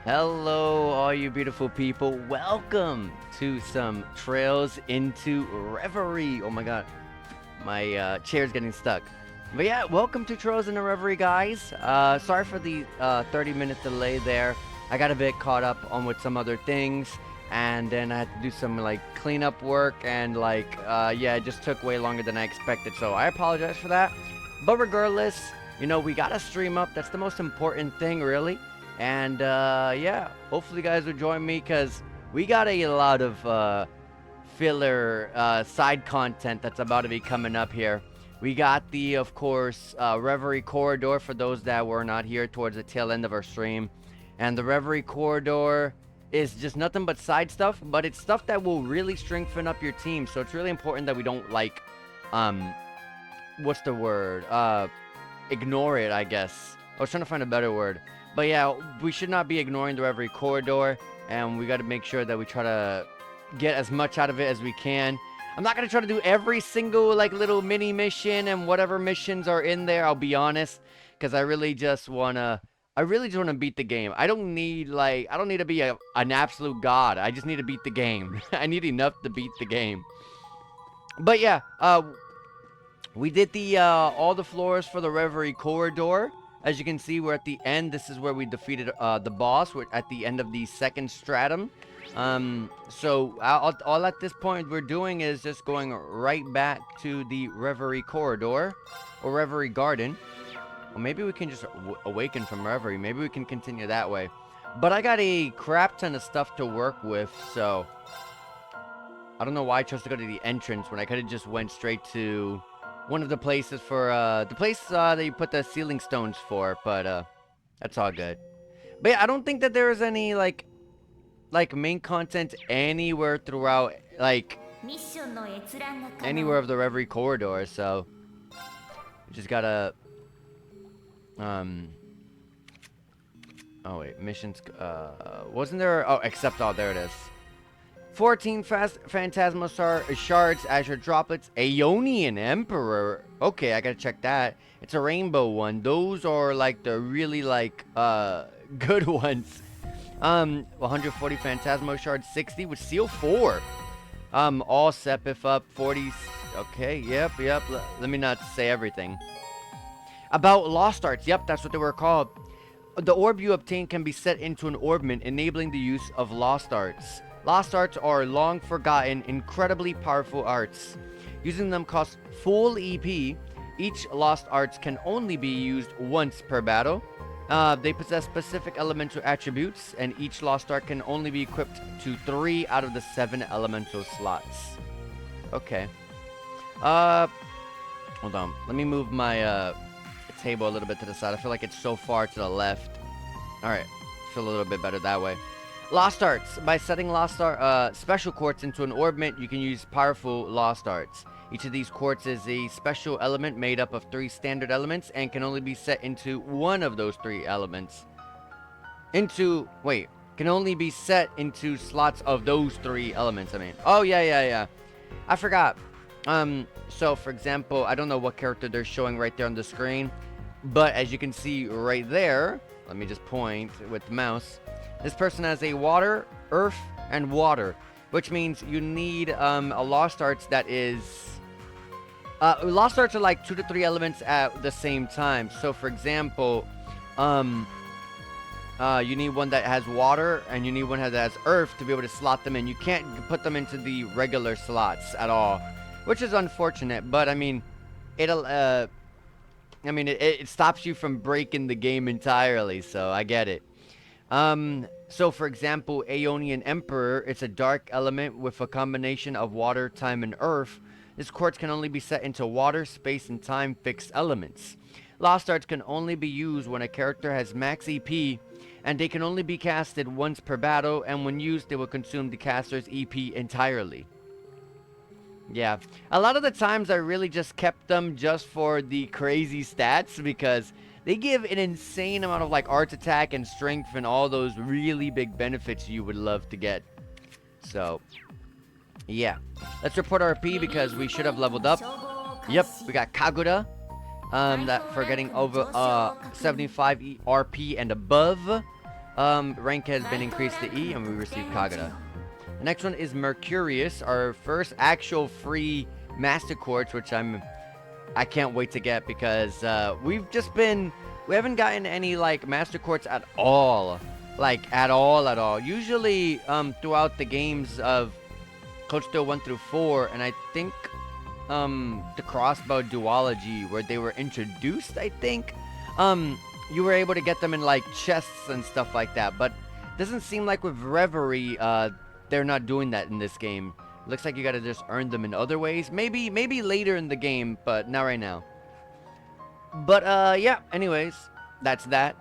Hello, all you beautiful people. Welcome to some Trails into Reverie. Oh my god, my chair's getting stuck. But yeah, welcome to Trails into Reverie, guys. Sorry for the 30-minute delay there. I got a bit caught up on with some other things, and then I had to do some like cleanup work, and yeah, it just took way longer than I expected. So I apologize for that. But regardless, we got to stream up. That's the most important thing, really. And yeah, hopefully you guys will join me because we got a lot of filler side content that's about to be coming up here. We got the, of course, Reverie Corridor for those that were not here towards the tail end of our stream. And the Reverie Corridor is just nothing but side stuff, but it's stuff that will really strengthen up your team. So it's really important that we don't, like, what's the word? Ignore it, I guess. I was trying to find a better word. But yeah, we should not be ignoring the Reverie Corridor, and we got to make sure that we try to get as much out of it as we can. I'm not going to try to do every single, like, little mini mission and whatever missions are in there, I'll be honest, because I really just want to beat the game. I don't need to be an absolute god. I just need to beat the game. I need enough to beat the game. But yeah, we did the all the floors for the Reverie Corridor. As you can see, we're at the end. This is where we defeated the boss. We're at the end of the second stratum. So all at this point we're doing is just going right back to the Reverie Corridor or Reverie Garden. Or maybe we can just awaken from Reverie. Maybe we can continue that way. But I got a crap ton of stuff to work with, so I don't know why I chose to go to the entrance when I could have just went straight to one of the places for the place that you put the ceiling stones for, but that's all good. But yeah, I don't think that there is any like main content anywhere throughout, like anywhere of the Reverie Corridor, so we just gotta oh wait, missions wasn't there? Oh, except all, there it is. 14 Phantasmal Shards, Azure Droplets, Aeonian Emperor. Okay, I gotta check that. It's a rainbow one. Those are like the really good ones. 140 Phantasmal Shards, 60 with Seal 4. All Sepith up, 40. Okay, yep. Let me not say everything. About Lost Arts, yep, that's what they were called. The orb you obtain can be set into an orbment, enabling the use of Lost Arts. Lost Arts are long forgotten, incredibly powerful arts. Using them costs full EP. Each Lost Arts can only be used once per battle. They possess specific elemental attributes, and each Lost Art can only be equipped to 3 out of the 7 elemental slots. Okay. Hold on. Let me move my table a little bit to the side. I feel like it's so far to the left. Alright. Feel a little bit better that way. Lost Arts. By setting special quartz into an orbment, you can use powerful Lost Arts. Each of these quartz is a special element made up of 3 standard elements and can only be set into one of those 3 elements. Can only be set into slots of those 3 elements, I mean. Oh, yeah. I forgot. So, for example, I don't know what character they're showing right there on the screen, but as you can see right there, let me just point with the mouse. This person has a water, earth, and water, which means you need a Lost Arts that is... Lost Arts are like 2 to 3 elements at the same time. So, for example, you need one that has water, and you need one that has earth to be able to slot them in. You can't put them into the regular slots at all, which is unfortunate, but I mean, it stops you from breaking the game entirely, so I get it. So for example, Aeonian Emperor, it's a dark element with a combination of water, time, and earth. This quartz can only be set into water, space, and time fixed elements. Lost Arts can only be used when a character has max EP, and they can only be casted once per battle, and when used, they will consume the caster's EP entirely. Yeah, a lot of the times I really just kept them just for the crazy stats, because they give an insane amount of like arts attack and strength and all those really big benefits you would love to get. So, yeah. Let's report our RP because we should have leveled up. Yep, we got Kagura. That for getting over 75 RP and above. Rank has been increased to E, and we receive Kagura. The next one is Mercurius, our first actual free Master Quartz, which I can't wait to get because we haven't gotten any like Master Quartz at all, like at all. Usually throughout the games of Coach Steel 1 through 4, and I think the Crossbow duology where they were introduced, I think you were able to get them in like chests and stuff like that, but it doesn't seem like with Reverie they're not doing that in this game. Looks like you gotta just earn them in other ways. Maybe later in the game, but not right now. But yeah, anyways, that's that.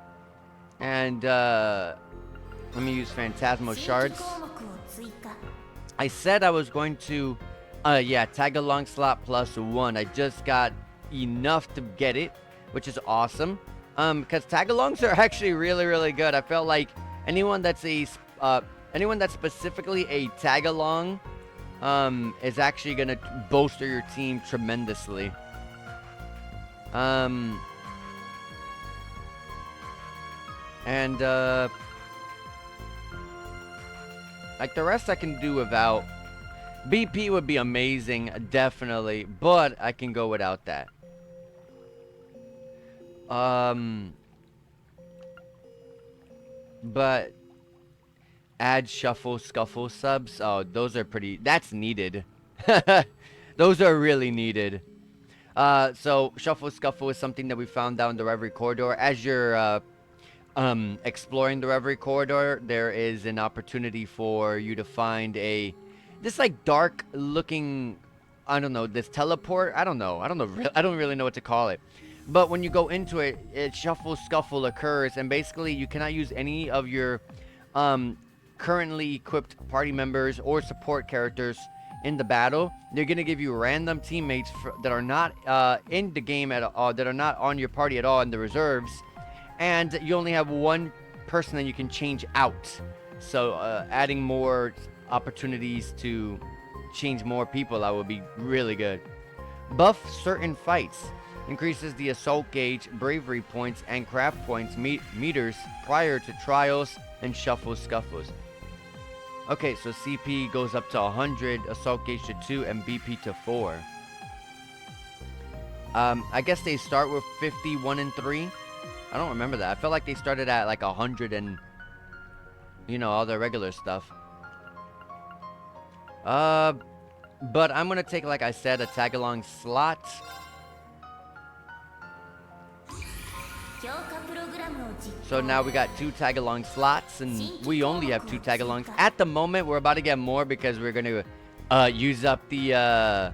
And let me use Phantasmal Shards. I said I was going to yeah, tag along slot +1. I just got enough to get it, which is awesome. Because tag-alongs are actually really good. I felt like anyone that's specifically a tag-along is actually gonna bolster your team tremendously. And like the rest I can do without. BP would be amazing, definitely, but I can go without that. But add Shuffle Scuffle subs. Oh, those are pretty. That's needed. Those are really needed. So Shuffle Scuffle is something that we found down the Reverie corridor. As you're exploring the Reverie corridor, there is an opportunity for you to find this like dark looking, I don't know, this teleport. I don't know. I don't really know what to call it. But when you go into it, Shuffle Scuffle occurs, and basically you cannot use any of your currently equipped party members or support characters in the battle. They're gonna give you random teammates that are not in the game at all, that are not on your party at all in the reserves, and you only have one person that you can change out. So adding more opportunities to change more people, that would be really good. Buff certain fights. Increases the assault gauge, bravery points, and craft points meters prior to trials and shuffle scuffles. Okay, so CP goes up to 100, assault gauge to 2, and BP to 4. I guess they start with 50, 1, and 3. I don't remember that. I felt like they started at like 100 and, you know, all the regular stuff. But I'm gonna take, like I said, a tag-along slot. So now we got 2 tag-along slots, and we only have 2 tag-alongs. At the moment, we're about to get more because we're going to use up the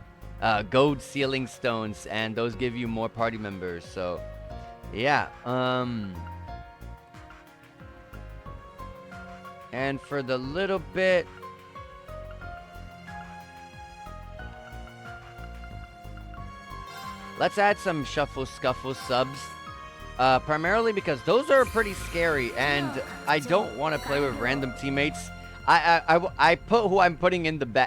gold ceiling stones, and those give you more party members. So, yeah. And for the little bit... let's add some Shuffle Scuffle subs. Primarily because those are pretty scary, and I don't want to play with random teammates. I put who I'm putting in the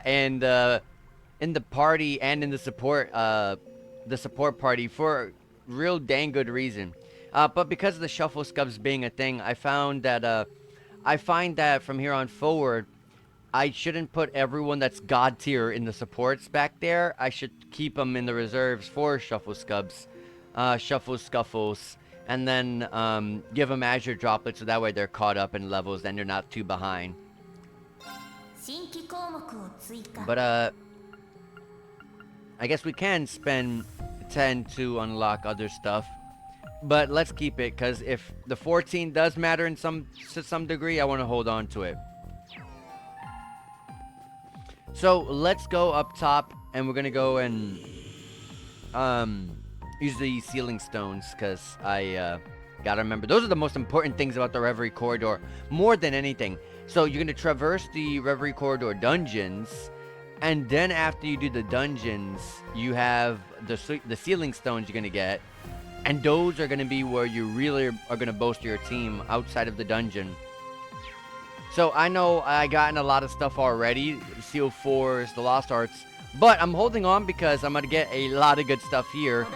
party and in the support party for real dang good reason. But because of the shuffle scubs being a thing, I find that from here on forward, I shouldn't put everyone that's god tier in the supports back there. I should keep them in the reserves for shuffle scubs, shuffle scuffles. And then give them Azure droplets so that way they're caught up in levels and they're not too behind. But I guess we can spend 10 to unlock other stuff. But let's keep it, because if the 14 does matter to some degree, I want to hold on to it. So let's go up top, and we're going to go and use the ceiling stones, because I gotta remember, those are the most important things about the Reverie corridor, more than anything. So you're gonna traverse the Reverie corridor dungeons, and then after you do the dungeons, you have the ceiling stones you're gonna get, and those are gonna be where you really are gonna bolster your team outside of the dungeon. So I know I gotten a lot of stuff already, Seal 4s, the Lost Arts, but I'm holding on because I'm gonna get a lot of good stuff here.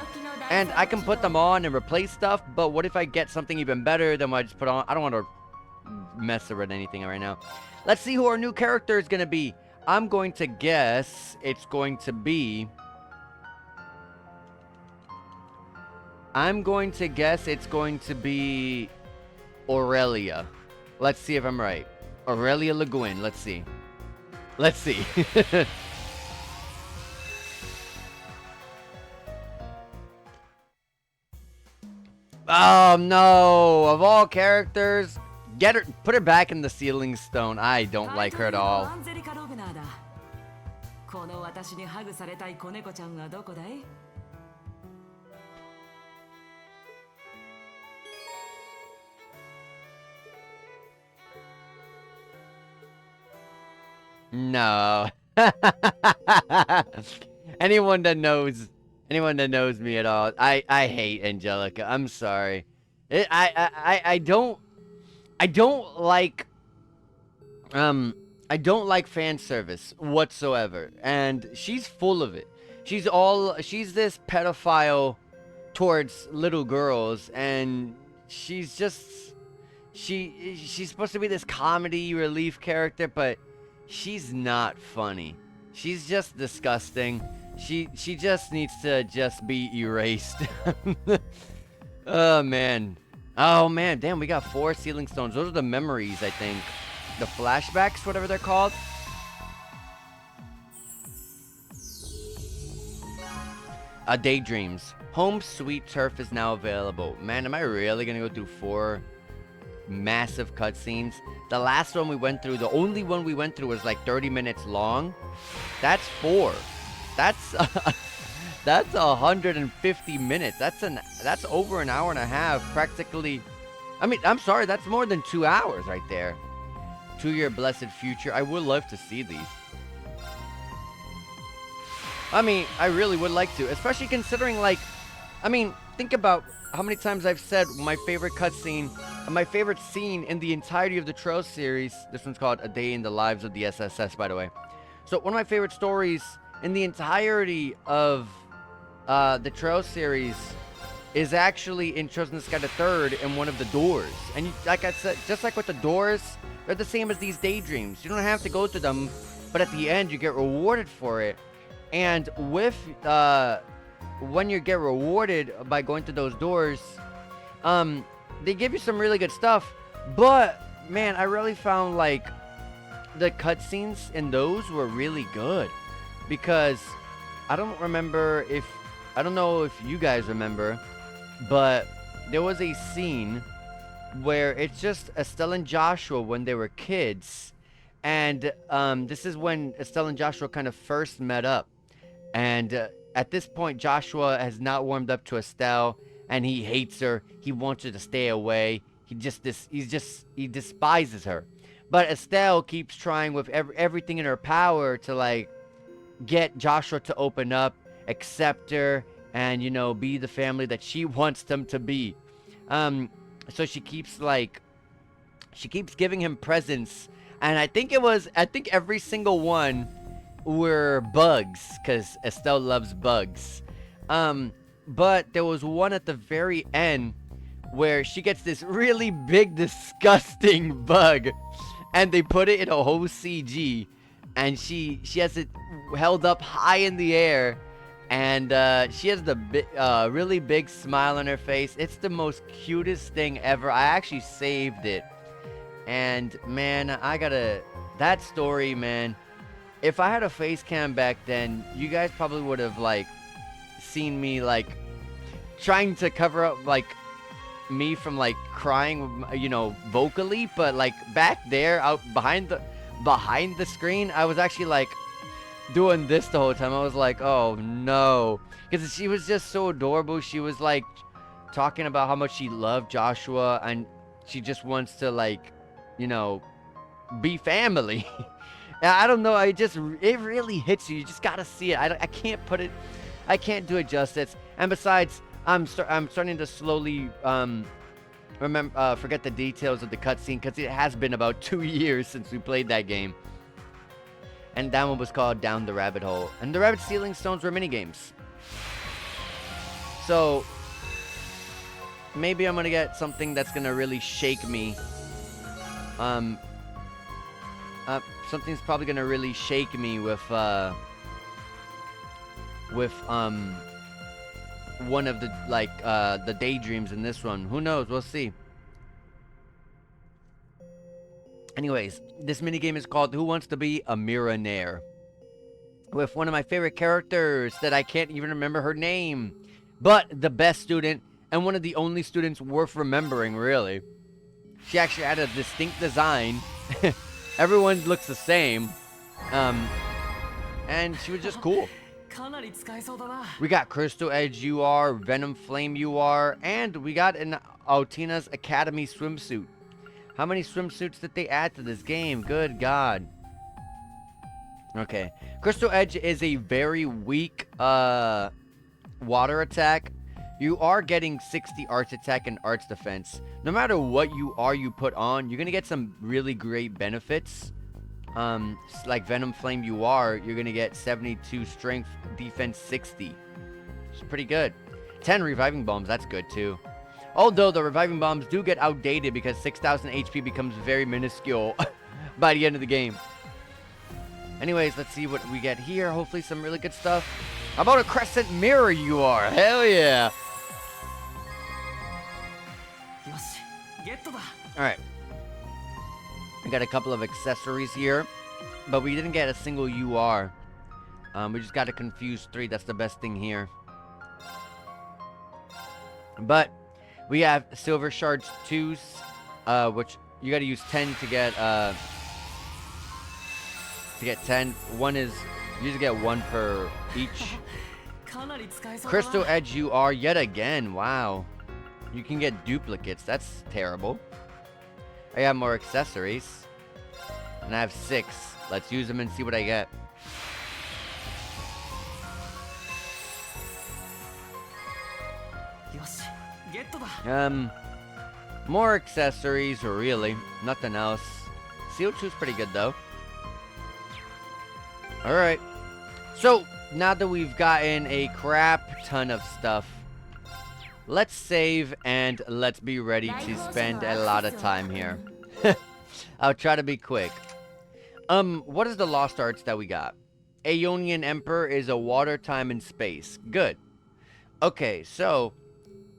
And I can put them on and replace stuff, but what if I get something even better than what I just put on? I don't want to mess with anything right now. Let's see who our new character is gonna be. I'm going to guess it's going to be. I'm going to guess it's going to be Aurelia. Let's see if I'm right. Aurelia Le Guin. Let's see. Let's see. Oh no! Of all characters, get her, put her back in the Ceiling Stone. I don't like her at all. No. Anyone that knows me at all, I hate Angelica. I'm sorry. I don't like I don't like fan service whatsoever, and she's full of it. She's this pedophile towards little girls, and she's supposed to be this comedy relief character, but she's not funny. She's just disgusting. She just needs to just be erased. Oh man. Oh man, damn, we got 4 Ceiling Stones. Those are the memories, I think. The flashbacks, whatever they're called. Daydreams. Home Sweet Turf is now available. Man, am I really gonna go through 4 massive cutscenes? The last one we went through, the only one we went through was like 30 minutes long. That's 4. That's that's 150 minutes. That's over an hour and a half, practically. I mean, I'm sorry, that's more than 2 hours right there. To Your Blessed Future. I would love to see these. I mean, I really would like to, especially considering, like, I mean, think about how many times I've said my favorite cutscene, my favorite scene in the entirety of the Trails series. This one's called A Day in the Lives of the SSS, by the way. So one of my favorite stories in the entirety of the Trails series is actually in Trails in the Sky the Third in one of the doors. And like I said, just like with the doors, they're the same as these daydreams. You don't have to go through them, but at the end you get rewarded for it. And with when you get rewarded by going through those doors, they give you some really good stuff. But man, I really found like the cutscenes in those were really good, because I don't know if you guys remember, but there was a scene where it's just Estelle and Joshua when they were kids, and this is when Estelle and Joshua kind of first met up. And at this point, Joshua has not warmed up to Estelle, and he hates her. He wants her to stay away. He despises her. But Estelle keeps trying with everything in her power to like get Joshua to open up, accept her, and be the family that she wants them to be. So she keeps giving him presents, and I think every single one were bugs, because Estelle loves bugs. But there was one at the very end where she gets this really big, disgusting bug, and they put it in a whole CG, and she has it held up high in the air, and she has the really big smile on her face. It's the most cutest thing ever. I actually saved it, and man, that story, man. If I had a face cam back then, you guys probably would have like seen me like trying to cover up like me from like crying, vocally, but like back there out behind the screen, I was actually like doing this the whole time. I was like, oh no, because she was just so adorable. She was like talking about how much she loved Joshua, and she just wants to like, be family. I don't know. It really hits you. You just gotta see it. I can't do it justice. And besides, I'm starting to slowly forget the details of the cutscene, because it has been about 2 years since we played that game. And that one was called Down the Rabbit Hole. And the Rabbit Ceiling Stones were minigames. So maybe I'm gonna get something that's gonna really shake me Um, something's probably gonna really shake me with one of the, like, the daydreams in this one. Who knows? We'll see. Anyways, this minigame is called Who Wants to Be a Millionaire? With one of my favorite characters that I can't even remember her name. But the best student, and one of the only students worth remembering, really. She actually had a distinct design. Everyone looks the same. And she was just cool. We got Crystal Edge UR, Venom Flame UR, and we got an Altina's Academy swimsuit. How many swimsuits did they add to this game? Good God. Okay. Crystal Edge is a very weak water attack. You are getting 60 arts attack and arts defense. No matter what you put on, you're going to get some really great benefits. Like Venom Flame you're going to get 72 strength, defense 60. It's pretty good. 10 reviving bombs, that's good too. Although the reviving bombs do get outdated because 6,000 HP becomes very minuscule by the end of the game. Anyways, let's see what we get here. Hopefully some really good stuff. How about a crescent mirror Hell yeah. Alright. We got a couple of accessories here, but we didn't get a single UR. We just got a confused 3. That's the best thing here. But we have silver shards 2s, which you got to use 10 to get 10. One is you just get 1 per each. Crystal Edge UR yet again. Wow. You can get duplicates. That's terrible. I have more accessories. And I have 6. Let's use them and see what I get. More accessories, really. Nothing else. CO2's pretty good, though. Alright. So, now that we've gotten a crap ton of stuff, let's save and let's be ready to spend a lot of time here. I'll try to be quick. What is the lost arts that we got? Aeonian Emperor is a water, time, and space. Good. Okay, so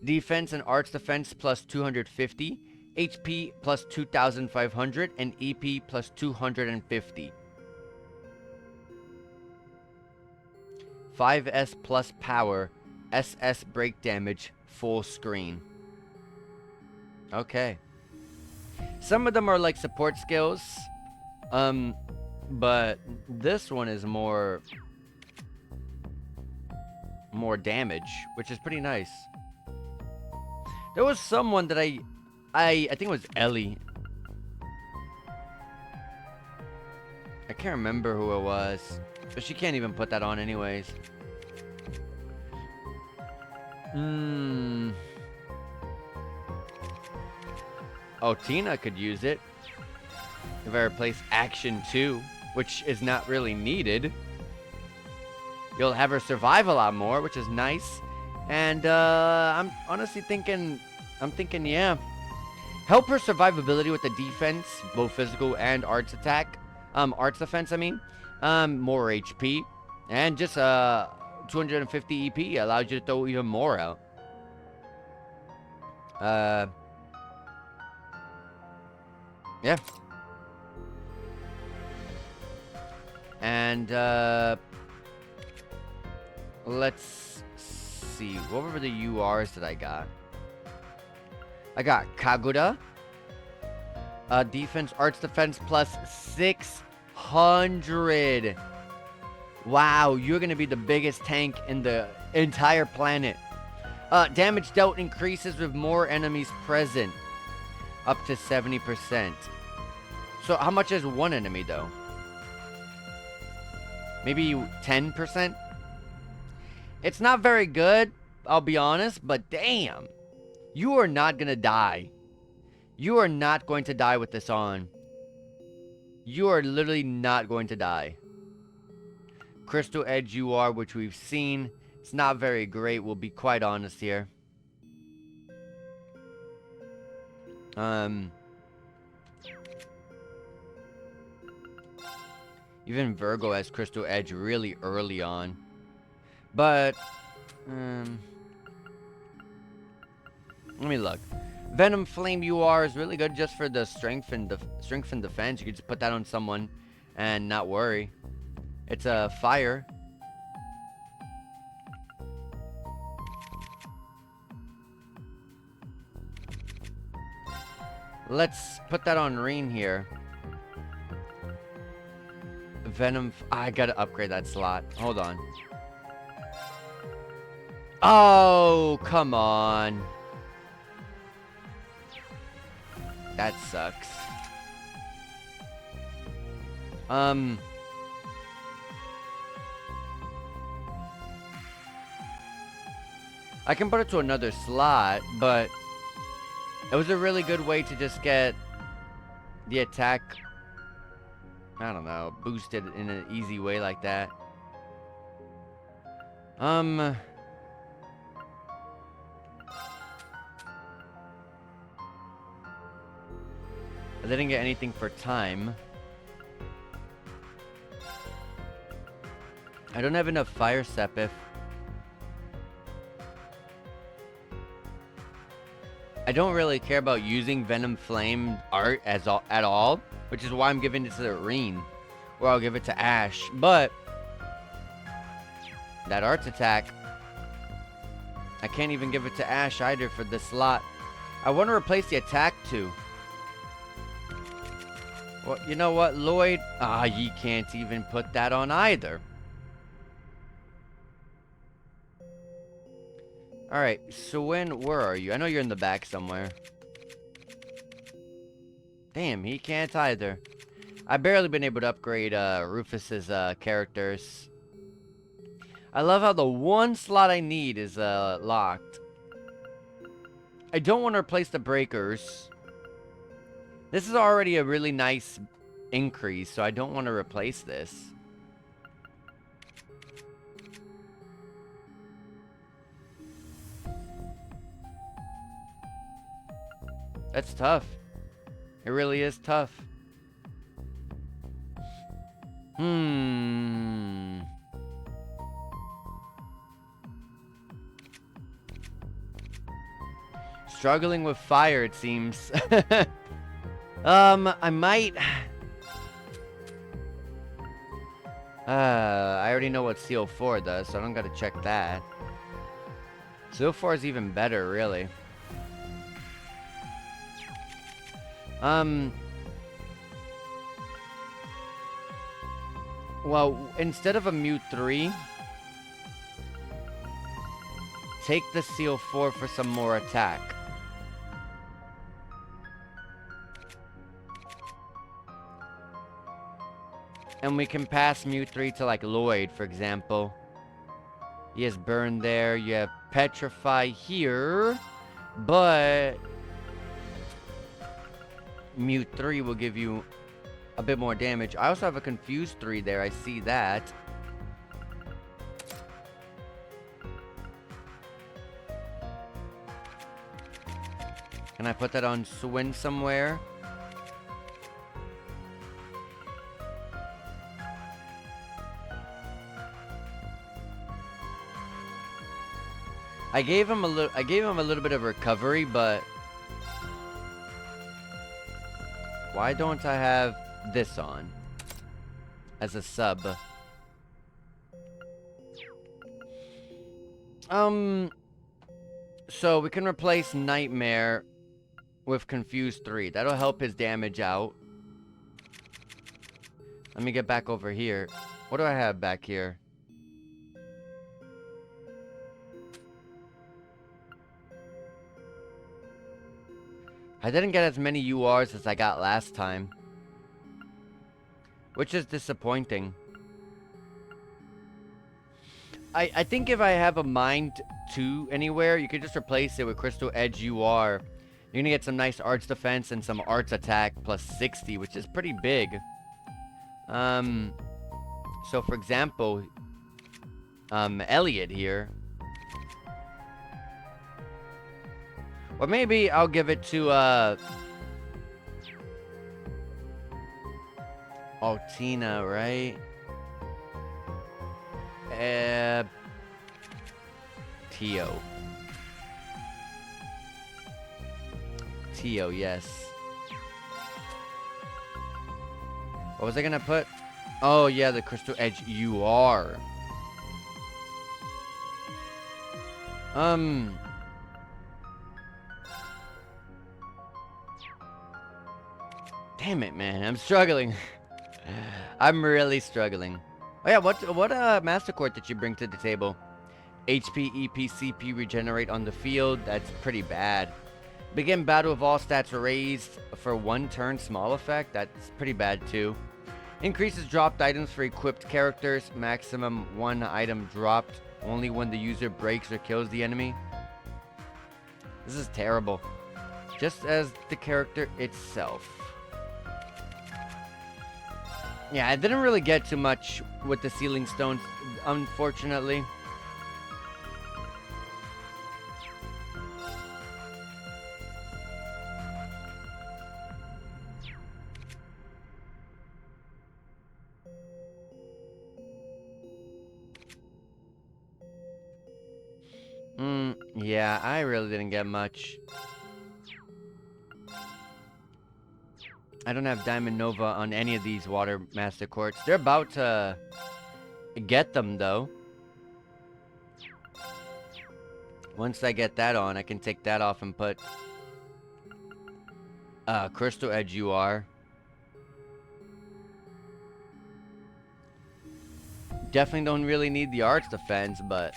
defense and arts defense plus 250, HP plus 2,500, and EP plus 250. 5S plus power, SS break damage, full screen. Okay. Some of them are like support skills. But this one is more damage, which is pretty nice. There was someone that I think it was Ellie. I can't remember who it was. But she can't even put that on anyways. Oh, Tina could use it. If I replace Action 2, which is not really needed. You'll have her survive a lot more, which is nice. And I'm honestly thinking, yeah. Help her survivability with the defense, both physical and arts attack. Arts defense, I mean. More HP. And just 250 EP allows you to throw even more out. Yeah. And let's see. What were the URs that I got? I got Kaguda. Defense, arts defense plus 600. Wow, you're going to be the biggest tank in the entire planet. Damage dealt increases with more enemies present. Up to 70%. So how much is one enemy, though? Maybe 10%? It's not very good, I'll be honest, but damn. You are not going to die. You are not going to die with this on. You are literally not going to die. Crystal Edge UR, which we've seen. It's not very great, we'll be quite honest here. Even Virgo has Crystal Edge really early on. But, let me look. Venom Flame UR is really good just for the strength and defense. You can just put that on someone and not worry. It's a fire. Let's put that on Reen here. Venom. I gotta upgrade that slot. Hold on. Oh, come on. That sucks. I can put it to another slot, but it was a really good way to just get the attack, I don't know, boosted in an easy way like that. I didn't get anything for time. I don't have enough fire sepith. I don't really care about using Venom Flame art at all, which is why I'm giving it to Reen, or I'll give it to Ash. But that arts attack, I can't even give it to Ash either for this slot. I want to replace the attack too. Well, you know what, Lloyd? You can't even put that on either. Alright, so where are you? I know you're in the back somewhere. Damn, he can't either. I've barely been able to upgrade Rufus's characters. I love how the one slot I need is locked. I don't want to replace the breakers. This is already a really nice increase, so I don't want to replace this. That's tough. It really is tough. Struggling with fire, it seems. I might... I already know what CO4 does, so I don't gotta check that. CO4 is even better, really. Well, instead of a Mute 3, take the CO4 for some more attack. And we can pass Mute 3 to, like, Lloyd, for example. He has Burn there. You have Petrify here. But Mute 3 will give you a bit more damage. I also have a Confused 3 there. I see that. Can I put that on Swin somewhere? I gave him a little bit of recovery, but why don't I have this on as a sub? So we can replace Nightmare with Confused 3. That'll help his damage out. Let me get back over here. What do I have back here? I didn't get as many URs as I got last time, which is disappointing. I think if I have a Mind 2 anywhere, you could just replace it with Crystal Edge UR. You're gonna get some nice arts defense and some arts attack plus 60, which is pretty big. So for example, Elliot here. Or maybe I'll give it to, Oh, Tina, right? Uh, Tio. Tio, yes. What was I gonna put? Oh, yeah, the Crystal Edge. You are. Damn it, man. I'm struggling. I'm really struggling. Oh, yeah, what Master Court did you bring to the table? HP, EP, CP regenerate on the field. That's pretty bad. Begin battle with all stats raised for 1 turn. Small effect. That's pretty bad, too. Increases dropped items for equipped characters. Maximum 1 item dropped only when the user breaks or kills the enemy. This is terrible. Just as the character itself. Yeah, I didn't really get too much with the Sealing Stones, unfortunately. Yeah, I really didn't get much. I don't have Diamond Nova on any of these Water Master Courts. They're about to get them, though. Once I get that on, I can take that off and put Crystal Edge you are. Definitely don't really need the Arts Defense, but...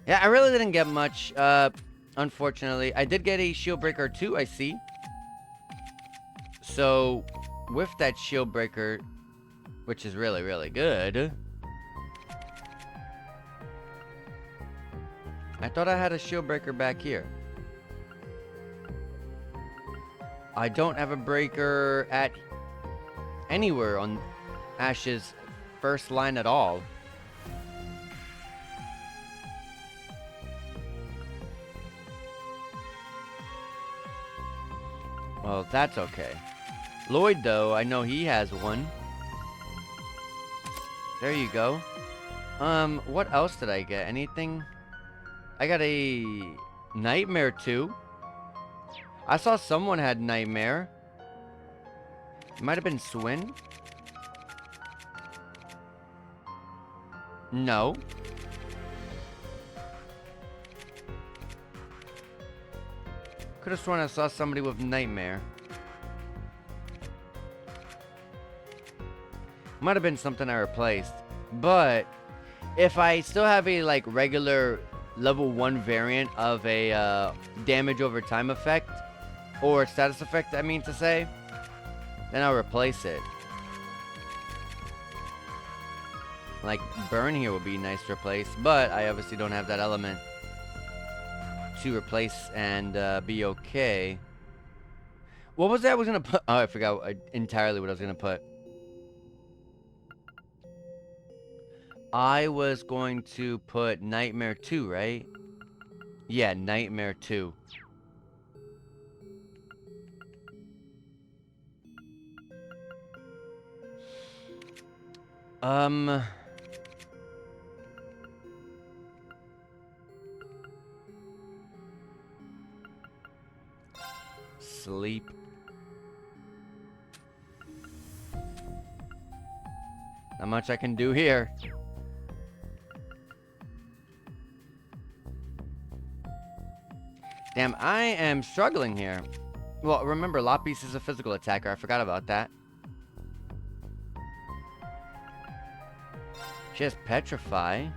yeah, I really didn't get much, unfortunately. I did get a Shield Breaker 2, I see. So, with that Shield Breaker, which is really, really good... I thought I had a Shield Breaker back here. I don't have a breaker at anywhere on Ash's first line at all. Well, that's okay. Lloyd, though, I know he has one. There you go. What else did I get? Anything? I got a Nightmare 2. I saw someone had Nightmare. It might have been Swin. No. Could have sworn I saw somebody with Nightmare. Might have been something I replaced. But if I still have a like regular level 1 variant of a damage over time effect, or status effect, I mean to say, then I'll replace it. Like, Burn here would be nice to replace, but I obviously don't have that element to replace and be okay. What was that I was gonna put? Oh, I forgot entirely what I was gonna put. I was going to put Nightmare 2, right? Yeah, Nightmare 2. Sleep. Not much I can do here. Damn, I am struggling here. Well, remember, Lapis is a physical attacker. I forgot about that. She has Petrify.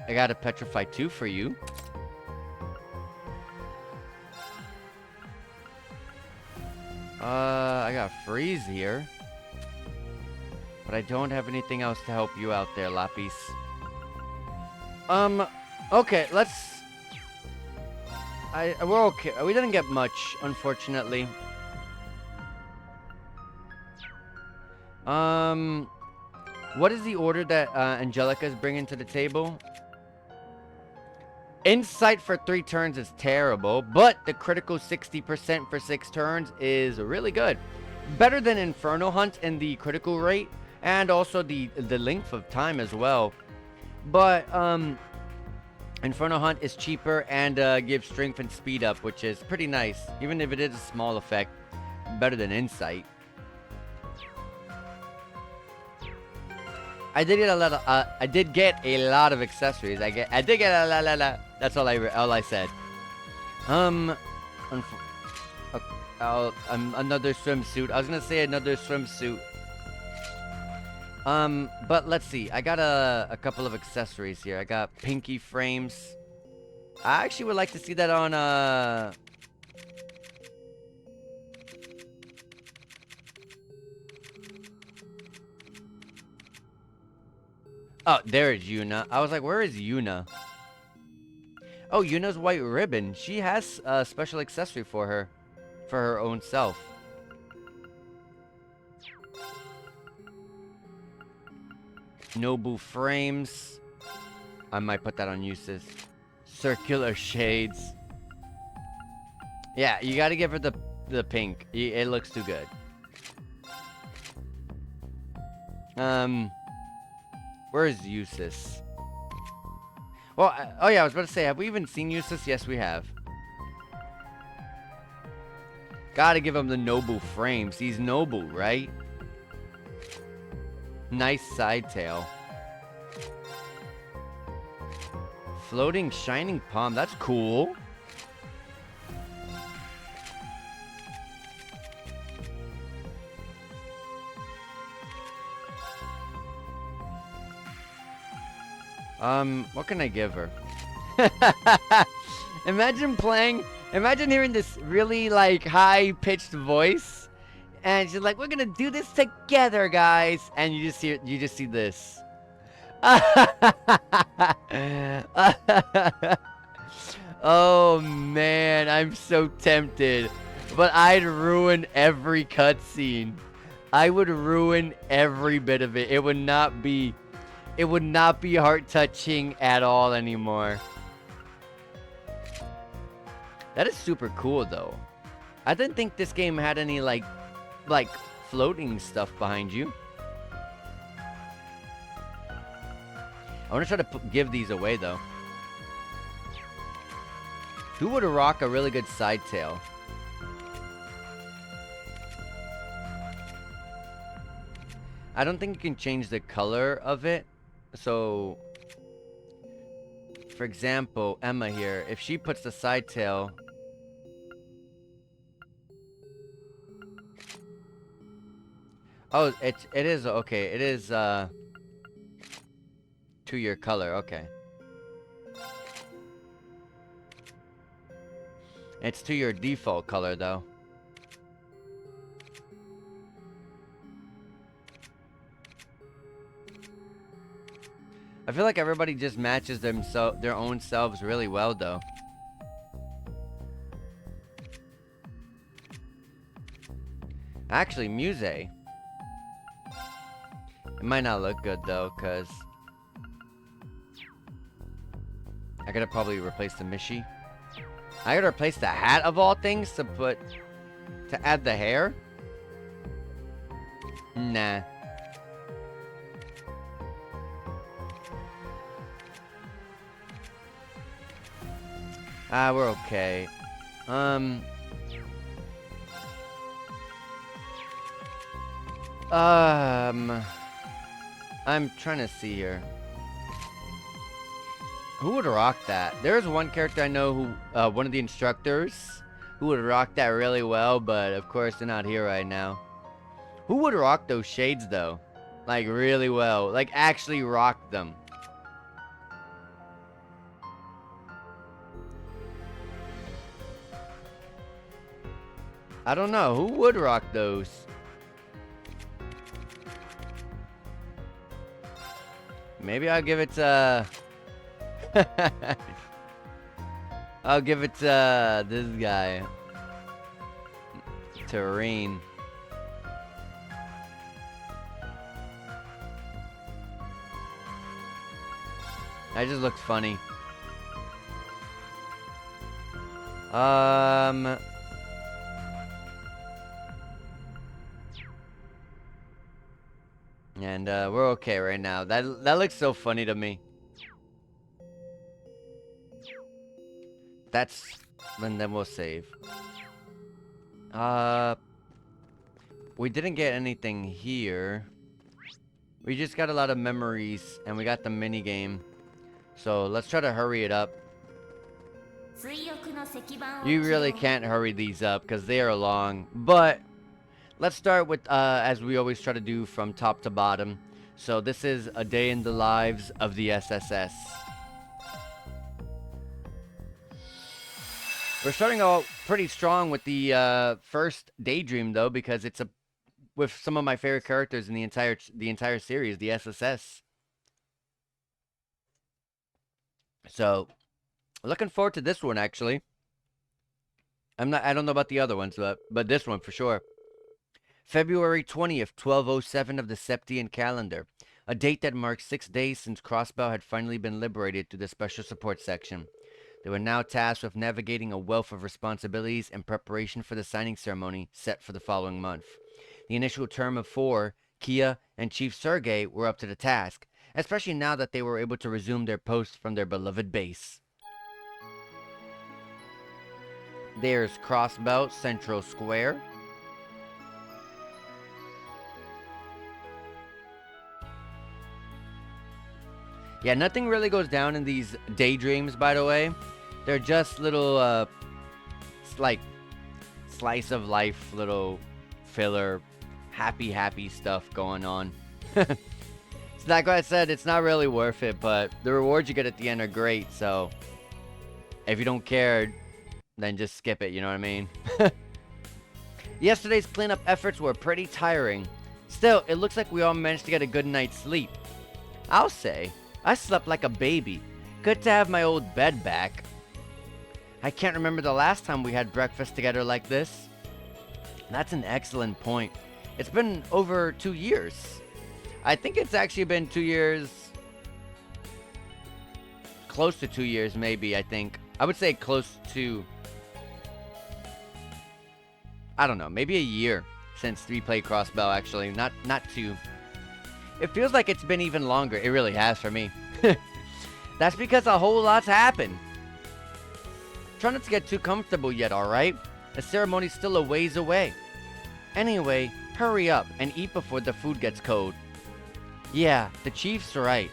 I got a Petrify 2 for you. I got Freeze here. But I don't have anything else to help you out there, Lapis. Okay, let's... we're okay. We didn't get much, unfortunately. What is the order that Angelica is bringing to the table? Insight for 3 turns is terrible, but the critical 60% for 6 turns is really good. Better than Inferno Hunt in the critical rate, and also the length of time as well. But, Inferno Hunt is cheaper and gives strength and speed up, which is pretty nice. Even if it is a small effect, better than Insight. I did get a lot of accessories. I did get a la. That's all I said. Another swimsuit. I was gonna say another swimsuit. But let's see. I got a couple of accessories here. I got pinky frames. I actually would like to see that on Oh, there is Yuna. I was like, where is Yuna? Oh, Yuna's white ribbon. She has a special accessory for her own self. Nobu frames. I might put that on uses. Circular shades. Yeah, you gotta give her the pink. It looks too good. Where is Usis? Well, oh yeah, I was about to say, have we even seen Usis? Yes, we have. Gotta give him the Nobu frames. He's Nobu, right? Nice side tail. Floating shining palm. That's cool. What can I give her? Imagine hearing this really, like, high-pitched voice. And she's like, we're gonna do this together, guys. And you just see this. Oh, man, I'm so tempted. But I'd ruin every cutscene. I would ruin every bit of it. It would not be heart-touching at all anymore. That is super cool, though. I didn't think this game had any, like floating stuff behind you. I want to try to give these away, though. Who would rock a really good side tail? I don't think you can change the color of it. So, for example, Emma here, if she puts the side tail... Oh, it is, okay, it is, to your color, okay. It's to your default color, though. I feel like everybody just matches their own selves really well, though. Actually, Muse. It might not look good, though, because I gotta probably replace the Mishi. I gotta replace the hat, of all things, to add the hair? Nah. We're okay. I'm trying to see here. Who would rock that? There's one character I know who, one of the instructors, who would rock that really well, but of course they're not here right now. Who would rock those shades, though? Like, really well. Like, actually rock them. I don't know. Who would rock those? Maybe I'll give it to... I'll give it to this guy. Terrain. That just looks funny. Um... And, we're okay right now. That looks so funny to me. That's... then we'll save. We didn't get anything here. We just got a lot of memories, and we got the mini game. So let's try to hurry it up. You really can't hurry these up because they are long. But let's start with, as we always try to do, from top to bottom. So this is a day in the lives of the SSS. We're starting out pretty strong with the first Daydream, though, because it's with some of my favorite characters in the entire series, the SSS. So, looking forward to this one, actually. I don't know about the other ones, but this one for sure. February 20th, 1207 of the Septian calendar, a date that marks 6 days since Crossbow had finally been liberated to the Special Support Section. They were now tasked with navigating a wealth of responsibilities in preparation for the signing ceremony set for the following month. The initial term of 4, Kia and Chief Sergei were up to the task, especially now that they were able to resume their posts from their beloved base. There's Crossbow Central Square. Yeah, nothing really goes down in these daydreams, by the way. They're just little, like, slice of life, little filler, happy stuff going on. It's like I said, it's not really worth it, but the rewards you get at the end are great, so if you don't care, then just skip it, you know what I mean? Yesterday's cleanup efforts were pretty tiring. Still, it looks like we all managed to get a good night's sleep. I'll say, I slept like a baby. Good to have my old bed back. I can't remember the last time we had breakfast together like this. That's an excellent point. It's been over 2 years. I think it's actually been 2 years. Close to 2 years, maybe, I think. I would say close to... I don't know, maybe a year since we played Crossbow, actually. Not 2. It feels like it's been even longer. It really has for me. That's because a whole lot's happened. Try not to get too comfortable yet, alright? The ceremony's still a ways away. Anyway, hurry up and eat before the food gets cold. Yeah, the chief's right.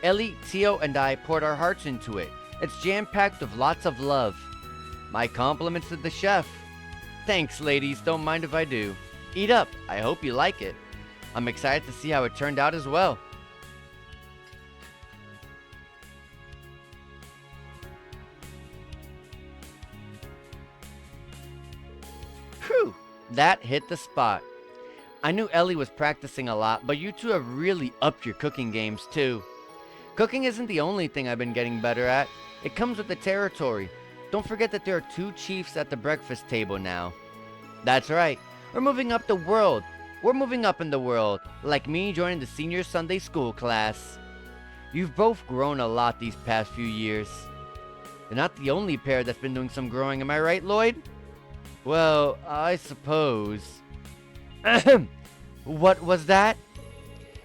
Ellie, Tio, and I poured our hearts into it. It's jam-packed with lots of love. My compliments to the chef. Thanks, ladies. Don't mind if I do. Eat up. I hope you like it. I'm excited to see how it turned out as well. Whew, that hit the spot. I knew Ellie was practicing a lot, but you two have really upped your cooking games too. Cooking isn't the only thing I've been getting better at. It comes with the territory. Don't forget that there are 2 chiefs at the breakfast table now. That's right. We're moving up the world. We're moving up in the world, like me joining the senior Sunday school class. You've both grown a lot these past few years. You're not the only pair that's been doing some growing, am I right, Lloyd? Well, I suppose. Ahem. What was that?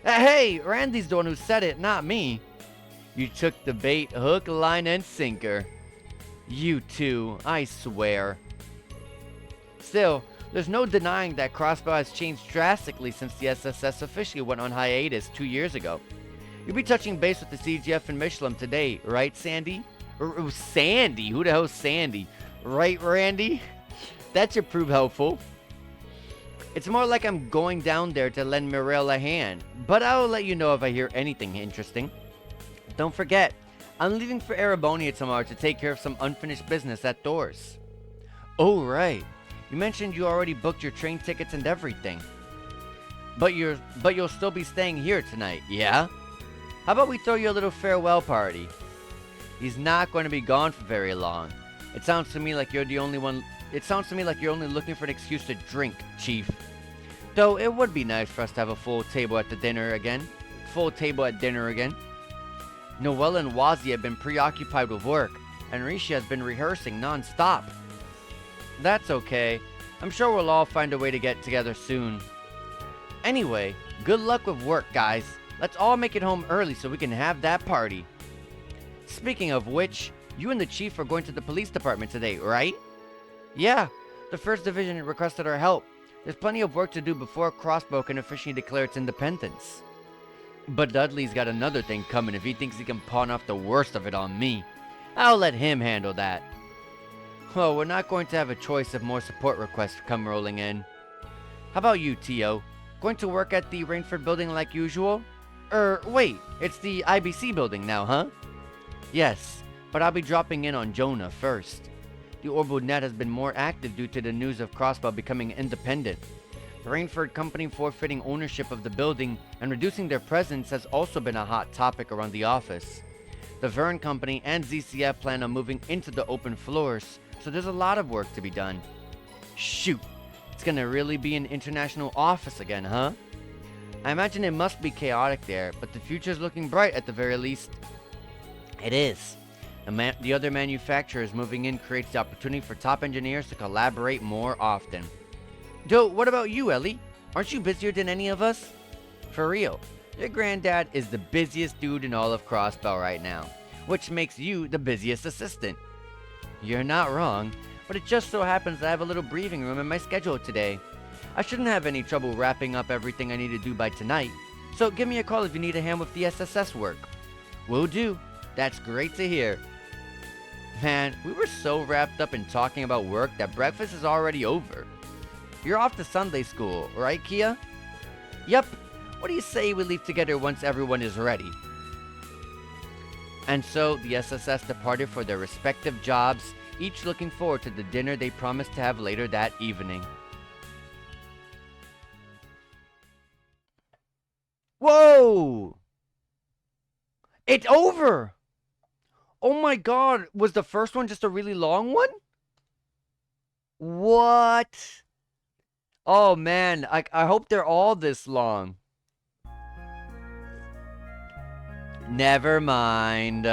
Hey, Randy's the one who said it, not me. You took the bait, hook, line, and sinker. You two, I swear. Still, there's no denying that Crossbow has changed drastically since the SSS officially went on hiatus 2 years ago. You'll be touching base with the CGF in Michelin today, right, Sandy? Sandy? Who the hell's Sandy? Right, Randy? That should prove helpful. It's more like I'm going down there to lend Mirel a hand, but I'll let you know if I hear anything interesting. Don't forget, I'm leaving for Erebonia tomorrow to take care of some unfinished business at Thor's. Oh, right. You mentioned you already booked your train tickets and everything. But you'll still be staying here tonight, yeah? How about we throw you a little farewell party? He's not going to be gone for very long. It sounds to me like you're only looking for an excuse to drink, Chief. Though it would be nice for us to have a full table at dinner again. Noelle and Wazi have been preoccupied with work, and Risha has been rehearsing non-stop. That's okay. I'm sure we'll all find a way to get together soon. Anyway, good luck with work, guys. Let's all make it home early so we can have that party. Speaking of which, you and the chief are going to the police department today, right? Yeah, the 1st Division requested our help. There's plenty of work to do before Crossbow can officially declare its independence. But Dudley's got another thing coming if he thinks he can pawn off the worst of it on me. I'll let him handle that. Well, we're not going to have a choice if more support requests come rolling in. How about you, Tio? Going to work at the Rainford building like usual? Wait, it's the IBC building now, huh? Yes, but I'll be dropping in on Jonah first. The Orbital Net has been more active due to the news of Crossbow becoming independent. The Rainford Company forfeiting ownership of the building and reducing their presence has also been a hot topic around the office. The Vern Company and ZCF plan on moving into the open floors, so there's a lot of work to be done. Shoot, it's gonna really be an international office again, huh? I imagine it must be chaotic there, but the future's looking bright at the very least. It is. The other manufacturers moving in creates the opportunity for top engineers to collaborate more often. What about you, Ellie? Aren't you busier than any of us? For real, your granddad is the busiest dude in all of Crossbell right now, which makes you the busiest assistant. You're not wrong, but it just so happens I have a little breathing room in my schedule today. I shouldn't have any trouble wrapping up everything I need to do by tonight, so give me a call if you need a hand with the SSS work. Will do. That's great to hear. Man, we were so wrapped up in talking about work that breakfast is already over. You're off to Sunday school, right, Kia? Yep. What do you say we leave together once everyone is ready? And so the SSS departed for their respective jobs, each looking forward to the dinner they promised to have later that evening. Whoa! It's over! Oh my god, was the first one just a really long one? What? Oh man, I hope they're all this long. Never mind.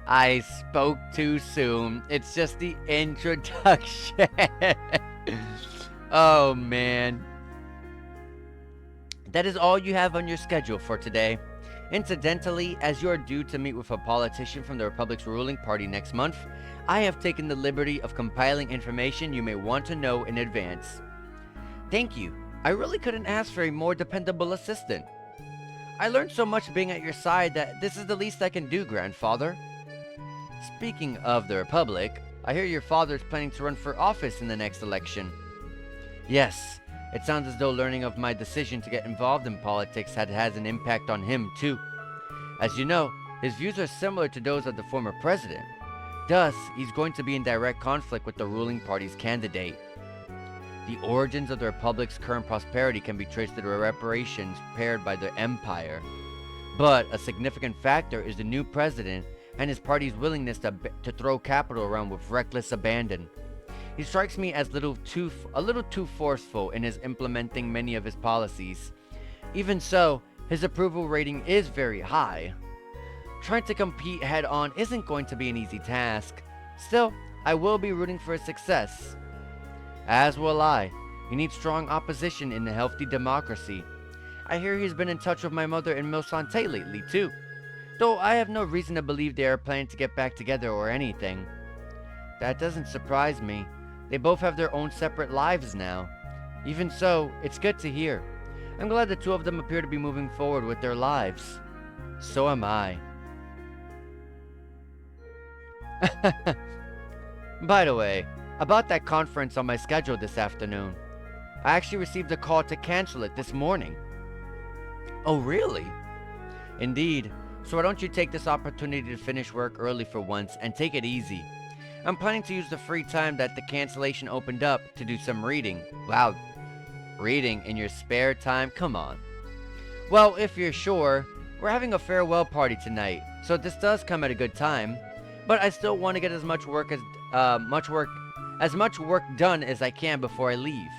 I spoke too soon. It's just the introduction. Oh man. That is all you have on your schedule for today. Incidentally, as you are due to meet with a politician from the Republic's ruling party next month, I have taken the liberty of compiling information you may want to know in advance. Thank you. I really couldn't ask for a more dependable assistant. I learned so much being at your side that this is the least I can do, grandfather. Speaking of the Republic, I hear your father is planning to run for office in the next election. Yes, it sounds as though learning of my decision to get involved in politics has an impact on him, too. As you know, his views are similar to those of the former president. Thus, he's going to be in direct conflict with the ruling party's candidate. The origins of the Republic's current prosperity can be traced to the reparations prepared by the Empire. But a significant factor is the new president and his party's willingness to throw capital around with reckless abandon. He strikes me as a little too forceful in his implementing many of his policies. Even so, his approval rating is very high. Trying to compete head-on isn't going to be an easy task. Still, I will be rooting for his success. As will I. You need strong opposition in a healthy democracy. I hear he's been in touch with my mother and Milsante lately, too. Though I have no reason to believe they are planning to get back together or anything. That doesn't surprise me. They both have their own separate lives now. Even so, it's good to hear. I'm glad the two of them appear to be moving forward with their lives. So am I. By the way, about that conference on my schedule this afternoon. I actually received a call to cancel it this morning. Oh, really? Indeed. So why don't you take this opportunity to finish work early for once and take it easy? I'm planning to use the free time that the cancellation opened up to do some reading. Wow, reading in your spare time? Come on. Well, if you're sure, we're having a farewell party tonight, so this does come at a good time. But I still want to get as much work done as I can before I leave.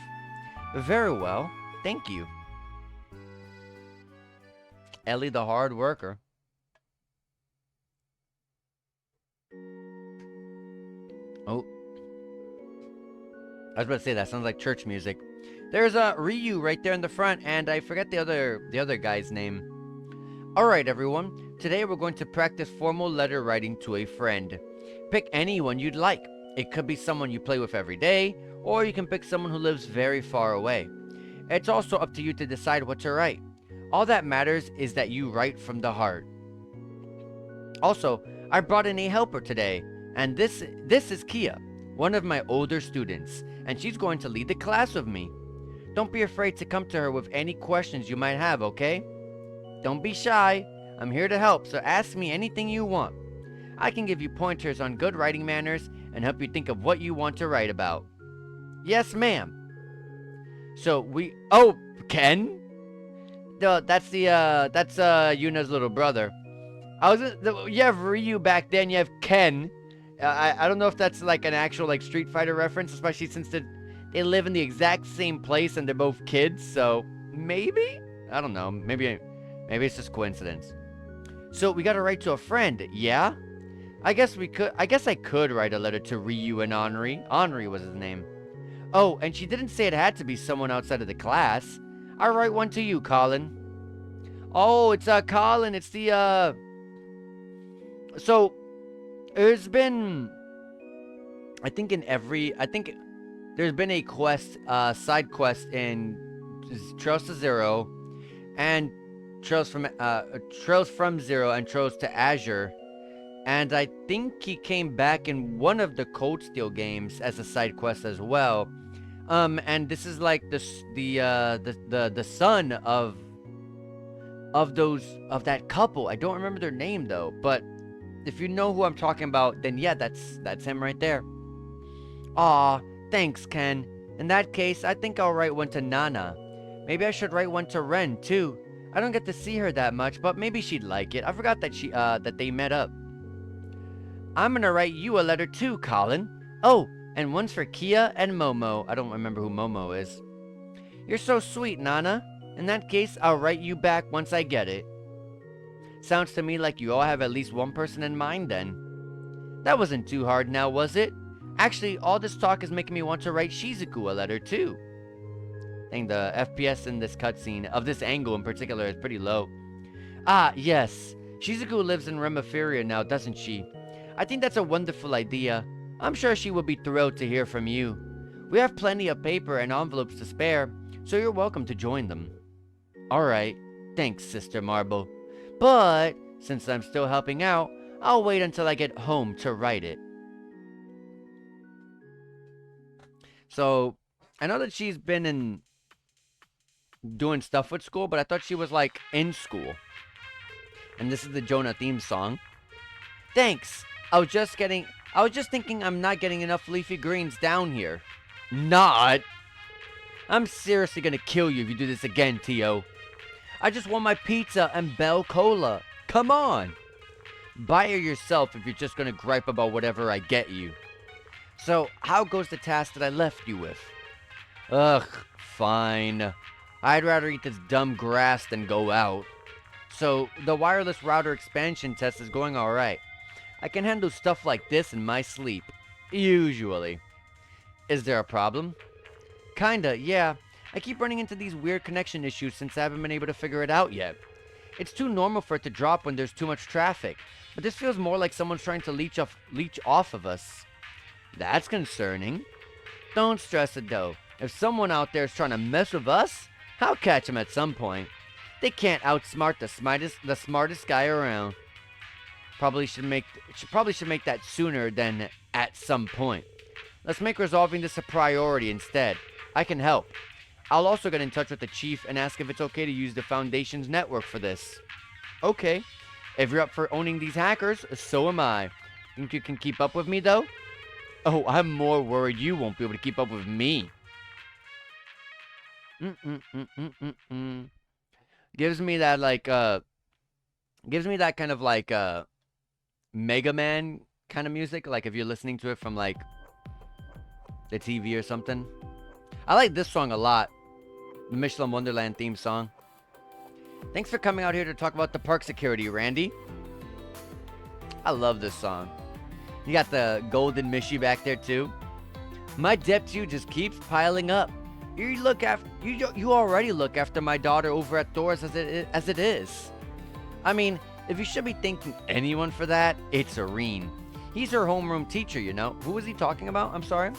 Very well, thank you. Ellie the hard worker. Oh. I was about to say, that sounds like church music. There's a Ryu right there in the front, and I forget the other guy's name. Alright everyone, today we're going to practice formal letter writing to a friend. Pick anyone you'd like. It could be someone you play with every day, or you can pick someone who lives very far away. It's also up to you to decide what to write. All that matters is that you write from the heart. Also, I brought in a helper today, and this is Kia, one of my older students, and she's going to lead the class with me. Don't be afraid to come to her with any questions you might have, okay? Don't be shy. I'm here to help, so ask me anything you want. I can give you pointers on good writing manners and help you think of what you want to write about. Yes, ma'am. So oh, Ken? No, that's Yuna's little brother. You have Ryu back then, you have Ken. I don't know if that's like an actual like Street Fighter reference, especially since they live in the exact same place and they're both kids, so maybe? I don't know, maybe it's just coincidence. So we gotta write to a friend, yeah? I guess I could write a letter to Ryu and Henri. Henri was his name. Oh, and she didn't say it had to be someone outside of the class. I'll write one to you, Colin. Oh, it's Colin, it's the so there's been there's been a quest, side quest in Trails to Zero and Trails from Zero and Trails to Azure. And I think he came back in one of the Cold Steel games as a side quest as well. And this is like the son of that couple. I don't remember their name though, but if you know who I'm talking about, then yeah, that's him right there. Aw, thanks, Ken. In that case, I think I'll write one to Nana. Maybe I should write one to Ren too. I don't get to see her that much, but maybe she'd like it. I forgot that they met up. I'm gonna write you a letter too, Colin. Oh, and one's for Kia and Momo. I don't remember who Momo is. You're so sweet, Nana. In that case, I'll write you back once I get it. Sounds to me like you all have at least one person in mind then. That wasn't too hard now, was it? Actually, all this talk is making me want to write Shizuku a letter too. I think the FPS in this cutscene, of this angle in particular, is pretty low. Ah, yes. Shizuku lives in Reverie now, doesn't she? I think that's a wonderful idea. I'm sure she will be thrilled to hear from you. We have plenty of paper and envelopes to spare, so you're welcome to join them. Alright, thanks, Sister Marble. But, since I'm still helping out, I'll wait until I get home to write it. So, I know that she's been doing stuff with school, but I thought she was like in school. And this is the Jonah theme song. Thanks! I was just thinking I'm not getting enough leafy greens down here. Not? I'm seriously gonna kill you if you do this again, Tio. I just want my pizza and Bell Cola. Come on! Buy it yourself if you're just gonna gripe about whatever I get you. So, how goes the task that I left you with? Ugh, fine. I'd rather eat this dumb grass than go out. So, the wireless router expansion test is going alright. I can handle stuff like this in my sleep. Usually. Is there a problem? Kinda, yeah. I keep running into these weird connection issues since I haven't been able to figure it out yet. It's too normal for it to drop when there's too much traffic, but this feels more like someone's trying to leech off of us. That's concerning. Don't stress it though. If someone out there is trying to mess with us, I'll catch them at some point. They can't outsmart the smartest guy around. Probably should make that sooner than at some point. Let's make resolving this a priority instead. I can help. I'll also get in touch with the chief and ask if it's okay to use the Foundation's network for this. Okay. If you're up for owning these hackers, so am I. Think you can keep up with me, though? Oh, I'm more worried you won't be able to keep up with me. Gives me that, like, kind of, like, Mega Man kind of music. Like, if you're listening to it from, like, the TV or something. I like this song a lot. The Michelin Wonderland theme song. Thanks for coming out here to talk about the park security, Randy. I love this song. You got the golden Mishi back there too. My debt to you just keeps piling up. You already look after my daughter over at Thor's as it is. I mean, if you should be thanking anyone for that, it's Irene. He's her homeroom teacher, you know. Who was he talking about? I'm sorry.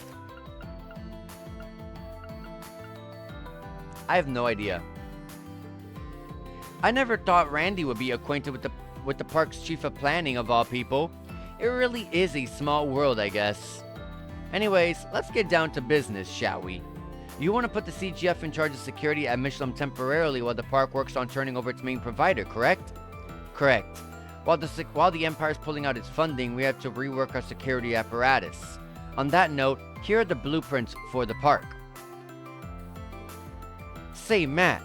I have no idea. I never thought Randy would be acquainted with the park's chief of planning of all people. It really is a small world, I guess. Anyways, let's get down to business, shall we? You want to put the CGF in charge of security at Michelin temporarily while the park works on turning over its main provider, correct? Correct. While the Empire's pulling out its funding, we have to rework our security apparatus. On that note, here are the blueprints for the park. Say, Matt,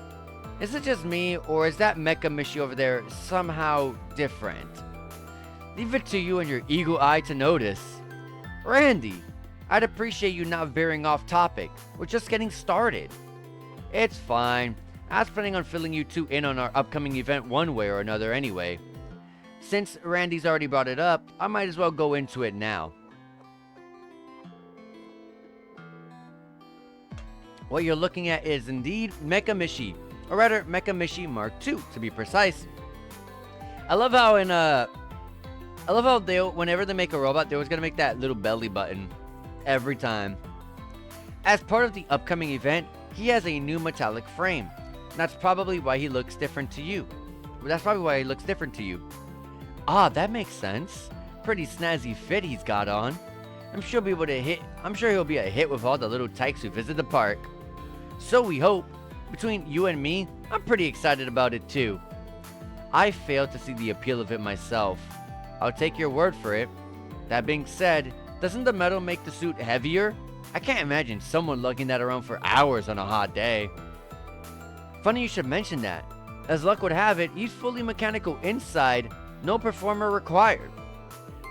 is it just me, or is that Mecha Mishi over there somehow different? Leave it to you and your eagle eye to notice. Randy, I'd appreciate you not veering off topic. We're just getting started. It's fine. I was planning on filling you two in on our upcoming event one way or another anyway. Since Randy's already brought it up, I might as well go into it now. What you're looking at is indeed Mecha Mishi, or rather Mecha Mishi Mark II to be precise. I love how whenever they make a robot, they always gotta make that little belly button every time. As part of the upcoming event, he has a new metallic frame. That's probably why he looks different to you. Ah, that makes sense. Pretty snazzy fit he's got on. I'm sure he'll be a hit with all the little tykes who visit the park. So we hope. Between you and me, I'm pretty excited about it too. I failed to see the appeal of it myself. I'll take your word for it. That being said, doesn't the metal make the suit heavier? I can't imagine someone lugging that around for hours on a hot day. Funny you should mention that. As luck would have it, he's fully mechanical inside, no performer required.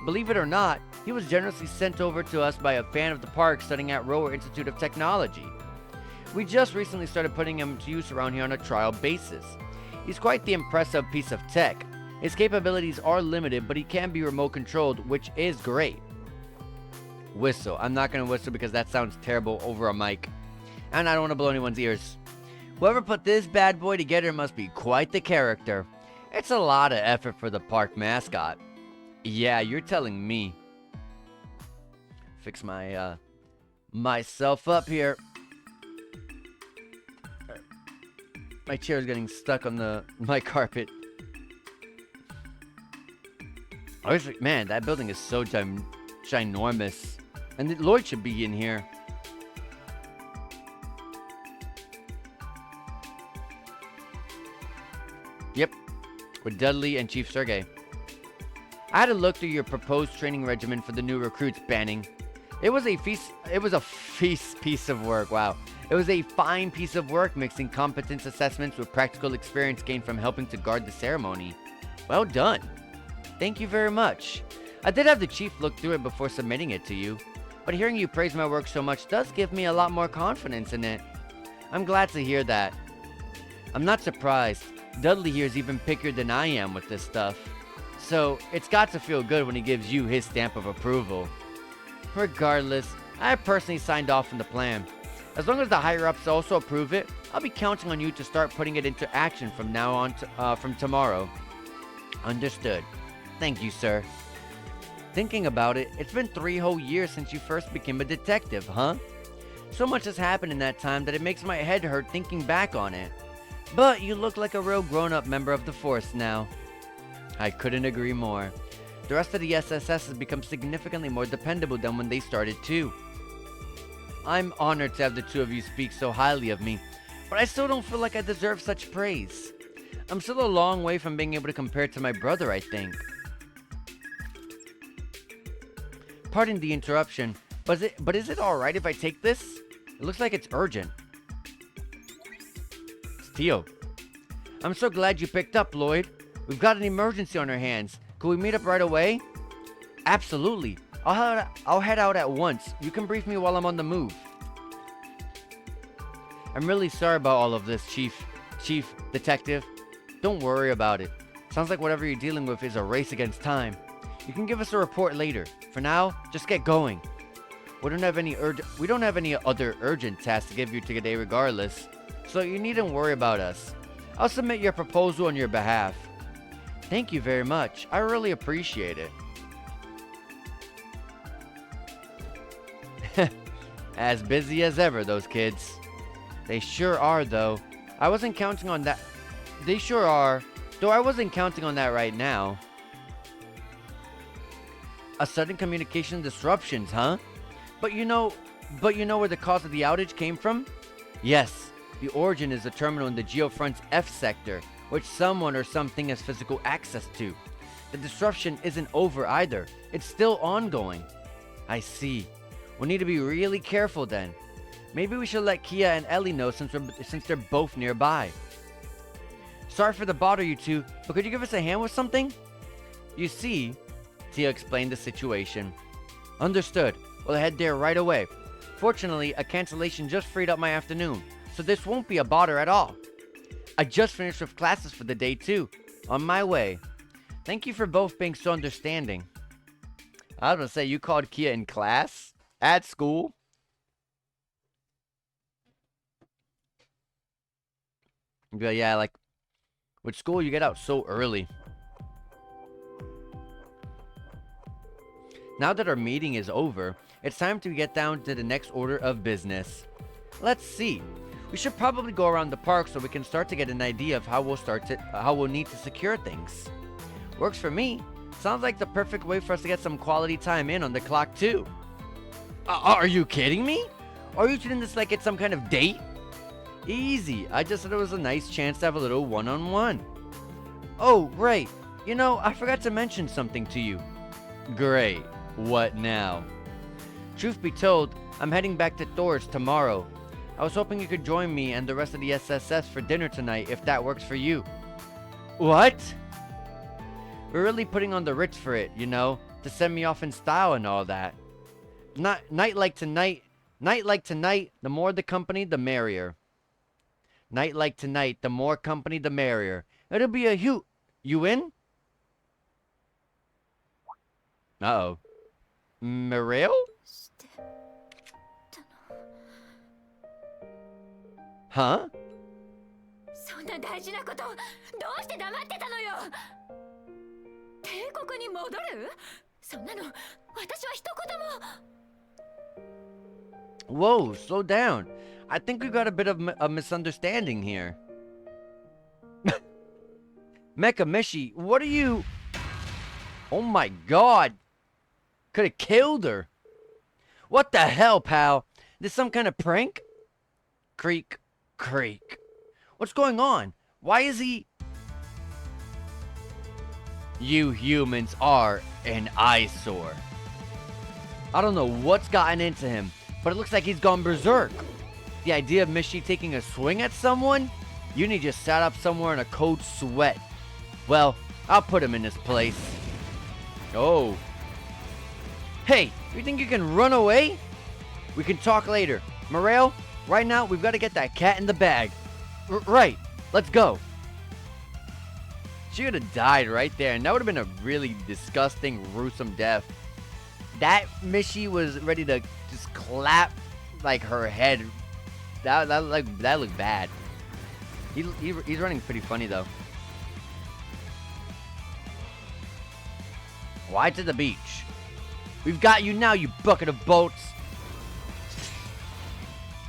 Believe it or not, he was generously sent over to us by a fan of the park studying at Rower Institute of Technology. We just recently started putting him to use around here on a trial basis. He's quite the impressive piece of tech. His capabilities are limited, but he can be remote controlled, which is great. Whistle. I'm not going to whistle because that sounds terrible over a mic. And I don't want to blow anyone's ears. Whoever put this bad boy together must be quite the character. It's a lot of effort for the park mascot. Yeah, you're telling me. Fix my, myself up here. My chair is getting stuck on my carpet. Man, that building is so ginormous. And Lloyd should be in here. Yep, with Dudley and Chief Sergey. I had to look through your proposed training regimen for the new recruits, Banning. It was a piece of work, wow. It was a fine piece of work mixing competence assessments with practical experience gained from helping to guard the ceremony. Well done. Thank you very much. I did have the chief look through it before submitting it to you, but hearing you praise my work so much does give me a lot more confidence in it. I'm glad to hear that. I'm not surprised. Dudley here is even pickier than I am with this stuff. So, it's got to feel good when he gives you his stamp of approval. Regardless, I personally signed off on the plan. As long as the higher-ups also approve it, I'll be counting on you to start putting it into action from now on, from tomorrow. Understood. Thank you, sir. Thinking about it, it's been 3 whole years since you first became a detective, huh? So much has happened in that time that it makes my head hurt thinking back on it. But you look like a real grown-up member of the force now. I couldn't agree more. The rest of the SSS has become significantly more dependable than when they started too. I'm honored to have the two of you speak so highly of me, but I still don't feel like I deserve such praise. I'm still a long way from being able to compare to my brother, I think. Pardon the interruption, but is it alright if I take this? It looks like it's urgent. It's Tio. I'm so glad you picked up, Lloyd. We've got an emergency on our hands. Could we meet up right away? Absolutely. I'll head out at once. You can brief me while I'm on the move. I'm really sorry about all of this, Chief Detective. Don't worry about it. Sounds like whatever you're dealing with is a race against time. You can give us a report later. For now, just get going. We don't have any other urgent tasks to give you today regardless, so you needn't worry about us. I'll submit your proposal on your behalf. Thank you very much. I really appreciate it. As busy as ever, those kids. They sure are, though. I wasn't counting on that. They sure are, though I wasn't counting on that right now. A sudden communication disruptions, huh? But you know where the cause of the outage came from? Yes, the origin is the terminal in the Geofront's F sector, which someone or something has physical access to. The disruption isn't over either. It's still ongoing. I see. We'll need to be really careful then. Maybe we should let Kia and Ellie know since they're both nearby. Sorry for the bother, you two, but could you give us a hand with something? You see, Tia explained the situation. Understood. We'll head there right away. Fortunately, a cancellation just freed up my afternoon, so this won't be a bother at all. I just finished with classes for the day too. On my way. Thank you for both being so understanding. I was gonna say, you called Kia in class? At school? But yeah, like, with school you get out so early. Now that our meeting is over, it's time to get down to the next order of business. Let's see. We should probably go around the park so we can start to get an idea of how we'll need to secure things. Works for me. Sounds like the perfect way for us to get some quality time in on the clock too. Are you kidding me? Are you treating this like it's some kind of date? Easy. I just thought it was a nice chance to have a little one-on-one. Oh, right. You know, I forgot to mention something to you. Great. What now? Truth be told, I'm heading back to Thor's tomorrow. I was hoping you could join me and the rest of the SSS for dinner tonight if that works for you. What? We're really putting on the Ritz for it, you know, to send me off in style and all that. Night like tonight, the more the company, the merrier. Night like tonight, the more company, the merrier. It'll be a hoot. You in? Uh-oh. Muriel? Huh? そんな大事なことどうして黙ってたのよ。帝国に戻る？そんなの私は一言も。 Whoa, slow down. I think we got a bit of a misunderstanding here. Mecha Mishi, what are you? Oh my god. Could have killed her. What the hell, pal? This some kind of prank? Creak, creak. What's going on? Why is he... You humans are an eyesore. I don't know what's gotten into him, but it looks like he's gone berserk. The idea of Mishi taking a swing at someone? Uni just sat up somewhere in a cold sweat. Well, I'll put him in his place. Oh. Hey, you think you can run away? We can talk later. Morale, right now we've got to get that cat in the bag. Right, let's go. She would have died right there, and that would have been a really disgusting, gruesome death. That Mishi was ready to just clap like her head. That looked bad. He's running pretty funny though. Why to the beach? We've got you now, you bucket of bolts.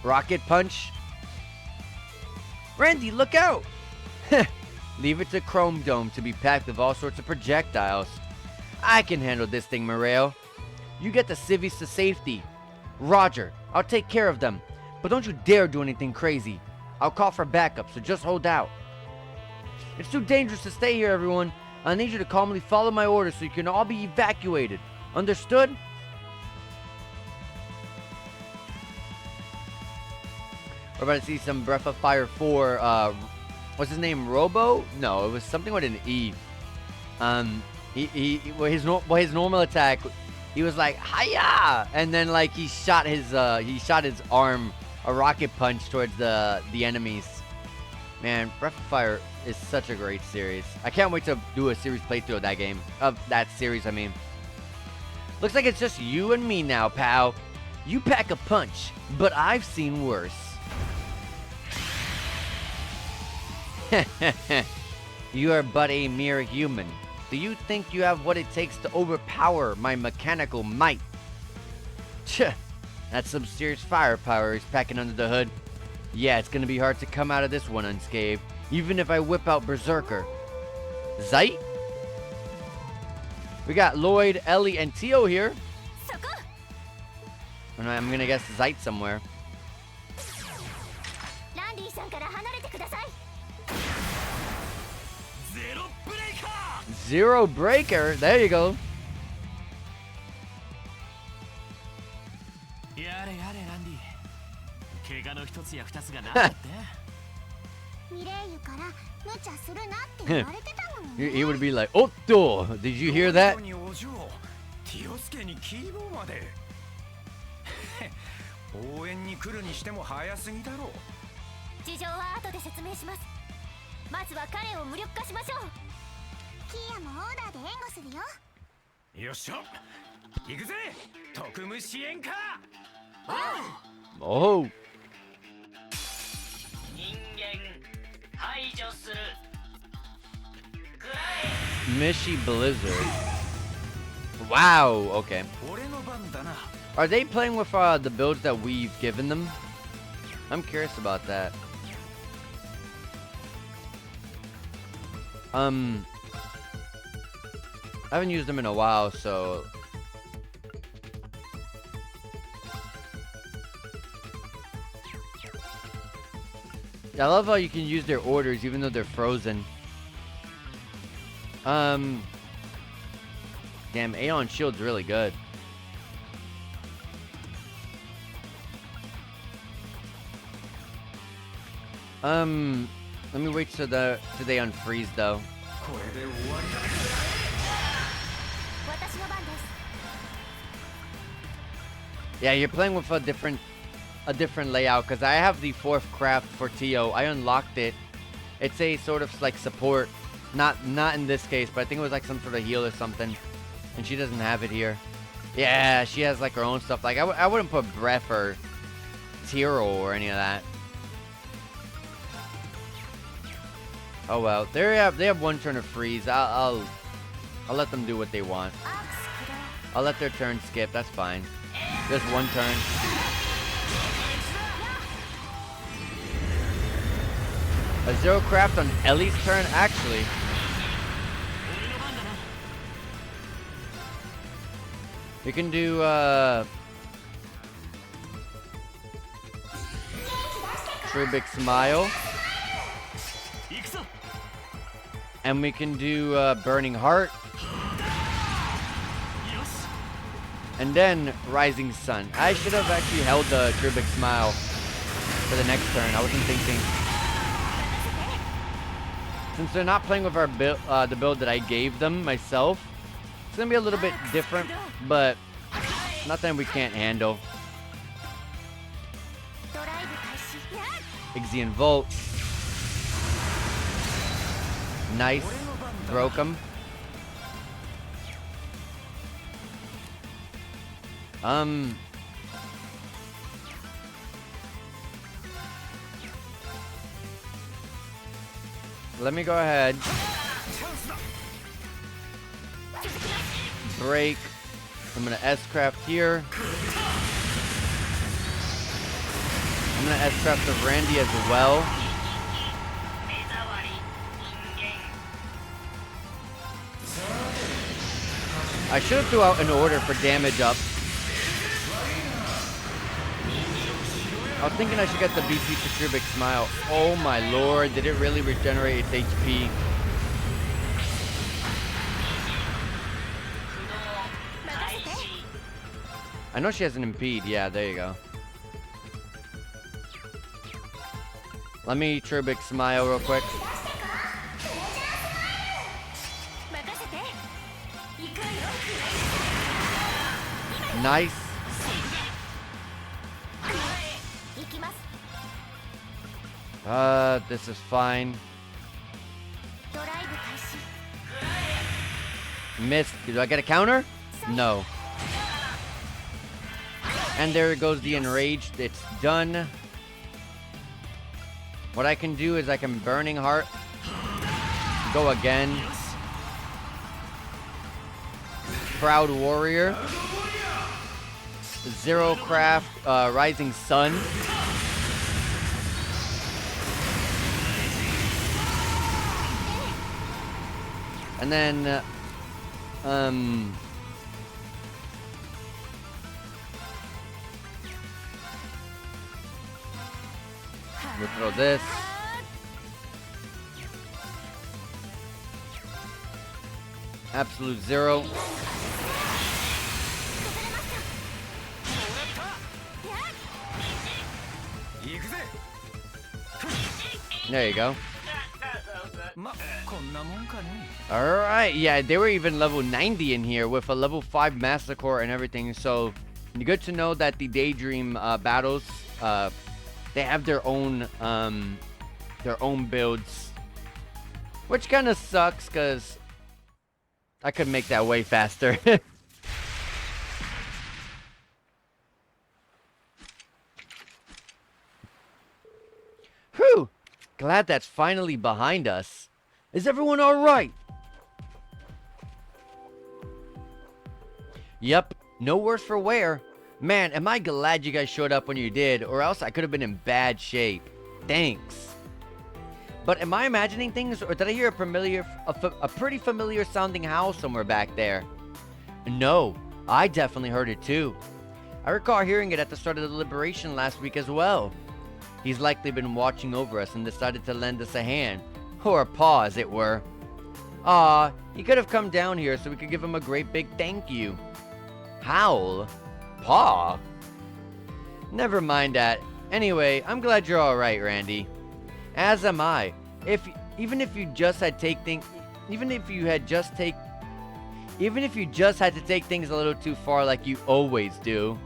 Rocket punch. Randy, look out! Leave it to Chrome Dome to be packed with all sorts of projectiles. I can handle this thing, Moreo. You get the civvies to safety. Roger, I'll take care of them. But don't you dare do anything crazy. I'll call for backup, so just hold out. It's too dangerous to stay here, everyone. I need you to calmly follow my orders so you can all be evacuated. Understood? We're about to see some Breath of Fire 4, what's his name, Robo? No, it was something with an E. His normal attack, he was like, hiya! And then, like, he shot his arm, a rocket punch towards the enemies. Man, Breath of Fire is such a great series. I can't wait to do a series playthrough of that game. Of that series, I mean. Looks like it's just you and me now, pal. You pack a punch, but I've seen worse. You are but a mere human. Do you think you have what it takes to overpower my mechanical might? Tch, that's some serious firepower he's packing under the hood. Yeah, it's gonna be hard to come out of this one unscathed, even if I whip out Berserker. Zeit? We got Lloyd, Ellie, and Tio here. And I'm gonna guess Zeit somewhere. Zero breaker. There you go. He would be like, "Otto, did you hear that?" 応援に来るにしても早すぎだろう。事情は後で説明します。まずは彼を無力化しましょう。キーヤもオーダーで援護するよ。よっしゃ、行くぜ、特務支援課。おう。人間排除する。 Mishy Blizzard. Wow. Okay. 俺の番だな。 Are they playing with the builds that we've given them? I'm curious about that. I haven't used them in a while, so I love how you can use their orders even though they're frozen. Damn, Aeon Shield's really good. Let me wait till they unfreeze though. Yeah, you're playing with a different layout because I have the 4th craft for Tio. I unlocked it. It's a sort of like support, not in this case, but I think it was like some sort of heal or something, and she doesn't have it here. Yeah, she has like her own stuff. Like I wouldn't put Breath or Tiro or any of that. Oh well, they have one turn of freeze. I'll let them do what they want. I'll let their turn skip. That's fine. Just one turn. A 0 craft on Ellie's turn, actually. You can do Trubik Smile. And we can do Burning Heart. And then Rising Sun. I should have actually held the Trubik Smile for the next turn. I wasn't thinking. Since they're not playing with our build, the build that I gave them myself, it's gonna be a little bit different, but nothing we can't handle. Ixian Volt. Nice. Broke him. Let me go ahead. Break. I'm gonna S-craft here. I'm gonna S-craft the Randy as well. I should have threw out an order for damage up. I was thinking I should get the BP to Trubik Smile. Oh my lord, did it really regenerate its HP? I know she has an impede. Yeah, there you go. Let me Trubik Smile real quick. Nice. This is fine. Missed. Do I get a counter? No. And there goes the enraged. It's done. What I can do is I can Burning Heart. Go again. Proud Warrior. Zero Craft Rising Sun. And then we'll throw this. Absolute Zero. There you go. Alright, yeah, they were even level 90 in here with a level 5 Massacre and everything. So, good to know that the Daydream battles, they have their own builds. Which kind of sucks, because I could make that way faster. Whew! Glad that's finally behind us. Is everyone alright? Yep, no worse for wear. Man, am I glad you guys showed up when you did, or else I could have been in bad shape. Thanks. But am I imagining things, or did I hear a pretty familiar sounding howl somewhere back there? No, I definitely heard it too. I recall hearing it at the start of the Liberation last week as well. He's likely been watching over us and decided to lend us a hand. Or a paw, as it were. Aw, he could have come down here so we could give him a great big thank you. Howl? Paw? Never mind that. Anyway, I'm glad you're alright, Randy. As am I. Even if you just had to take things a little too far like you always do.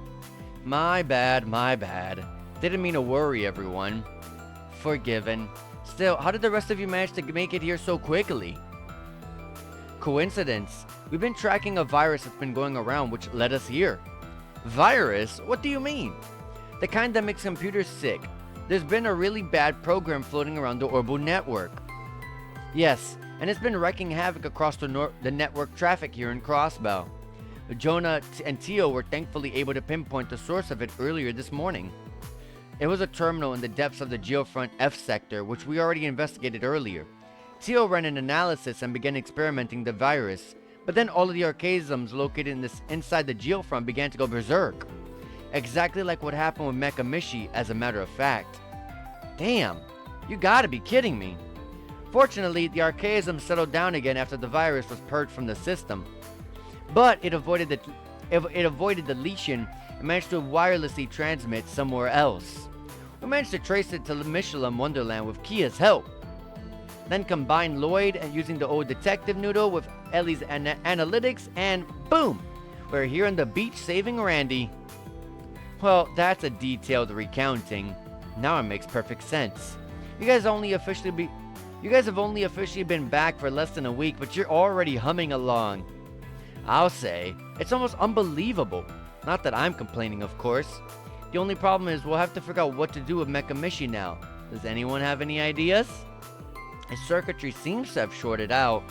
My bad, my bad. Didn't mean to worry everyone. Forgiven. Still, how did the rest of you manage to make it here so quickly? Coincidence. We've been tracking a virus that's been going around which led us here. Virus? What do you mean? The kind that makes computers sick. There's been a really bad program floating around the Orbital network. Yes, and it's been wreaking havoc across the network traffic here in Crossbow. Jonah and Tio were thankfully able to pinpoint the source of it earlier this morning. It was a terminal in the depths of the Geofront F sector, which we already investigated earlier. Tio ran an analysis and began experimenting the virus, but then all of the archaisms located inside the Geofront began to go berserk. Exactly like what happened with Mekamishi, as a matter of fact. Damn, you gotta be kidding me. Fortunately, the archaism settled down again after the virus was purged from the system. But it avoided the lesion and managed to wirelessly transmit somewhere else. We managed to trace it to Michelin Wonderland with Kia's help. Then combined Lloyd and using the old detective noodle with Ellie's analytics, and boom! We're here on the beach saving Randy. Well, that's a detailed recounting. Now it makes perfect sense. You guys have only officially been back for less than a week, but you're already humming along. I'll say, it's almost unbelievable. Not that I'm complaining, of course. The only problem is we'll have to figure out what to do with Mekamishi now. Does anyone have any ideas? His circuitry seems to have shorted out,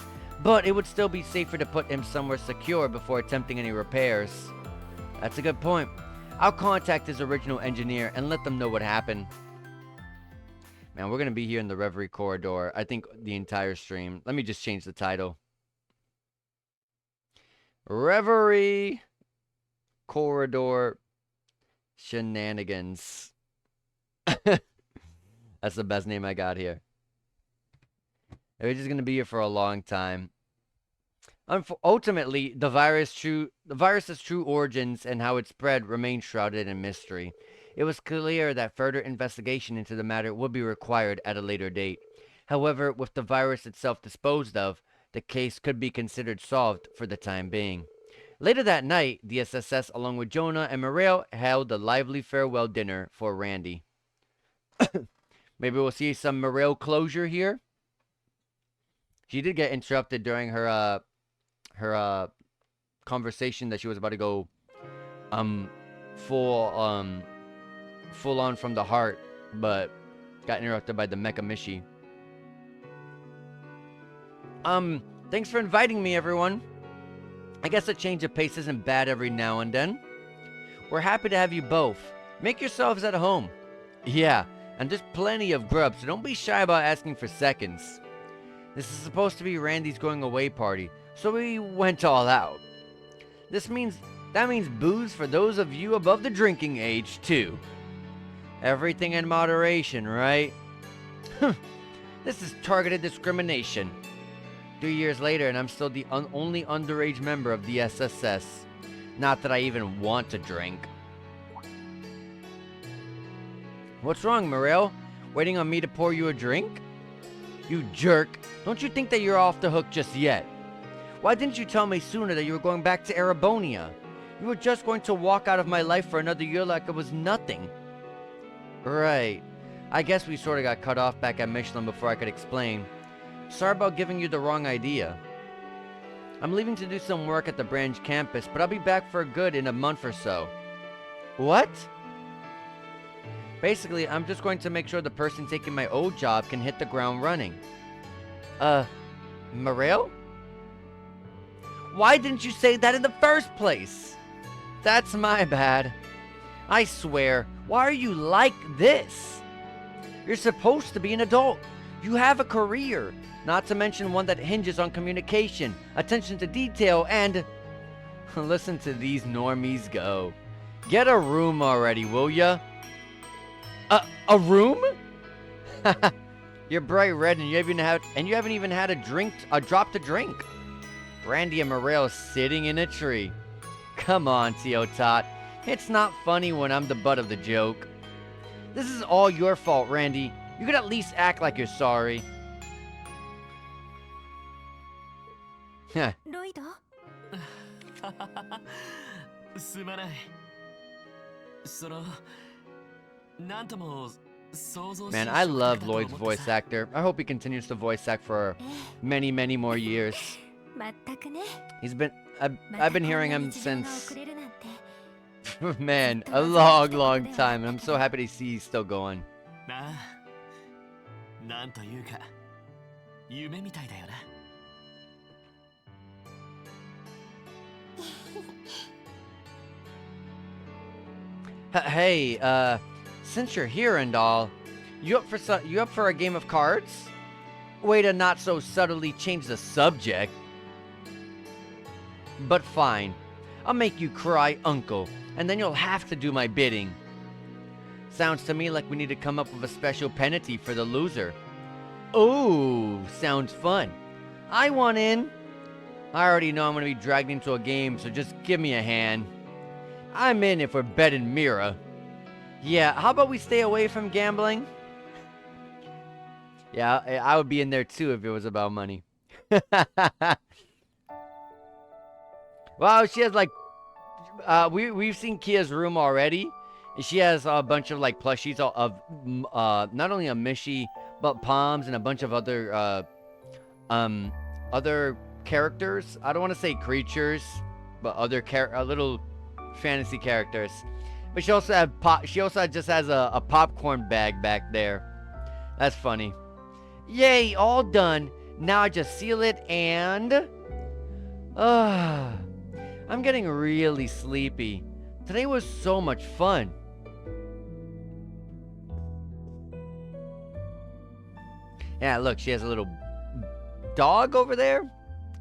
but it would still be safer to put him somewhere secure before attempting any repairs. That's a good point. I'll contact his original engineer and let them know what happened. Man, we're going to be here in the Reverie corridor, I think the entire stream. Let me just change the title. Reverie corridor shenanigans. That's the best name I got here. We're just going to be here for a long time. Ultimately, the virus's true origins and how it spread remain shrouded in mystery. It was clear that further investigation into the matter would be required at a later date. However, with the virus itself disposed of, the case could be considered solved for the time being. Later that night, the SSS, along with Jonah and Morel, held a lively farewell dinner for Randy. Maybe we'll see some Morel closure here. She did get interrupted during her conversation that she was about to go full on from the heart, but got interrupted by the Mecha Mishi. Thanks for inviting me, everyone. I guess a change of pace isn't bad every now and then. We're happy to have you both. Make yourselves at home. Yeah, and there's plenty of grub, so don't be shy about asking for seconds. This is supposed to be Randy's going away party, so we went all out. That means booze for those of you above the drinking age, too. Everything in moderation, right? This is targeted discrimination. 3 years later, and I'm still the only underage member of the SSS. Not that I even want to drink. What's wrong, Morel? Waiting on me to pour you a drink? You jerk. Don't you think that you're off the hook just yet? Why didn't you tell me sooner that you were going back to Erebonia? You were just going to walk out of my life for another year like it was nothing. Right. I guess we sort of got cut off back at Michelin before I could explain. Sorry about giving you the wrong idea. I'm leaving to do some work at the branch campus, but I'll be back for good in a month or so. What? Basically, I'm just going to make sure the person taking my old job can hit the ground running. Morel? Why didn't you say that in the first place? That's my bad. I swear, why are you like this? You're supposed to be an adult. You have a career, not to mention one that hinges on communication, attention to detail, and... Listen to these normies go. Get a room already, will ya? A room? You're bright red and you haven't even had a drop to drink. Randy and Morel sitting in a tree. Come on, Teotot. It's not funny when I'm the butt of the joke. This is all your fault, Randy. You could at least act like you're sorry. Heh. ロイド すまない。その、なんとも想像し Man, I love Lloyd's voice actor. I hope he continues to voice act for many, many more years. 全くね I've been hearing him since, man, a long, long time. And I'm so happy to see he's still going. なあ、なんというか、夢みたいだよな。Hey, since you're here and all, you up for a game of cards? Way to not so subtly change the subject. But fine, I'll make you cry, Uncle, and then you'll have to do my bidding. Sounds to me like we need to come up with a special penalty for the loser. Ooh, sounds fun. I want in. I already know I'm going to be dragged into a game, so just give me a hand. I'm in if we're betting Mira. Yeah, how about we stay away from gambling? Yeah, I would be in there too if it was about money. Wow, she has like... we've seen Kia's room already. She has a bunch of like plushies of not only a Mishi, but Palms and a bunch of other characters. I don't want to say creatures, but other little fantasy characters. But she also just has a popcorn bag back there. That's funny. Yay, all done. Now I just seal it and... I'm getting really sleepy. Today was so much fun. Yeah, look, she has a little dog over there.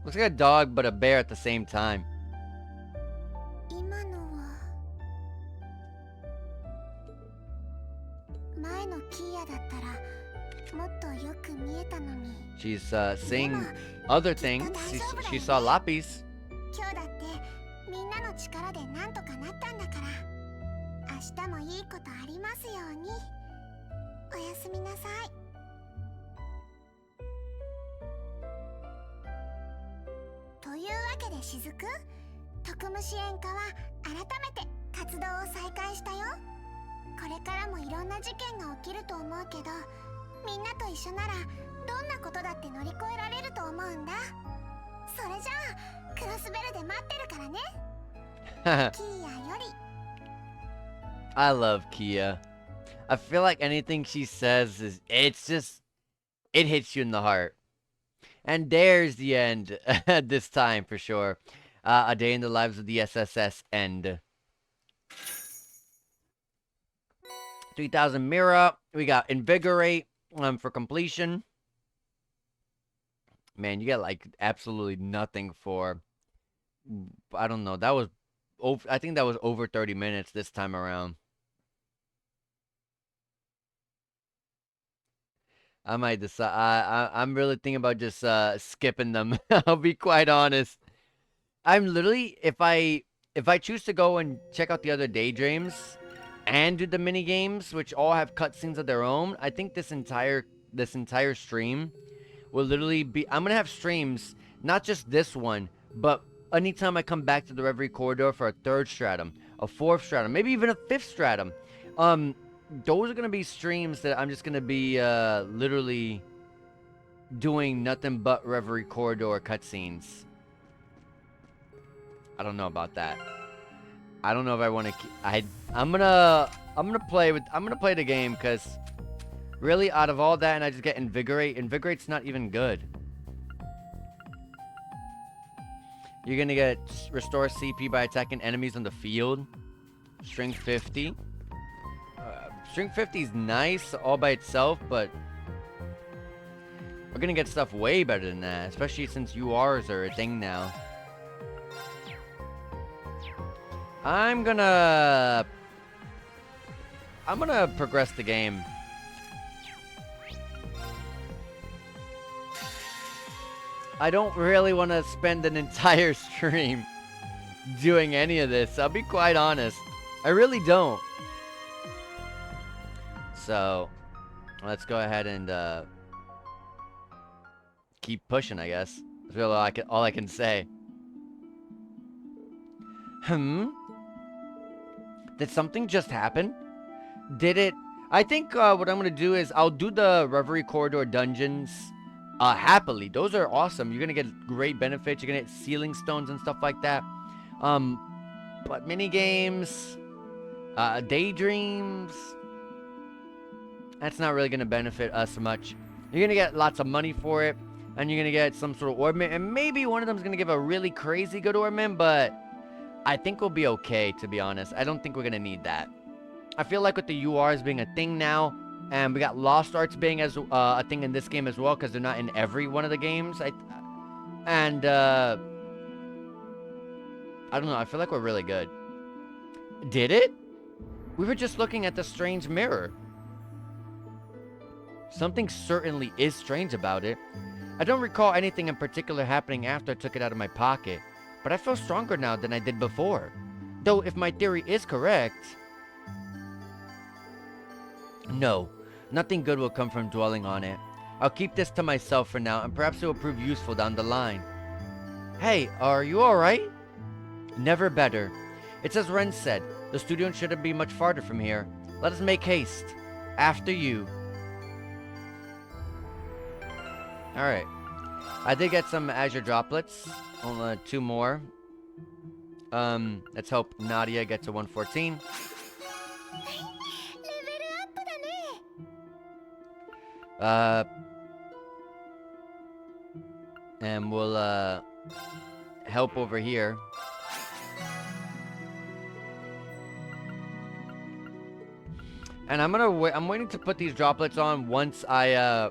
Looks like a dog, but a bear at the same time. 今のは前のキーヤだったらもっとよく見えたのに She's seeing other things. She saw Lapis. 今日だってみんなの力でなんとかなったんだから明日もいいことありますようにおやすみなさいというわけでしずく特務支援課は改めて活動を再開したよこれからもいろんな事件が起きると思うけどみんなと一緒ならどんなことだって乗り越えられると思うんだそれじゃあクロスベルで待ってるからねキーヤより I love Kia. I feel like anything she says it hits you in the heart. And there's the end this time for sure. A day in the lives of the SSS end. 3000 Mira. We got Invigorate for completion. Man, you get like absolutely nothing for. I don't know. That was I think that was over 30 minutes this time around. I might decide. I'm really thinking about just skipping them. I'll be quite honest. I'm literally if I choose to go and check out the other daydreams and do the mini games, which all have cutscenes of their own, I think this entire stream will literally be. I'm gonna have streams, not just this one, but anytime I come back to the Reverie corridor for a third stratum, a fourth stratum, maybe even a fifth stratum. Those are gonna be streams that I'm just gonna be literally doing nothing but Reverie corridor cutscenes. I don't know about that. I don't know if I want to. I'm gonna play the game because really out of all that, and I just get Invigorate. Invigorate's not even good. You're gonna get restore CP by attacking enemies on the field. Strength 50. Strength 50 is nice all by itself, but we're gonna get stuff way better than that, especially since URs are a thing now. I'm gonna progress the game. I don't really want to spend an entire stream doing any of this. I'll be quite honest. I really don't. So, let's go ahead and keep pushing, I guess. That's really all I can say. Did something just happen? Did it? I think what I'm going to do is I'll do the Reverie Corridor dungeons happily. Those are awesome. You're going to get great benefits. You're going to get ceiling stones and stuff like that. But mini games, daydreams, that's not really going to benefit us much. You're going to get lots of money for it, and you're going to get some sort of ornament, and maybe one of them is going to give a really crazy good ornament, but I think we'll be okay, to be honest. I don't think we're going to need that. I feel like with the URs being a thing now, and we got Lost Arts being as a thing in this game as well, because they're not in every one of the games. I don't know. I feel like we're really good. Did it? We were just looking at the strange mirror. Something certainly is strange about it. I don't recall anything in particular happening after I took it out of my pocket, but I feel stronger now than I did before. Though if my theory is correct... No, nothing good will come from dwelling on it. I'll keep this to myself for now, and perhaps it will prove useful down the line. Hey, are you alright? Never better. It's as Ren said, the studio shouldn't be much farther from here. Let us make haste. After you. Alright. I did get some Azure droplets. Only 2 more. Let's hope Nadia gets to 114. And we'll help over here. And I'm waiting to put these droplets on once I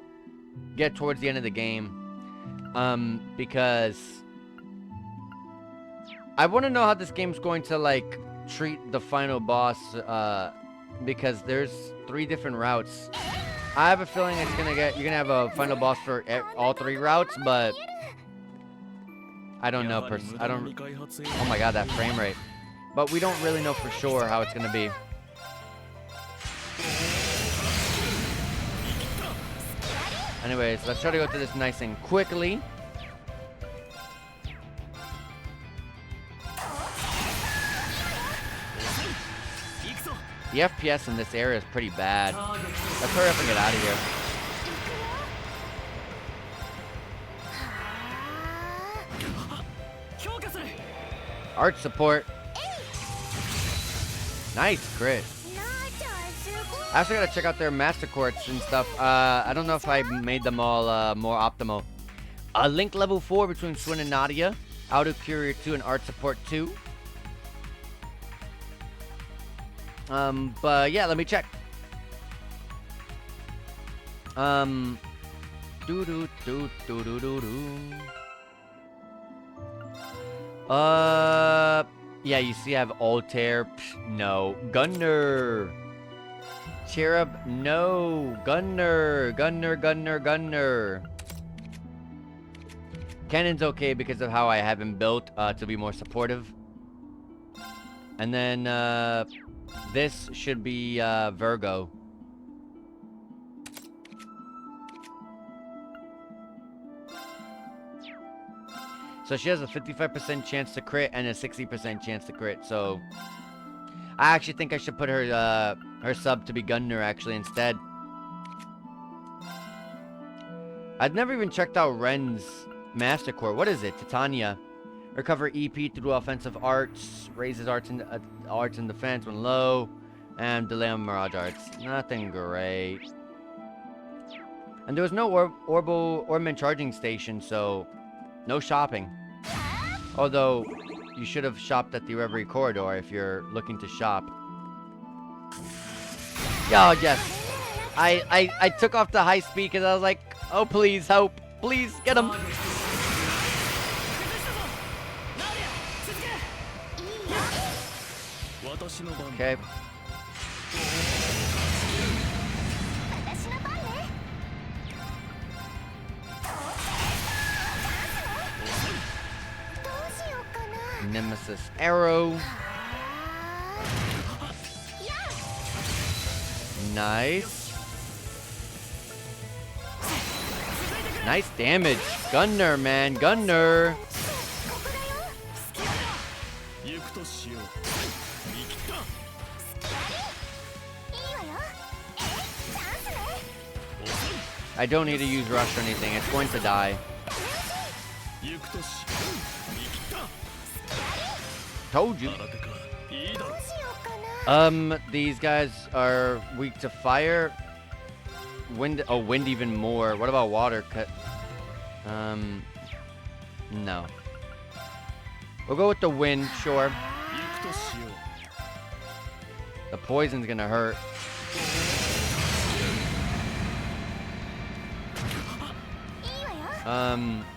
get towards the end of the game. Because I want to know how this game's going to like treat the final boss, because there's 3 different routes. I have a feeling you're gonna have a final boss for all 3 routes, but I don't know. Oh my god, that frame rate. But we don't really know for sure how it's gonna be. Anyways, let's try to go through this nice and quickly. The FPS in this area is pretty bad. Let's hurry up and get out of here. Art support. Nice crit. I also gotta check out their master courts and stuff. I don't know if I made them all more optimal. Link level 4 between Swin and Nadia. Auto Courier 2 and Art Support 2. But yeah, let me check. Do do do do do do do. Yeah, you see I have Altair. Psh, no. Gunner. Cherub, no. Gunner. Gunner. Cannon's okay because of how I have him built to be more supportive. And then this should be Virgo. So she has a 55% chance to crit and a 60% chance to crit. So I actually think I should put her her sub to be Gunner actually instead. I've never even checked out Ren's Master Core. What is it? Titania. Recover EP through offensive arts. Raises arts and defense when low. And delay on Mirage Arts. Nothing great. And there was no Ornament charging station, so no shopping. Although, you should have shopped at the Reverie corridor if you're looking to shop. Oh, yes. I took off the high speed because I was like, oh, please, help. Please, get him. Okay. Nemesis arrow. Nice. Nice damage. Gunner, man. Gunner. I don't need to use rush or anything. It's going to die. Told you. These guys are weak to fire. Wind. Oh, wind even more. What about water? No. We'll go with the wind, sure. The poison's gonna hurt.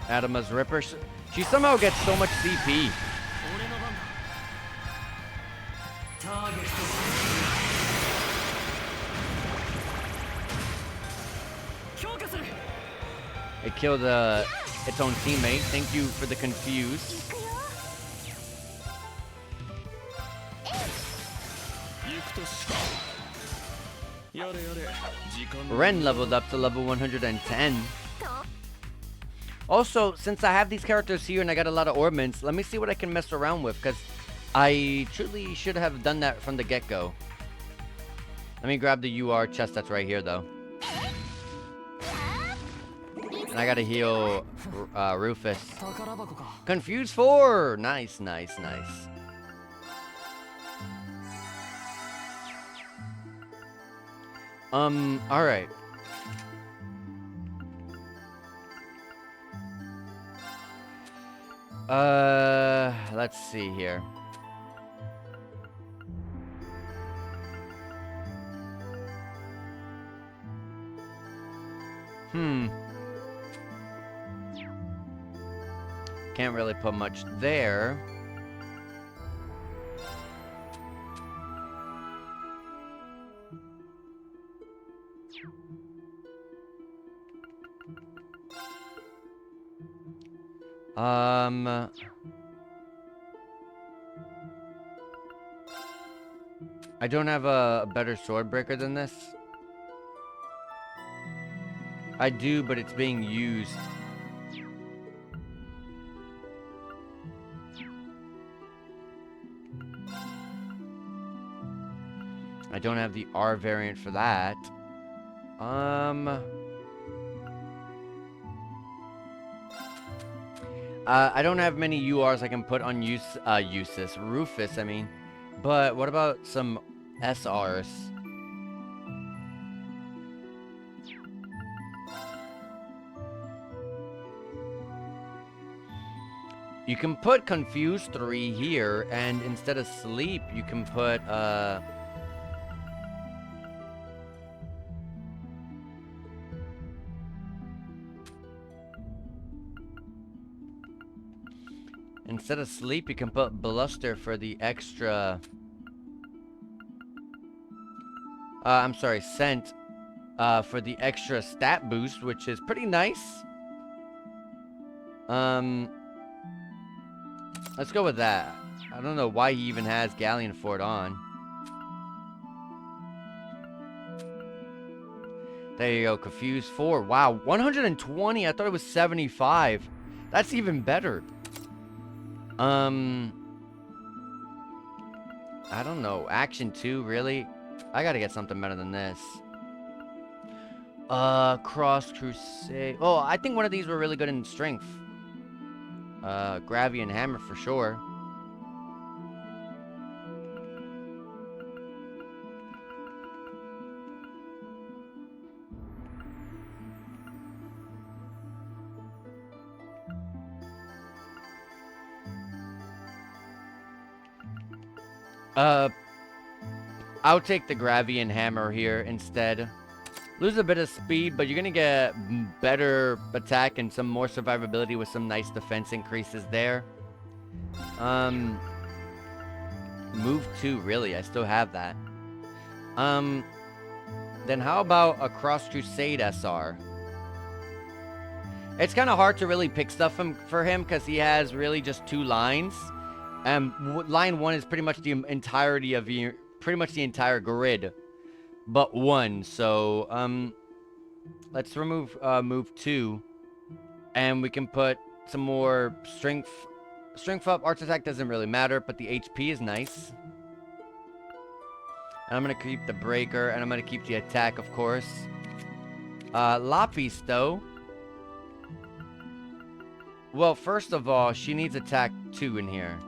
Adama's Ripper. She somehow gets so much CP. It killed its own teammate. Thank you for the confuse. Ren leveled up to level 110. Also, since I have these characters here and I got a lot of ornaments, let me see what I can mess around with, because I truly should have done that from the get-go. Let me grab the UR chest that's right here, though. And I gotta heal Rufus. Confuse 4! Nice, nice, nice. Alright. Let's see here. Can't really put much there. I don't have a better sword breaker than this. I do, but it's being used. I don't have the R variant for that. I don't have many URs I can put on Rufus, I mean. But what about some SRs? You can put Confuse 3 here, and instead of Sleep, you can put, instead of Sleep, you can put Bluster for the extra... I'm sorry, Scent, for the extra stat boost, which is pretty nice. Let's go with that. I don't know why he even has Galleon Fort on. There you go, Confuse 4. Wow, 120. I thought it was 75. That's even better. I don't know. Action 2, really? I gotta get something better than this. Cross Crusade. Oh, I think one of these were really good in strength. Gravity and Hammer for sure. I'll take the Gravity and Hammer here instead. Lose a bit of speed, but you're gonna get better attack and some more survivability with some nice defense increases there. Move 2, really. I still have that. Then how about a Cross Crusade SR? It's kind of hard to really pick stuff for him because he has really just 2 lines. Line 1 is pretty much the entirety of pretty much the entire grid, but 1. So let's remove move 2, and we can put some more strength. Strength up. Arch attack doesn't really matter, but the HP is nice. And I'm gonna keep the breaker, and I'm gonna keep the attack, of course. Lapis though. Well, first of all, she needs attack 2 in here,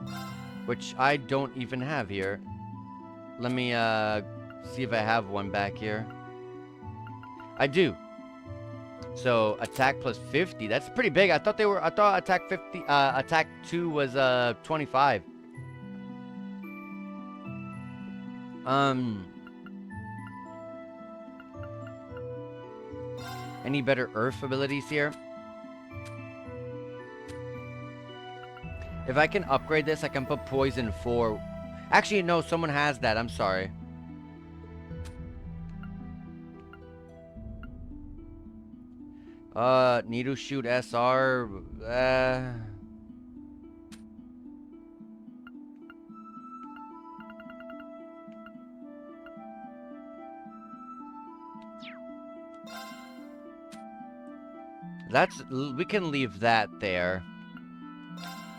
which I don't even have here. Let me see if I have one back here. I do. So attack plus 50. That's pretty big. I thought attack 50. Attack 2 was 25. Any better Earth abilities here? If I can upgrade this, I can put Poison 4. Actually, no, someone has that. I'm sorry. Needle Shoot SR. We can leave that there.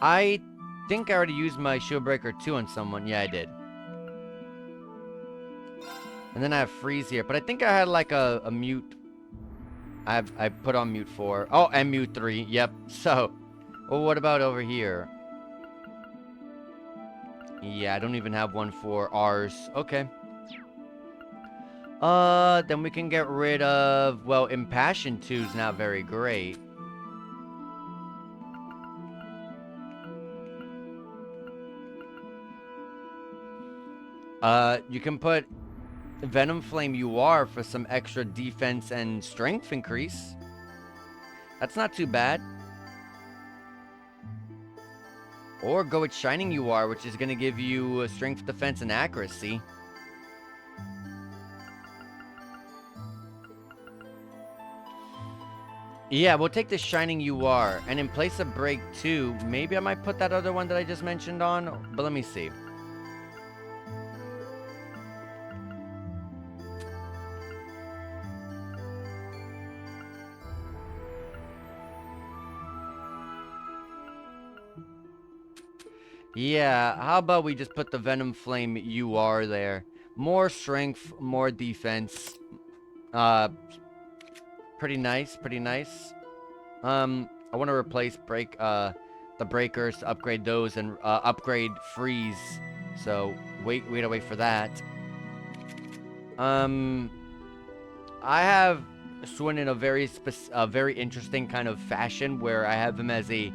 I think I already used my Shield Breaker 2 on someone. Yeah, I did. And then I have Freeze here. But I think I had like a Mute. I put on Mute 4. Oh, and Mute 3. Yep. So, well, what about over here? Yeah, I don't even have one for ours. Okay. Then we can get rid of... Well, Impassion 2 is not very great. You can put Venom Flame UR for some extra defense and strength increase. That's not too bad. Or go with Shining UR, which is going to give you strength, defense, and accuracy. Yeah, we'll take the Shining UR. And in place of Break 2, maybe I might put that other one that I just mentioned on. But let me see. Yeah, how about we just put the Venom Flame UR there. More strength, more defense. Pretty nice, pretty nice. I want to replace the breakers to upgrade those and upgrade Freeze. So, wait for that. I have Swin in a very interesting kind of fashion where I have him as a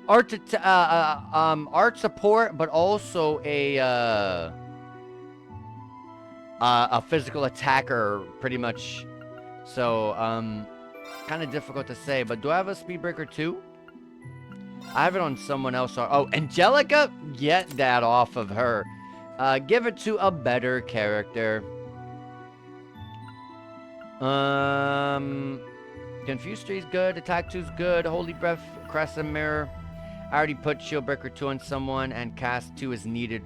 art support, but also a physical attacker, pretty much. So, kind of difficult to say. But do I have a speed breaker too? I have it on someone else. Oh, Angelica? Get that off of her. Give it to a better character. Confused 3's good. Attack 2's good. Holy Breath, Crescent Mirror. I already put Shield Breaker 2 on someone, and Cast 2 is needed.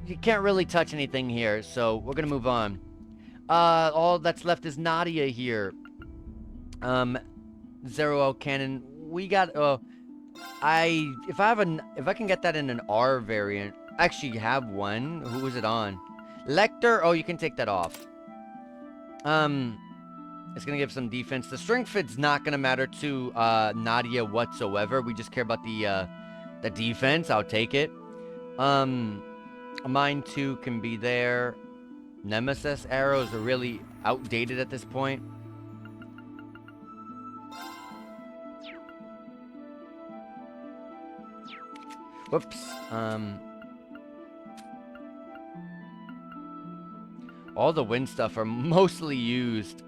You can't really touch anything here, so we're gonna move on. All that's left is Nadia here. Zero L Cannon. We got, if I can get that in an R variant. Actually, have one. Who is it on? Lecter. Oh, you can take that off. It's gonna give some defense. The strength fit's not gonna matter to Nadia whatsoever. We just care about the defense. I'll take it. Mine 2 can be there. Nemesis arrows are really outdated at this point. Whoops. All the wind stuff are mostly used.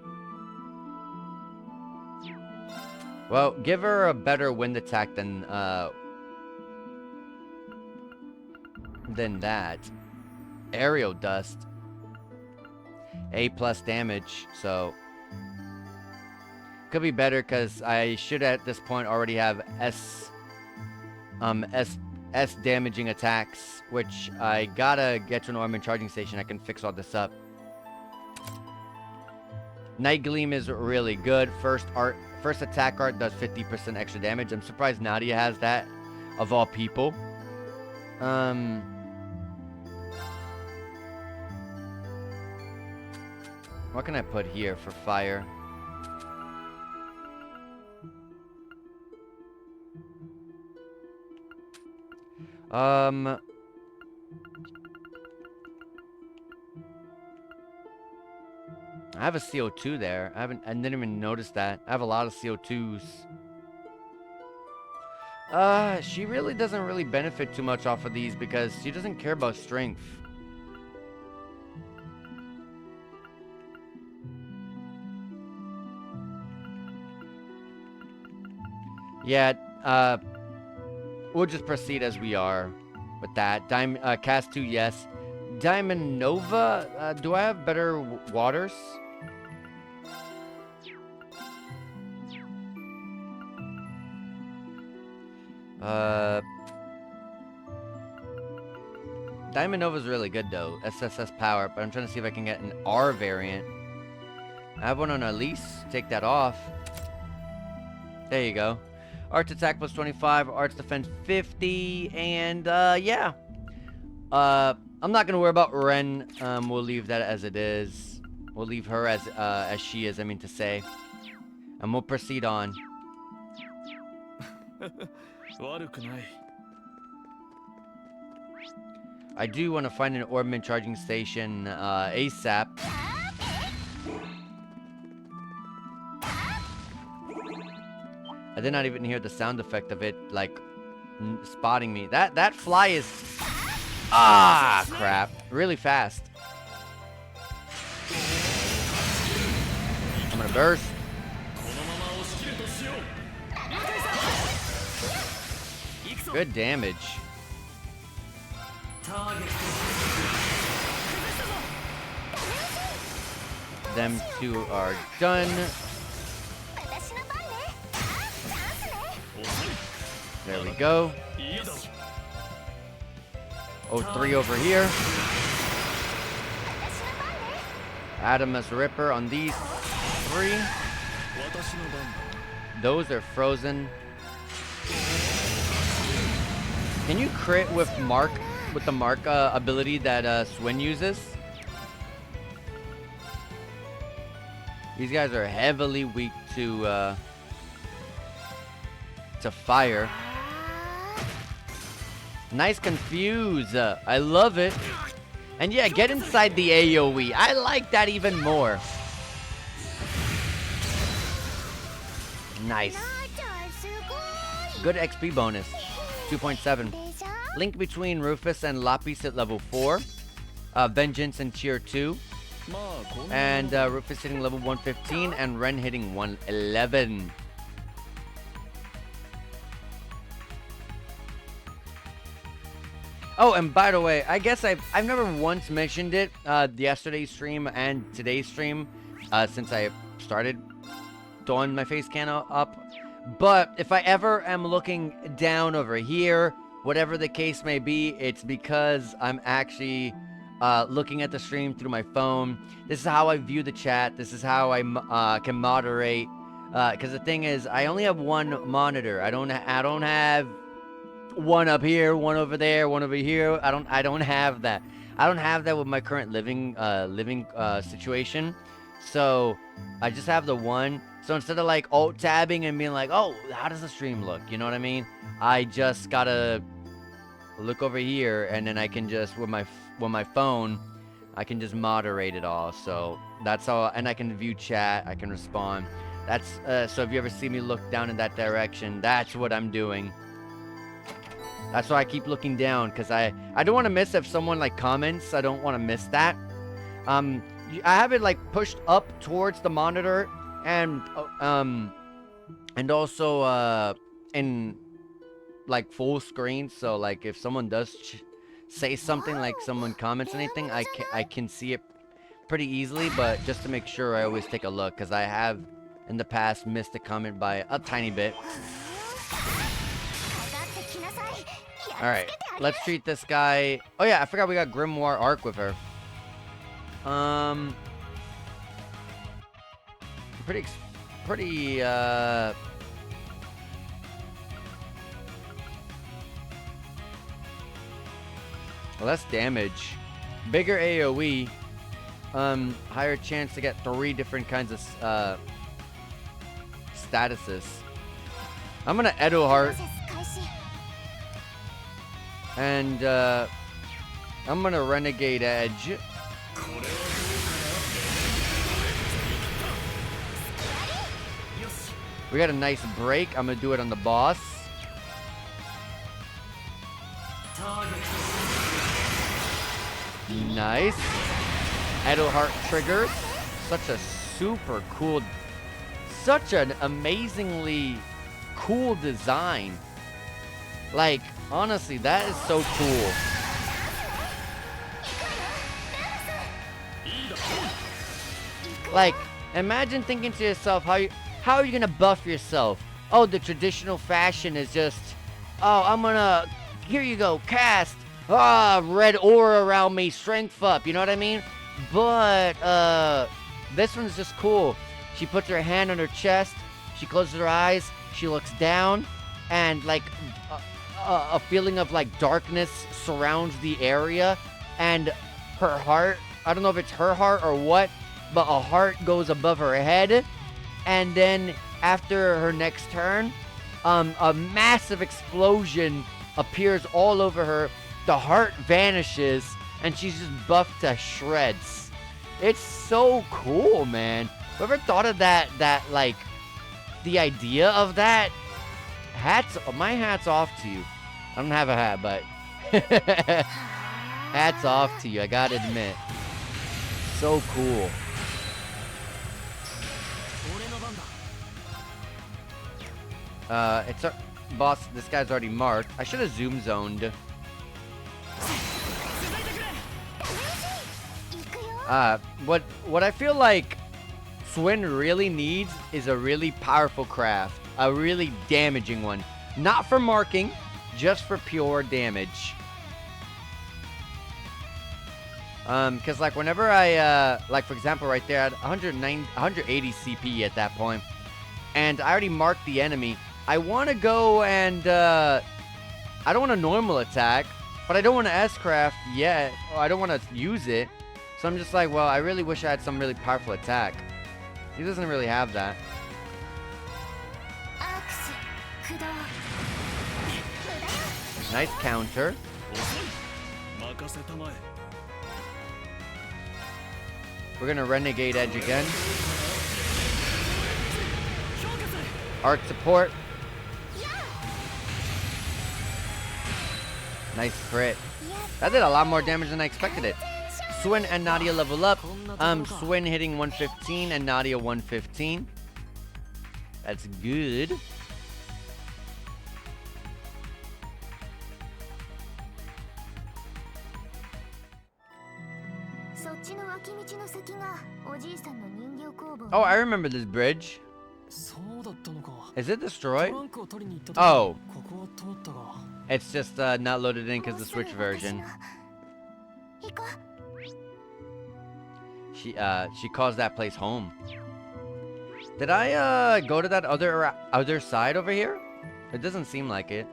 Well, give her a better wind attack than that. Aerial dust. A+ damage, so could be better because I should at this point already have S damaging attacks, which I gotta get to an Orman charging station. I can fix all this up. Night Gleam is really good. First attack art does 50% extra damage. I'm surprised Nadia has that, of all people. What can I put here for fire? I have a CO2 there. I didn't even notice that. I have a lot of CO2s. She really doesn't really benefit too much off of these because she doesn't care about strength. Yeah, we'll just proceed as we are with that. Cast 2, yes. Diamond Nova, do I have better waters? Diamond Nova is really good though. SSS power, but I'm trying to see if I can get an R variant. I have one on Elise. Take that off. There you go. Arts attack plus 25, arts defense 50, and yeah. I'm not gonna worry about Ren. We'll leave that as it is. We'll leave her as she is, I mean to say. And we'll proceed on. I do want to find an Orman charging station ASAP. I did not even hear the sound effect of it, like, spotting me. That fly is... Ah, crap. Really fast. I'm gonna burst. Good damage. Them two are done. There we go. Oh, 3 over here. Adamus Ripper on these 3. Those are frozen. Can you crit with the mark ability that Swin uses? These guys are heavily weak to fire. Nice confuse. I love it. And yeah, get inside the AoE. I like that even more. Nice. Good XP bonus. 2.7. でしょ Link between Rufus and Lapis at level 4. Vengeance in tier 2. And Rufus hitting level 115 and Ren hitting 111. Oh, and by the way, I guess I've never once mentioned it yesterday's stream and today's stream since I started throwing my face can up. But if I ever am looking down over here, whatever the case may be, it's because I'm actually looking at the stream through my phone. This is how I view the chat. This is how I can moderate. Because the thing is, I only have one monitor. I don't have one up here, one over there, one over here. I don't have that. I don't have that with my current living situation. So I just have the one. So instead of like alt tabbing and being like, oh, how does the stream look? You know what I mean? I just gotta look over here, and then I can just with my phone, I can just moderate it all. So that's all, and I can view chat. I can respond. That's so if you ever see me look down in that direction, that's what I'm doing. That's why I keep looking down, because I don't want to miss if someone like comments. I don't want to miss that. I have it like pushed up towards the monitor, and also in like full screen. So like if someone does say something, like someone comments anything, I can see it pretty easily. But just to make sure, I always take a look, because I have in the past missed a comment by a tiny bit. Alright, let's treat this guy. Oh yeah, I forgot we got Grimoire Arc with her. Pretty well, less damage. Bigger AoE. Higher chance to get 3 different kinds of statuses. I'm gonna Edo Heart. And I'm gonna Renegade Edge. We got a nice break. I'm gonna do it on the boss. Nice. Edo Heart triggers. Such a super cool, such an amazingly cool design. Like, honestly, that is so cool. Like, imagine thinking to yourself, how are you gonna buff yourself? Oh, the traditional fashion is just, oh, I'm gonna, here you go, cast, red aura around me, strength up, you know what I mean? But, this one's just cool. She puts her hand on her chest, she closes her eyes, she looks down, and like, a feeling of like darkness surrounds the area, and her heart, I don't know if it's her heart or what, but a heart goes above her head, and then after her next turn, a massive explosion appears all over her, the heart vanishes, and she's just buffed to shreds. It's so cool, man. Whoever thought of that like, the idea of that, my hat's off to you. I don't have a hat, but hats off to you, I gotta admit. So cool. It's our boss. This guy's already marked. I should have zoom zoned. What I feel like Swin really needs is a really powerful craft, a really damaging one, not for marking, just for pure damage. Because like whenever I like for example right there, I had 180 CP at that point, and I already marked the enemy. I want to go and I don't want a normal attack, but I don't want to S-craft yet. Or I don't want to use it. So I'm just like, well, I really wish I had some really powerful attack. He doesn't really have that. Nice counter. We're gonna Renegade Edge again. Arc support. Nice crit. That did a lot more damage than I expected it. Swin and Nadia level up. Swin hitting 115 and Nadia 115. That's good. Oh, I remember this bridge. Is it destroyed? Oh. It's just not loaded in because the Switch version. She calls that place home. Did I go to that other side over here? It doesn't seem like it.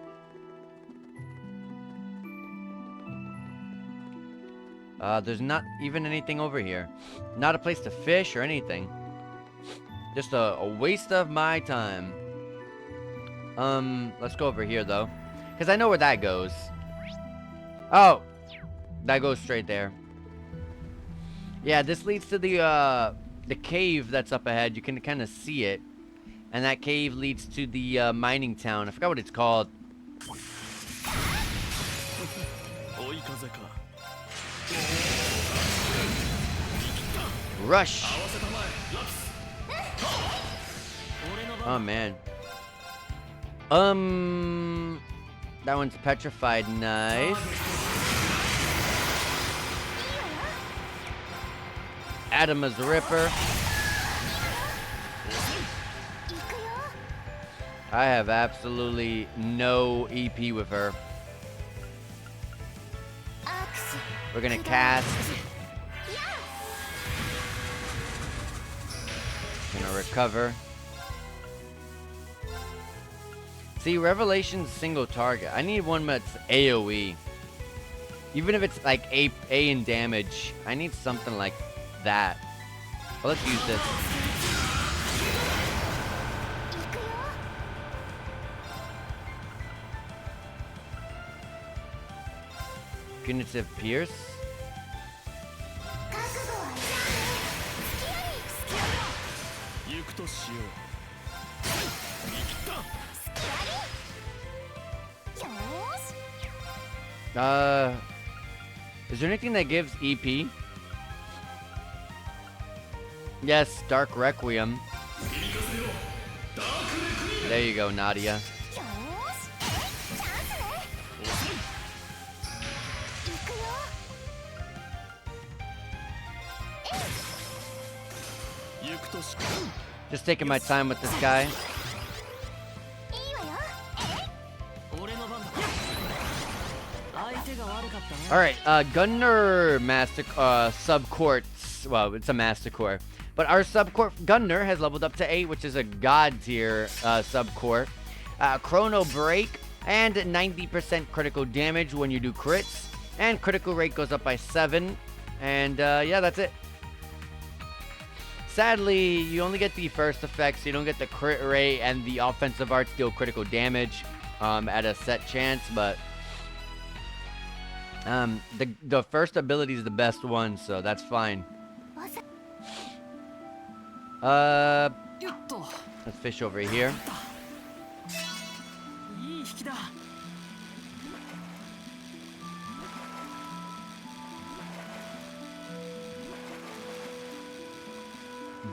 There's not even anything over here. Not a place to fish or anything. Just a waste of my time. Let's go over here though, because I know where that goes. Oh, that goes straight there. Yeah, this leads to the cave that's up ahead. You can kind of see it, and that cave leads to the mining town. I forgot what it's called. Rush. Oh man. That one's petrified. Nice. Adama's Ripper. I have absolutely no EP with her. We're gonna cast. Gonna recover. See, Revelation's single target. I need one that's AoE. Even if it's like A in damage, I need something like that. Well, let's use this. Punitive Pierce. Is there anything that gives EP? Yes, Dark Requiem. There you go, Nadia. Just taking my time with this guy. Alright, Gunner Master Subcourt. Well, it's a Master Core. But our Subcourt Gunner has leveled up to 8, which is a God tier Subcourt. Chrono Break and 90% critical damage when you do crits. And critical rate goes up by 7. And yeah, that's it. Sadly, you only get the first effects. You don't get the crit rate and the offensive arts deal critical damage at a set chance. But the first ability is the best one, so that's fine. Let's fish over here.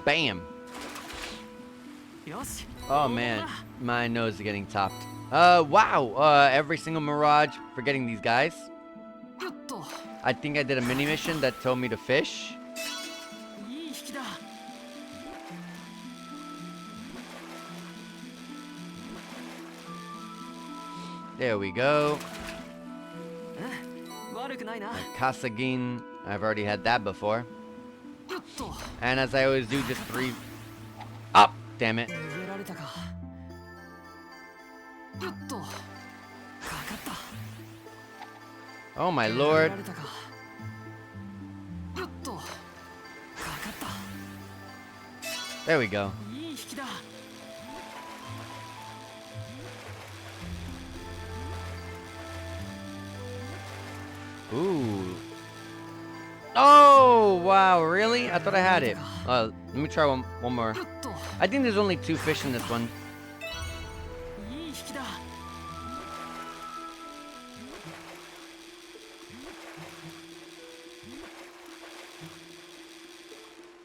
Bam. Oh man, my nose is getting topped. Wow. Every single Mirage for getting these guys. I think I did a mini mission that told me to fish. There we go. Kasagin. I've already had that before. And as I always do, just 3 up. Damn it. Oh my lord. There we go. Ooh. Oh, wow, really? I thought I had it. Let me try one more. I think there's only 2 fish in this one.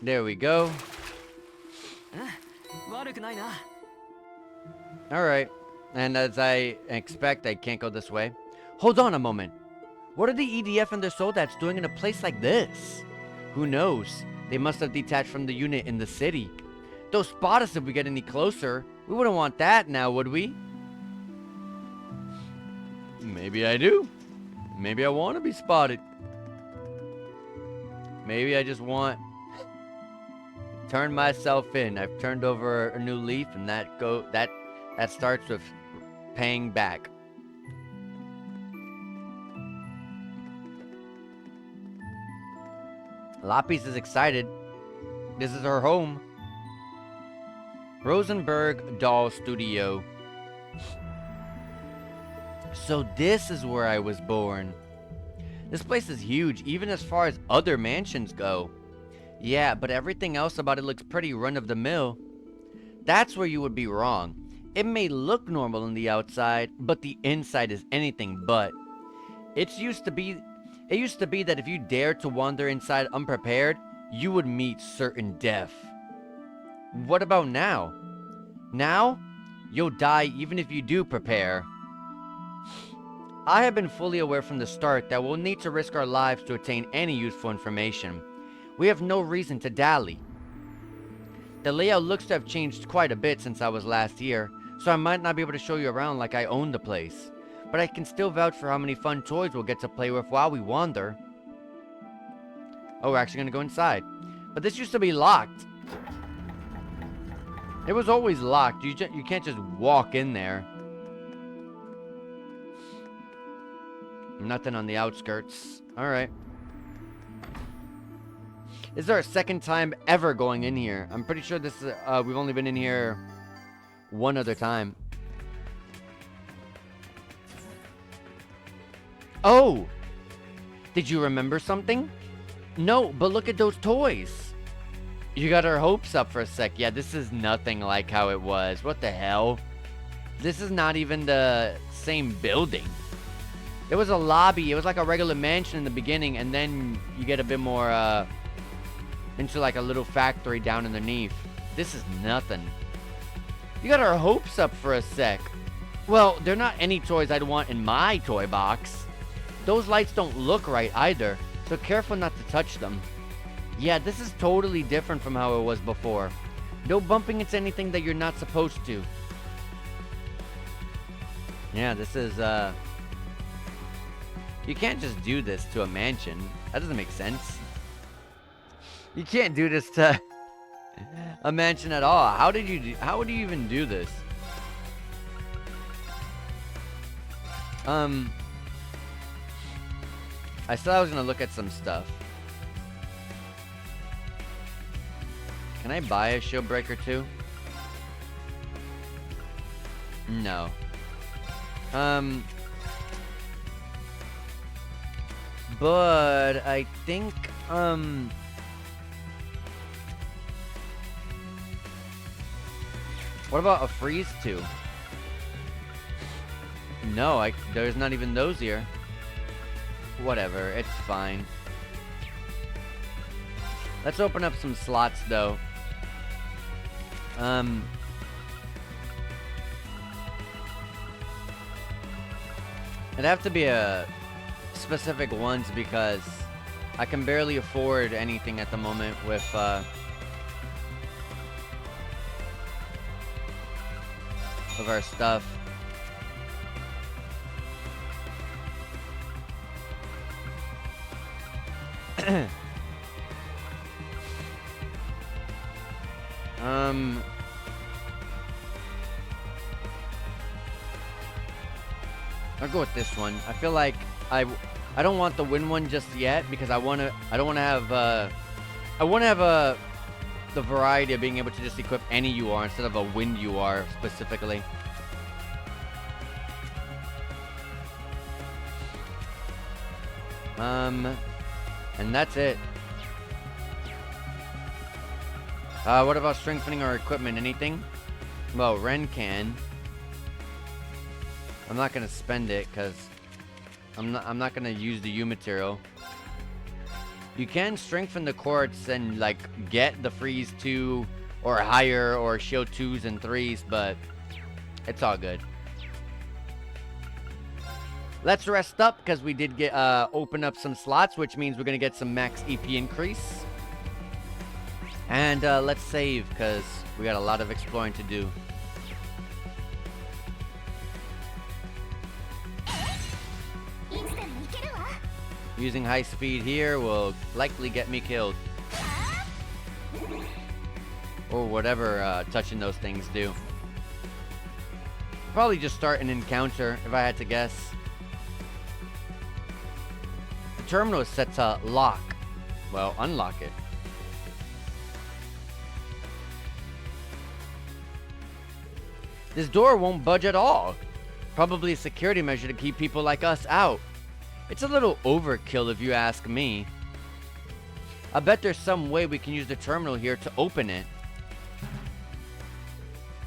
There we go. 悪くないな。 Alright. And as I expect, I can't go this way. Hold on a moment. What are the EDF and their Soldats doing in a place like this? Who knows? They must have detached from the unit in the city. They'll spot us if we get any closer. We wouldn't want that now, would we? Maybe I do. Maybe I want to be spotted. Maybe I just want... Turn myself in. I've turned over a new leaf, and that starts with paying back. Lapis is excited. This is her home. Rosenberg Doll Studio. So this is where I was born. This place is huge, even as far as other mansions go. Yeah, but everything else about it looks pretty run-of-the-mill. That's where you would be wrong. It may look normal on the outside, but the inside is anything but. It used to be that if you dared to wander inside unprepared, you would meet certain death. What about now? Now, you'll die even if you do prepare. I have been fully aware from the start that we'll need to risk our lives to attain any useful information. We have no reason to dally. The layout looks to have changed quite a bit since I was last here, so I might not be able to show you around like I own the place. But I can still vouch for how many fun toys we'll get to play with while we wander. Oh, we're actually gonna go inside. But this used to be locked. It was always locked. You can't just walk in there. Nothing on the outskirts. Alright. This is our second time ever going in here. I'm pretty sure this is, we've only been in here one other time. Oh! Did you remember something? No, but look at those toys. You got our hopes up for a sec. Yeah, this is nothing like how it was. What the hell? This is not even the same building. It was a lobby. It was like a regular mansion in the beginning, and then you get a bit more, into like a little factory down underneath. This is nothing. You got our hopes up for a sec. Well, they're not any toys I'd want in my toy box. Those lights don't look right either, so careful not to touch them. Yeah, this is totally different from how it was before. No bumping into anything that you're not supposed to. Yeah, this is, you can't just do this to a mansion. That doesn't make sense. You can't do this to a mansion at all. How would you even do this? I said I was gonna look at some stuff. Can I buy a shield breaker too? No. But I think, what about a freeze too? No, there's not even those here. Whatever, it's fine. Let's open up some slots though. It'd have to be a specific ones because I can barely afford anything at the moment with of our stuff. I'll go with this one. I feel like I don't want the wind one just yet because I want to have the variety of being able to just equip any UR instead of a wind UR specifically. And that's it. What about strengthening our equipment? Anything? Well, Ren can. I'm not gonna spend it because I'm not gonna use the U material. You can strengthen the quartz and like get the freeze 2 or higher or shield 2s and 3s, but it's all good. Let's rest up because we did get open up some slots, which means we're gonna get some max EP increase. And let's save because we got a lot of exploring to do. Using high speed here will likely get me killed. Or whatever touching those things do. Probably just start an encounter if I had to guess. The terminal is set to lock. Well, unlock it. This door won't budge at all. Probably a security measure to keep people like us out. It's a little overkill if you ask me. I bet there's some way we can use the terminal here to open it.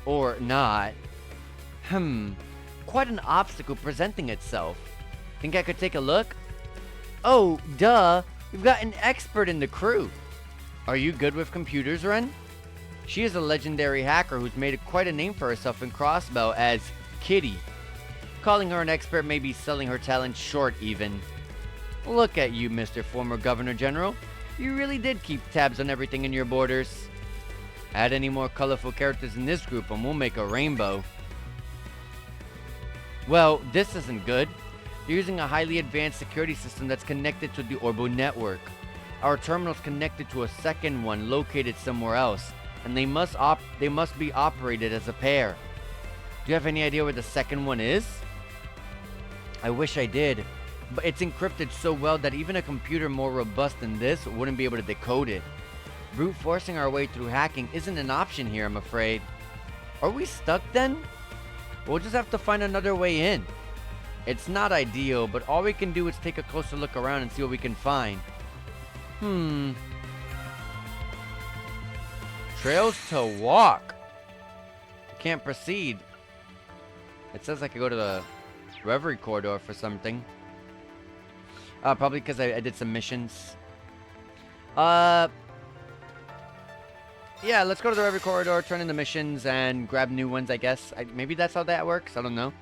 Or not. Quite an obstacle presenting itself. Think I could take a look? Oh, duh. We've got an expert in the crew. Are you good with computers, Ren? She is a legendary hacker who's made quite a name for herself in Crossbow as Kitty. Calling her an expert may be selling her talent short even. Look at you, Mr. Former Governor General. You really did keep tabs on everything in your borders. Add any more colorful characters in this group and we'll make a rainbow. Well, this isn't good. You're using a highly advanced security system that's connected to the Orbo network. Our terminal's connected to a second one located somewhere else, and they must be operated as a pair. Do you have any idea where the second one is? I wish I did, but it's encrypted so well that even a computer more robust than this wouldn't be able to decode it. Brute forcing our way through hacking isn't an option here, I'm afraid. Are we stuck then? We'll just have to find another way in. It's not ideal, but all we can do is take a closer look around and see what we can find. Trails to walk. Can't proceed. It says I could go to the Reverie corridor for something. Probably because I did some missions. Yeah, let's go to the Reverie corridor, turn in the missions, and grab new ones, I guess. Maybe that's how that works. I don't know.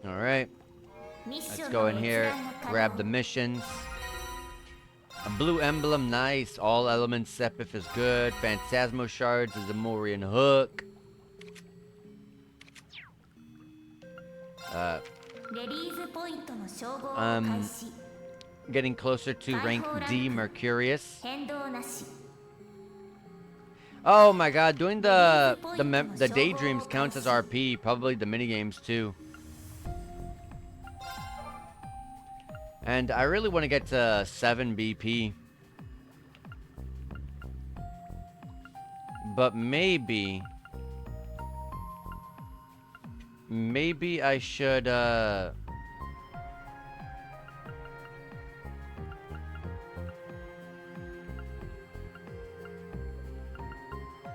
Alright. Let's go in here, grab the missions. A blue emblem, nice. All elements Sepith is good. Phantasmo shards is a Morian hook. Getting closer to rank D Mercurius. Oh my god, doing the daydreams counts as RP, probably the minigames too. And I really want to get to 7 BP. But maybe I should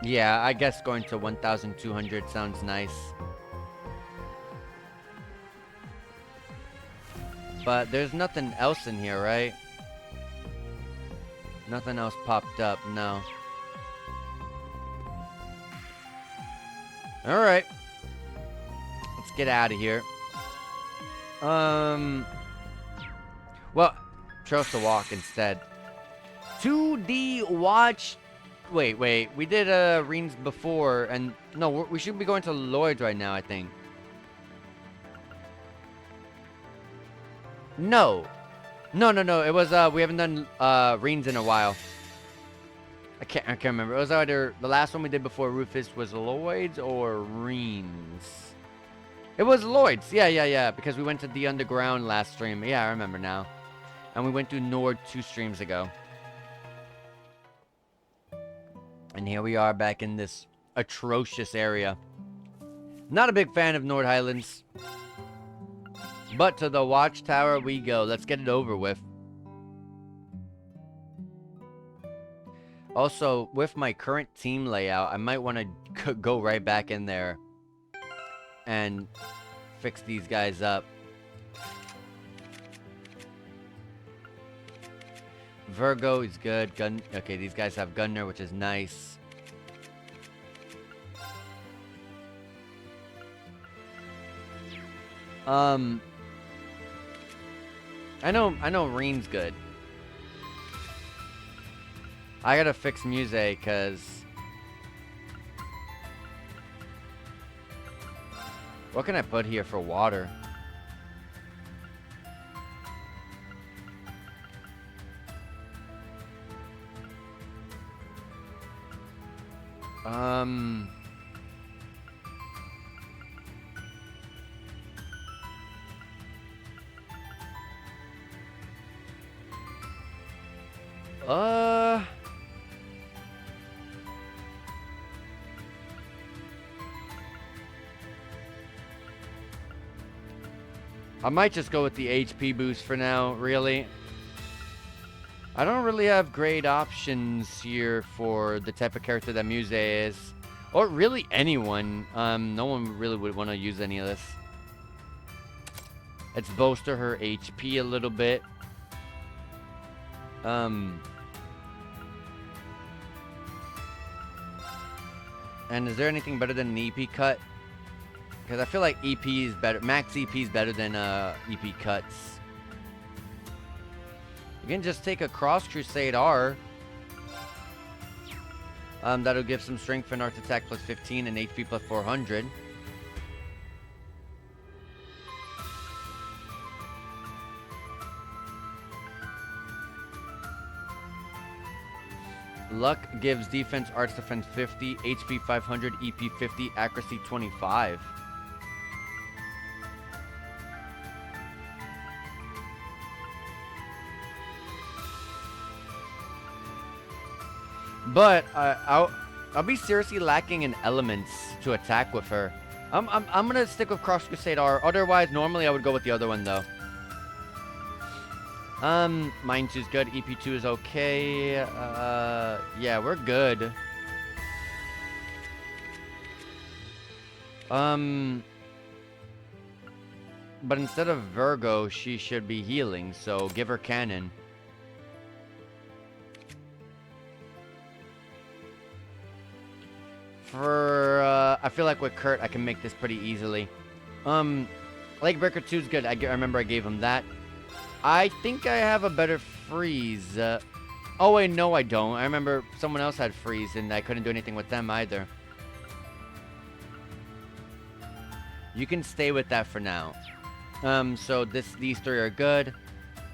yeah, I guess going to 1200 sounds nice. But there's nothing else in here, right? Nothing else popped up, no. Alright. Let's get out of here. Well, Trails to Walk instead. 2D watch. Wait. We did Reens before, and no, we should be going to Lloyd's right now, I think. No. It was we haven't done Reens in a while. I can't remember. It was either the last one we did before Rufus was Lloyd's or Reens. It was Lloyd's. Yeah. Because we went to the underground last stream. Yeah, I remember now. And we went to Nord 2 streams ago. And here we are back in this atrocious area. Not a big fan of Nord Highlands. But to the watchtower we go. Let's get it over with. Also, with my current team layout, I might want to go right back in there and fix these guys up. Virgo is good. Okay, these guys have Gunner, which is nice. I know Reen's good. I gotta fix Muse, cause what can I put here for water? I might just go with the HP boost for now, really. I don't really have great options here for the type of character that Muse is. Or really anyone. No one really would want to use any of this. Let's bolster her HP a little bit. And is there anything better than an EP cut? Because I feel like EP is better. Max EP is better than EP cuts. You can just take a Cross Crusade R. That'll give some strength and art attack plus 15 and HP plus 400. Luck gives defense, arts defense 50, HP 500, EP 50, accuracy 25. But I'll be seriously lacking in elements to attack with her. I'm gonna stick with Cross Crusade R. Otherwise, normally I would go with the other one though. Mine 2 is good. EP2 is okay. Yeah, we're good. But instead of Virgo, she should be healing. So give her Cannon. I feel like with Kurt, I can make this pretty easily. Lakebreaker 2 is good. I remember I gave him that. I think I have a better freeze. Oh, wait, no, I don't. I remember someone else had freeze, and I couldn't do anything with them either. You can stay with that for now. So these three are good.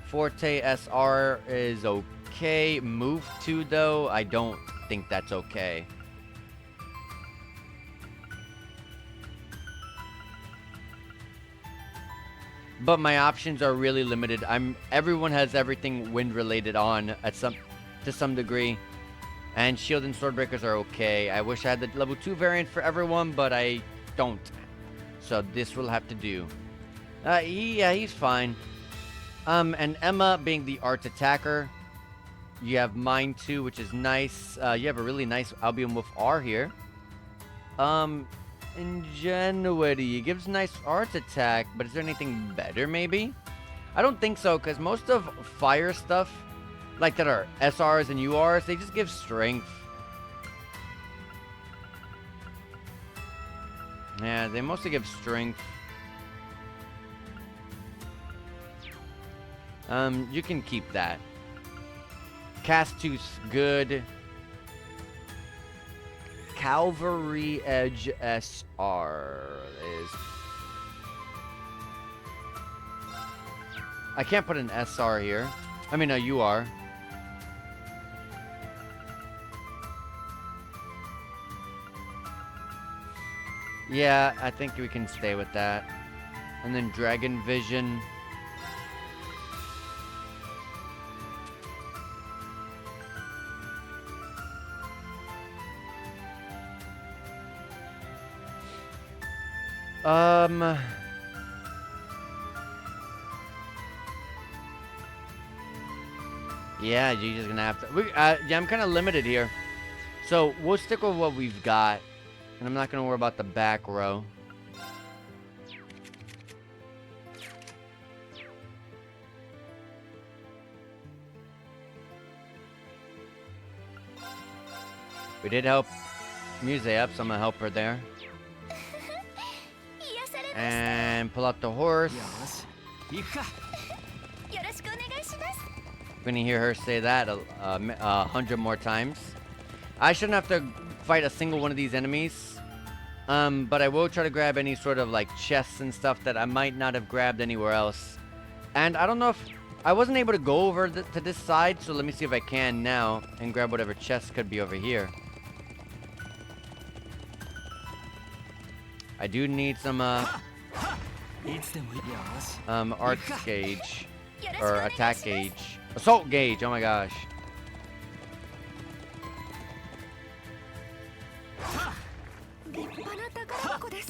Forte SR is okay. Move 2, though, I don't think that's okay. But my options are really limited. Everyone has everything wind related on to some degree. And shield and sword breakers are okay. I wish I had the level 2 variant for everyone, but I don't. So this will have to do. Yeah, he's fine. And Emma being the art attacker. You have mine 2, which is nice. You have a really nice Albion with R here. Ingenuity. It gives nice art attack, but is there anything better maybe? I don't think so, because most of fire stuff, like that are SRs and URs, they just give strength. Yeah, they mostly give strength. You can keep that. Cast 2's good. Cavalry Edge SR is... I can't put an SR here. I mean, a UR. Yeah, I think we can stay with that. And then Dragon Vision. Yeah, you're just gonna have to. Yeah, I'm kind of limited here. So we'll stick with what we've got. And I'm not gonna worry about the back row. We did help Muse up, so I'm gonna help her there. And pull out the horse. We're gonna hear her say that 100 more times. I shouldn't have to fight a single one of these enemies. But I will try to grab any sort of like chests and stuff that I might not have grabbed anywhere else. And I don't know if I wasn't able to go over to this side, so let me see if I can now and grab whatever chests could be over here. I do need some arts gauge or attack gauge, assault gauge. Oh my gosh.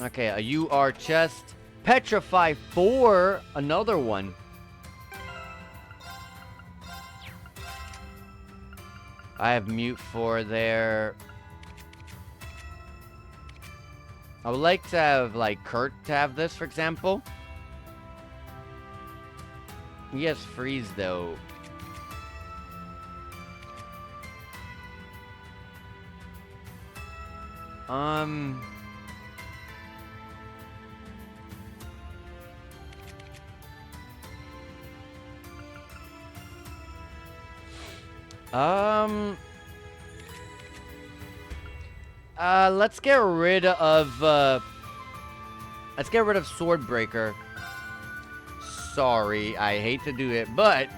Okay, a UR chest, petrify 4, another one. I have mute 4 there. I would like to have, like, Kurt to have this, for example. He has freeze, though. Let's get rid of, Swordbreaker. Sorry, I hate to do it, but...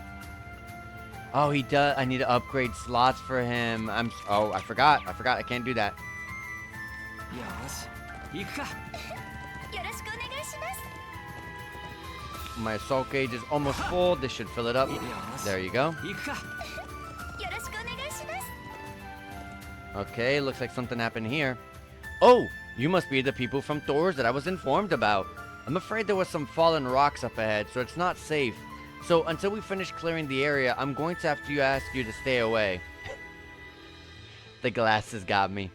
Oh, he does. I need to upgrade slots for him. Oh, I forgot. I can't do that. My assault gauge is almost full. This should fill it up. There you go. Okay, looks like something happened here. Oh, you must be the people from Thor's that I was informed about. I'm afraid there was some fallen rocks up ahead, so it's not safe. So until we finish clearing the area, I'm going to have to ask you to stay away. The glasses got me.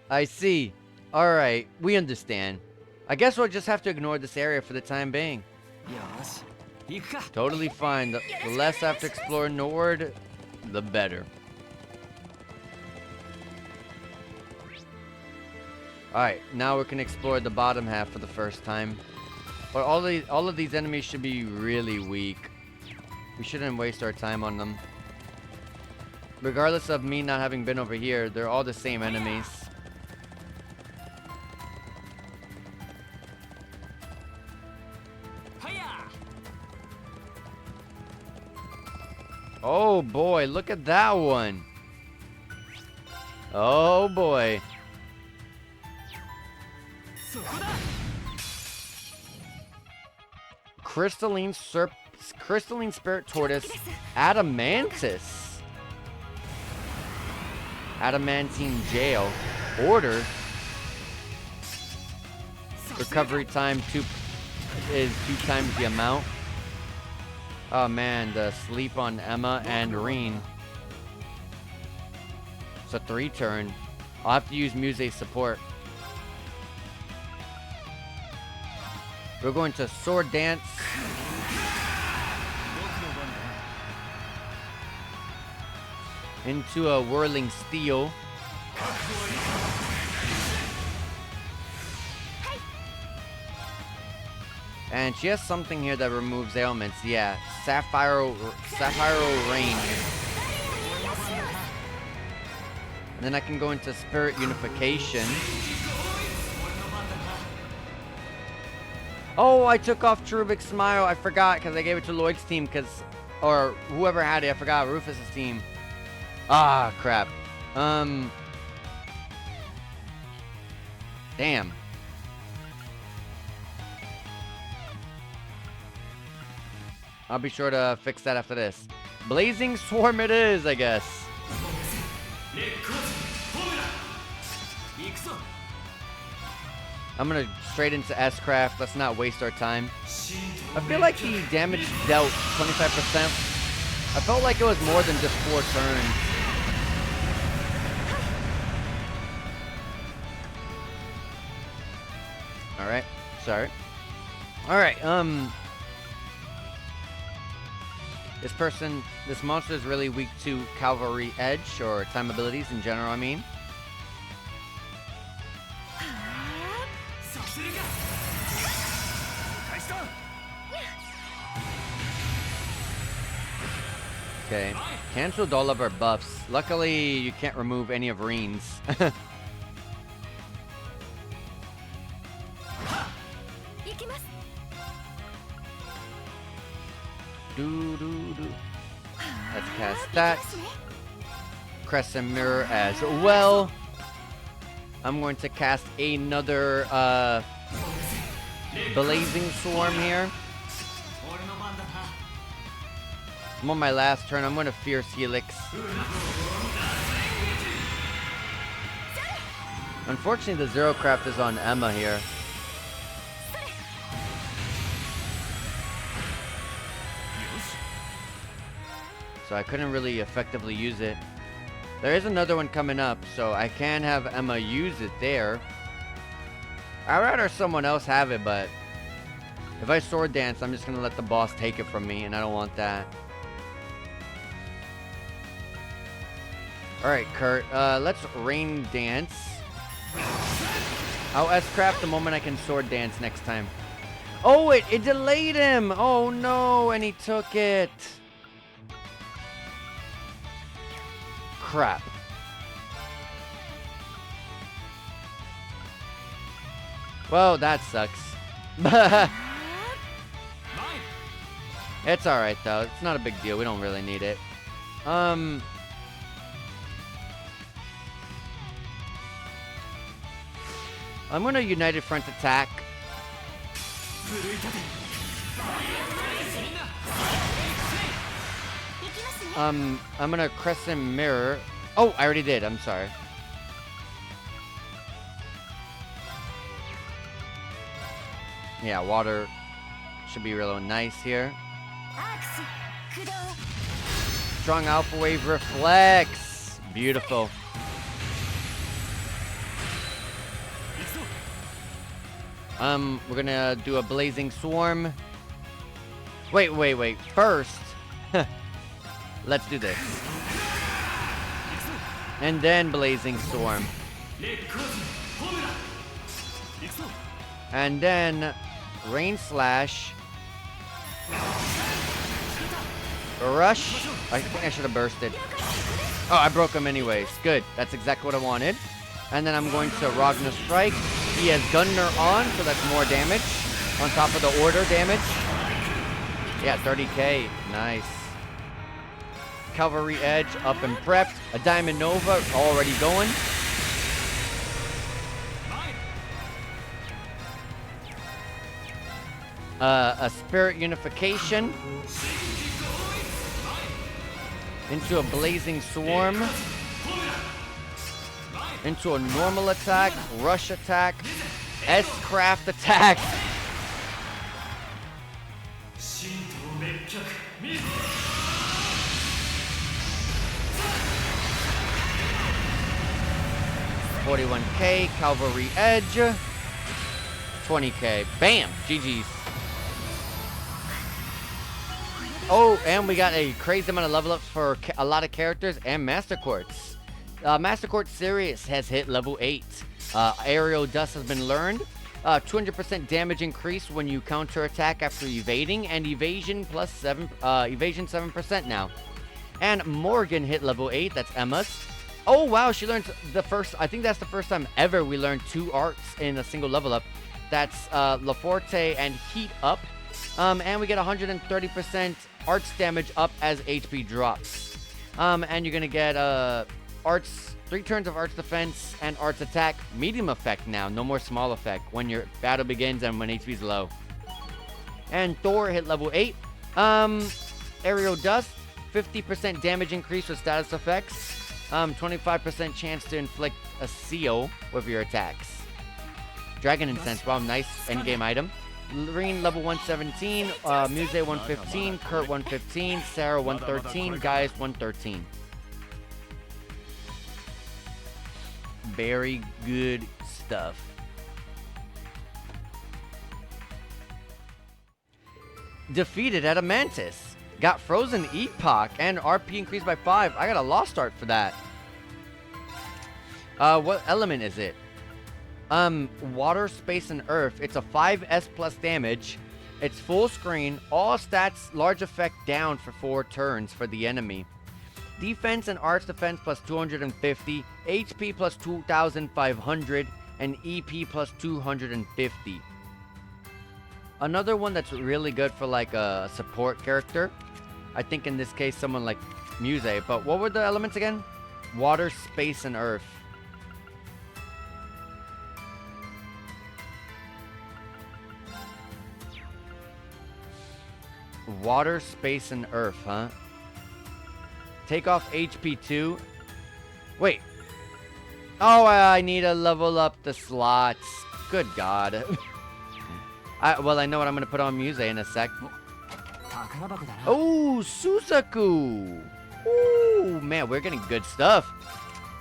I see. Alright, we understand. I guess we'll just have to ignore this area for the time being. Totally fine. The less I have to explore Nord, the better. Alright, now we can explore the bottom half for the first time. But all of these enemies should be really weak. We shouldn't waste our time on them. Regardless of me not having been over here, they're all the same enemies. Oh boy, look at that one. Oh boy. Crystalline Spirit Tortoise Adamantis. Adamantine Jail. Order. Recovery time is 2 times the amount. Oh man, the sleep on Emma and Reen. It's a 3 turn. I'll have to use Muse support. We're going to sword dance. Into a whirling steel. And she has something here that removes ailments. Yeah, Sapphire Rain. And then I can go into Spirit Unification. Oh, I took off Cherubic's Smile. I forgot because I gave it to Lloyd's team or whoever had it. I forgot Rufus's team. Ah, crap. Damn. I'll be sure to fix that after this. Blazing Swarm it is, I guess. I'm gonna straight into S-Craft. Let's not waste our time. I feel like the damage dealt 25% I felt like it was more than just 4 turns. Alright, sorry. Alright, this monster is really weak to Cavalry Edge, or time abilities in general, I mean. Okay, canceled all of our buffs. Luckily, you can't remove any of Reen's. Let's cast that. Crescent Mirror as well. I'm going to cast another Blazing Swarm here. I'm on my last turn. I'm going to Fierce Helix. Unfortunately, the Zero Craft is on Emma here. So I couldn't really effectively use it. There is another one coming up, so I can have Emma use it there. I'd rather someone else have it, but if I Sword Dance, I'm just going to let the boss take it from me, and I don't want that. Alright, Kurt. Let's Rain Dance. I'll S-Craft the moment I can Sword Dance next time. Oh, it delayed him! Oh no, and he took it. Crap. Well, that sucks. It's alright though. It's not a big deal. We don't really need it. I'm gonna United Front attack. I'm gonna Crescent Mirror. Oh, I already did. I'm sorry. Yeah, water should be real nice here. Strong Alpha Wave Reflex. Beautiful. We're gonna do a Blazing Swarm. Wait. First, let's do this. And then Blazing Storm. And then Rain Slash. Rush. I think I should have bursted. Oh, I broke him anyways. Good. That's exactly what I wanted. And then I'm going to Ragnar Strike. He has Gunner on, so that's more damage. On top of the order damage. Yeah, 30k. Nice. Cavalry Edge up and prepped. A Diamond Nova already going. A Spirit Unification. Into a Blazing Swarm. Into a normal attack. Rush attack. S-Craft attack. $41k, Cavalry Edge, 20k. Bam! GG's. Oh, and we got a crazy amount of level ups for a lot of characters and Master Quartz. Master Quartz Sirius has hit level 8. Aerial Dust has been learned. 200% damage increase when you counterattack after evading, and evasion plus 7% now. And Morgan hit level 8. That's Emma's. Oh wow, she learned the first. I think that's the first time ever we learned 2 arts in a single level up. That's La Forte and Heat up. And we get 130% arts damage up as HP drops. And you're gonna get arts, 3 turns of arts defense and arts attack, medium effect now, no more small effect when your battle begins and when HP's low. And Thor hit level 8. Aerial Dust, 50% damage increase with status effects. 25% chance to inflict a seal with your attacks. Dragon Incense, wow, nice endgame item. Lorene level 117, Muse 115, Kurt 115, Sarah 113, Gaius 113. Very good stuff. Defeated Adamantis. Got Frozen Epoch and RP increased by 5. I got a lost start for that. What element is it? Water, space, and earth. It's a 5S plus damage. It's full screen. All stats, large effect down for 4 turns for the enemy. Defense and arts defense plus 250. HP plus 2,500. And EP plus 250. Another one that's really good for like a support character. I think in this case someone like Muse. But what were the elements again? Water, space, and earth. Water, space, and earth, huh? Take off HP 2. Wait. Oh, I need to level up the slots. Good God. Well, I know what I'm going to put on Muse in a sec. Oh, Suzaku. Ooh, man, we're getting good stuff.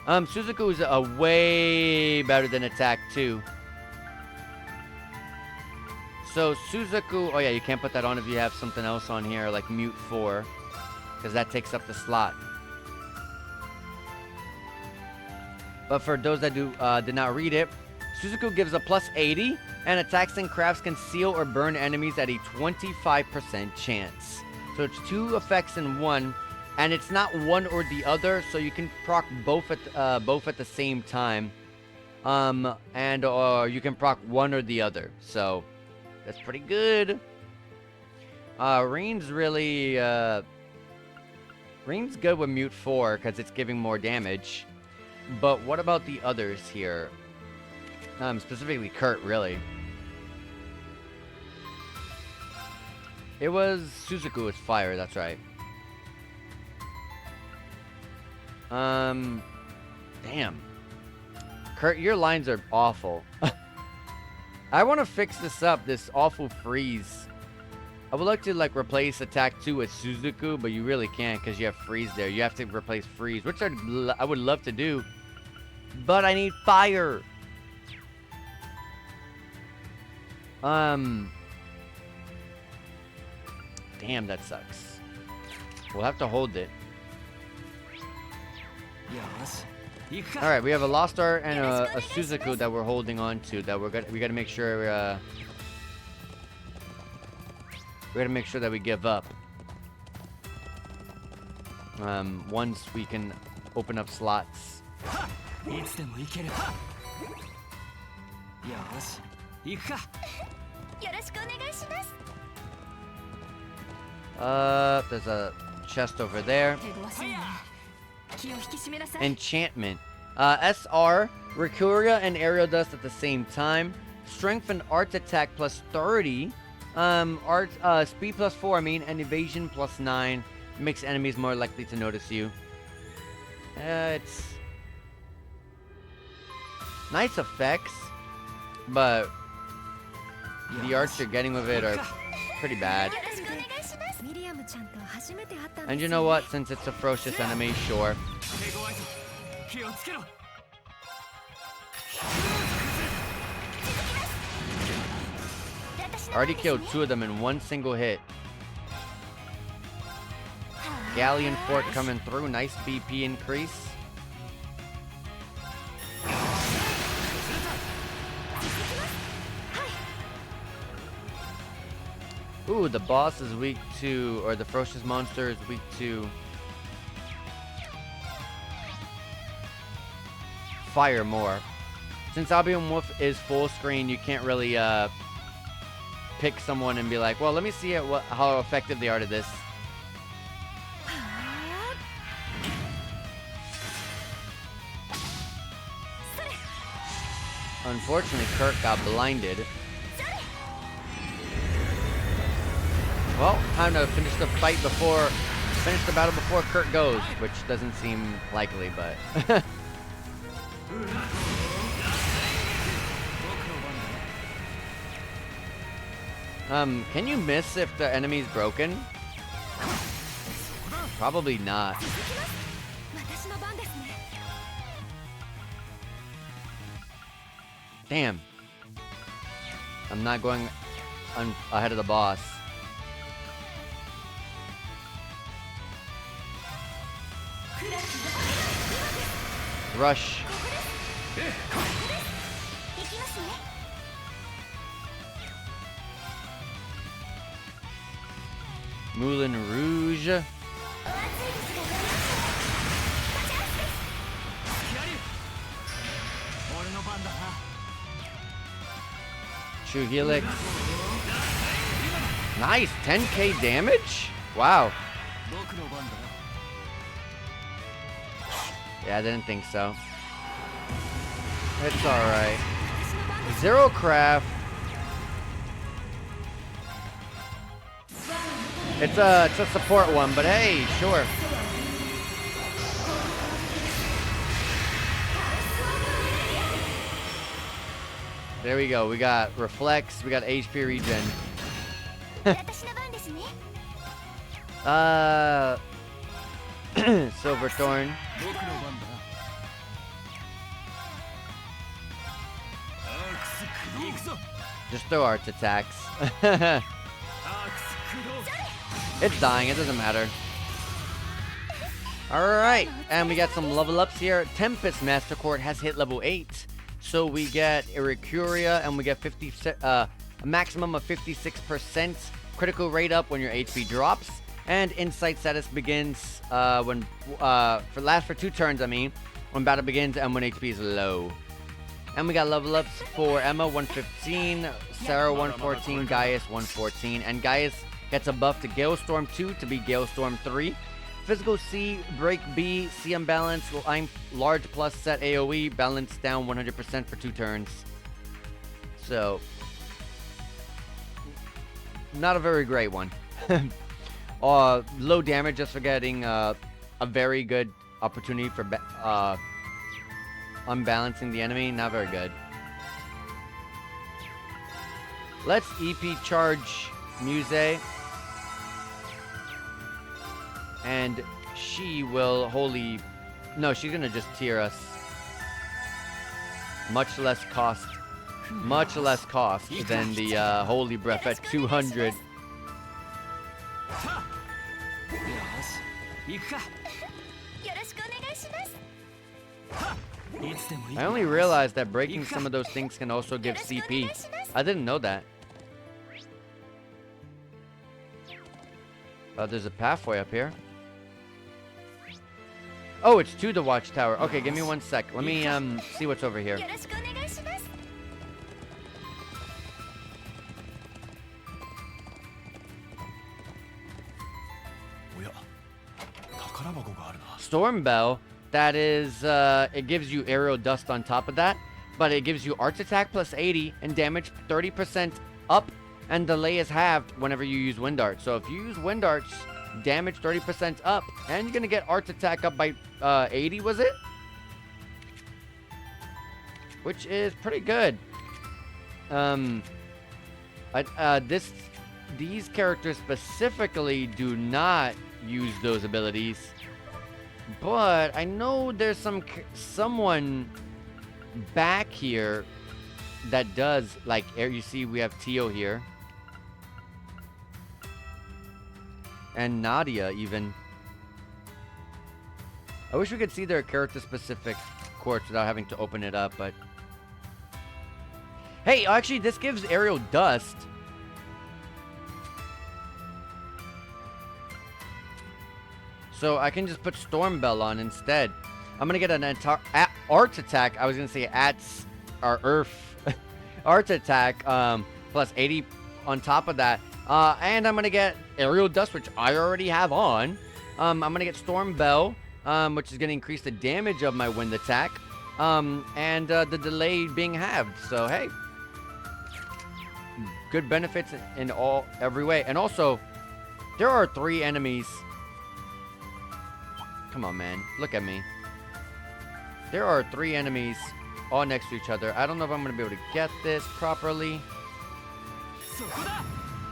Suzaku is way better than Attack 2. So, Suzaku... Oh, yeah, you can't put that on if you have something else on here, like Mute 4. Because that takes up the slot. But for those that did not read it, Suzaku gives a plus 80, and attacks and crafts can seal or burn enemies at a 25% chance. So it's 2 effects in one, and it's not one or the other, so you can proc both at the same time. And you can proc one or the other. So... that's pretty good. Reen's really, Reen's good with Mute 4 because it's giving more damage. But what about the others here? Specifically Kurt, really. It was Suzaku with fire, that's right. Damn. Kurt, your lines are awful. I want to fix this up, this awful freeze. I would like to like replace Attack 2 with Suzaku, but you really can't because you have freeze there. You have to replace freeze, which I would love to do. But I need fire. Damn, that sucks. We'll have to hold it. Alright, we have a Lost Art and a Suzaku that we're holding on to that we gotta make sure we gotta make sure that we give up. Once we can open up slots. There's a chest over there. Enchantment. SR, Recuria and Aerial Dust at the same time. Strength and Arts Attack plus 30. Speed plus 4, and Evasion plus 9. Makes enemies more likely to notice you. It's nice effects, but the arts you're getting with it are pretty bad. And you know what? Since it's a ferocious enemy, sure. Already killed 2 of them in one single hit. Galleon Fort coming through. Nice BP increase. Ooh, the boss is weak to, or the ferocious monster is weak to fire more. Since Albion Wolf is full screen, you can't really pick someone and be like, well, let me see how effective they are to this. Unfortunately, Kurt got blinded. Well, time to finish the battle before Kurt goes, which doesn't seem likely, but... Can you miss if the enemy's broken? Probably not. 私の番ですね。 Damn. I'm not going ahead of the boss. Rush. 行きますね。 Moulin Rouge. お熱いですがござい俺の番だな True Helix. Nice. 10k damage? Wow. 僕の番だ Yeah, I didn't think so. It's alright. Zero Craft. It's a support one, but hey, sure. There we go. We got Reflex. We got HP regen. 私の番ですね。 Silverthorn. 僕の番だアークス駆動行くぞ Just throw Arts attacks. アークス駆動 It's dying. It doesn't matter. Alright. And we got some level ups here. Tempest Master Court has hit level 8. So we get Iricuria and we get a maximum of 56% critical rate up when your HP drops. And Insight status begins for 2 turns, when battle begins and when HP is low. And we got level ups for Emma 115, Sarah 114, Gaius 114, and Gaius gets a buff to Galestorm 2 to be Galestorm 3. Physical C, Break B, C Unbalance, Large Plus set AoE, balance down 100% for 2 turns. So, not a very great one. Low damage just for getting a very good opportunity for unbalancing the enemy. Not very good. Let's EP charge Muse. And she will no, she's gonna just tear us. Much less cost than the Holy Breath at 200. よし行くかよろしくお願いします。いつでもいい I only realized that breaking some of those things can also give CP. I didn't know that. There's a pathway up here. Oh, it's to the watchtower. Okay, give me 1 sec. Let me see what's over here. よろしくお願いします。 Storm Bell, that is, it gives you aerial dust on top of that, but it gives you arts attack plus 80 and damage 30% up, and delay is halved whenever you use wind arts. So if you use wind arts, damage 30% up, and you're gonna get arts attack up by 80, was it? Which is pretty good. These characters specifically do not use those abilities. But I know there's someone back here that does, like, you see we have Tio here. And Nadia, even. I wish we could see their character-specific quartz without having to open it up, but... Hey, actually, this gives aerial dust. So I can just put Storm Bell on instead. I'm gonna get an Arts attack. I was gonna say Earth Arts attack plus 80 on top of that. And I'm gonna get Aerial Dust, which I already have on. I'm gonna get Storm Bell, which is gonna increase the damage of my wind attack. And the delay being halved. So hey, good benefits in every way. And also, there are 3 enemies. Come on, man. Look at me. There are 3 enemies all next to each other. I don't know if I'm going to be able to get this properly.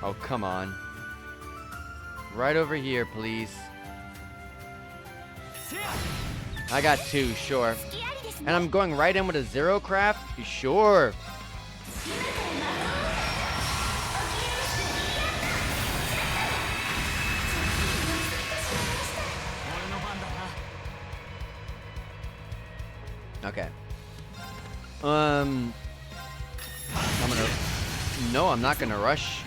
Oh, come on. Right over here, please. I got 2, sure. And I'm going right in with a zero craft? You sure? Okay. I'm gonna... No, I'm not gonna rush.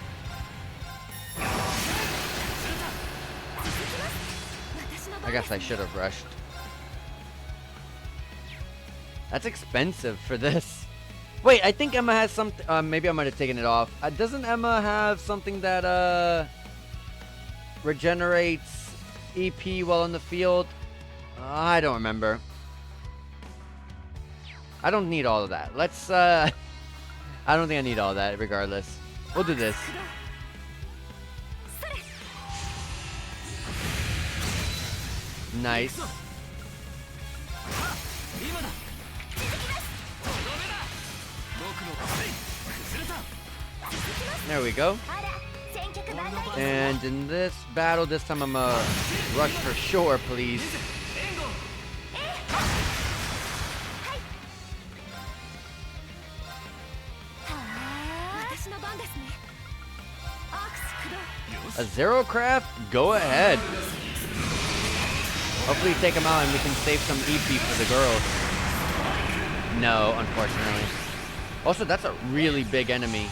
I guess I should have rushed. That's expensive for this. Wait, I think Emma has something... maybe I might have taken it off. Doesn't Emma have something that, regenerates EP while in the field? I don't remember. I don't need all of that. Let's, I don't think I need all of that, regardless. We'll do this. Nice. There we go. And in this battle, this time I'm gonna rush for sure, please. A zero craft? Go ahead. Hopefully take him out and we can save some EP for the girls. No, unfortunately. Also, that's a really big enemy.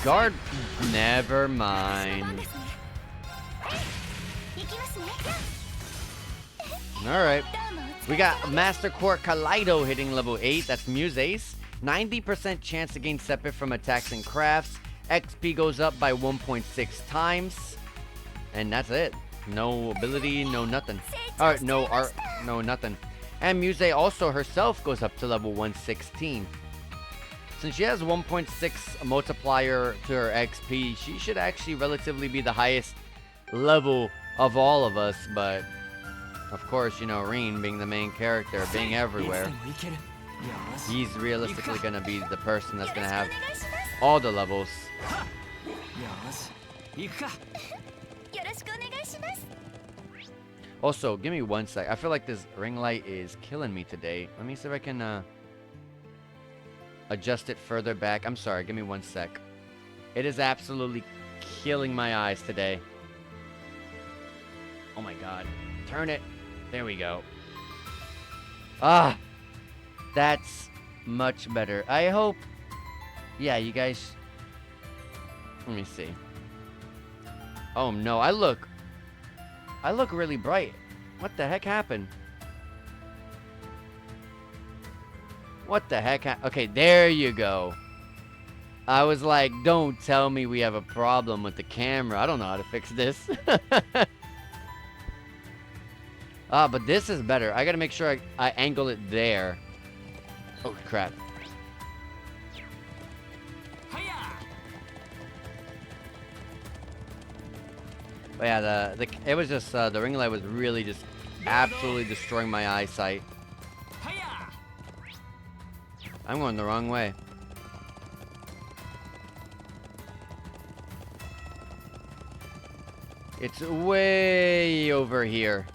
Guard. Never mind. Alright. We got Master Court Kaleido hitting level 8. That's Muse Ace. 90% chance to gain Sepit from attacks and crafts. XP goes up by 1.6 times. And that's it. No ability, no nothing. Alright, no art, no nothing. And Muse also herself goes up to level 116. Since she has 1.6 multiplier to her XP, she should actually relatively be the highest level of all of us, but of course, you know, Rin being the main character, being everywhere, he's realistically gonna be the person that's gonna have all the levels. Also, give me 1 sec. I feel like this ring light is killing me today. Let me see if I can adjust it further back. I'm sorry, give me 1 sec. It is absolutely killing my eyes today. Oh my god. Turn it. There we go. Ah! That's much better. I hope... Yeah, you guys... Let me see. Oh no, I look really bright. What the heck happened? What the heck okay, there you go. I was like, don't tell me we have a problem with the camera. I don't know how to fix this. But this is better. I gotta make sure I angle it there. Oh, crap. But yeah, it was just, the ring light was really just absolutely destroying my eyesight. I'm going the wrong way. It's way over here.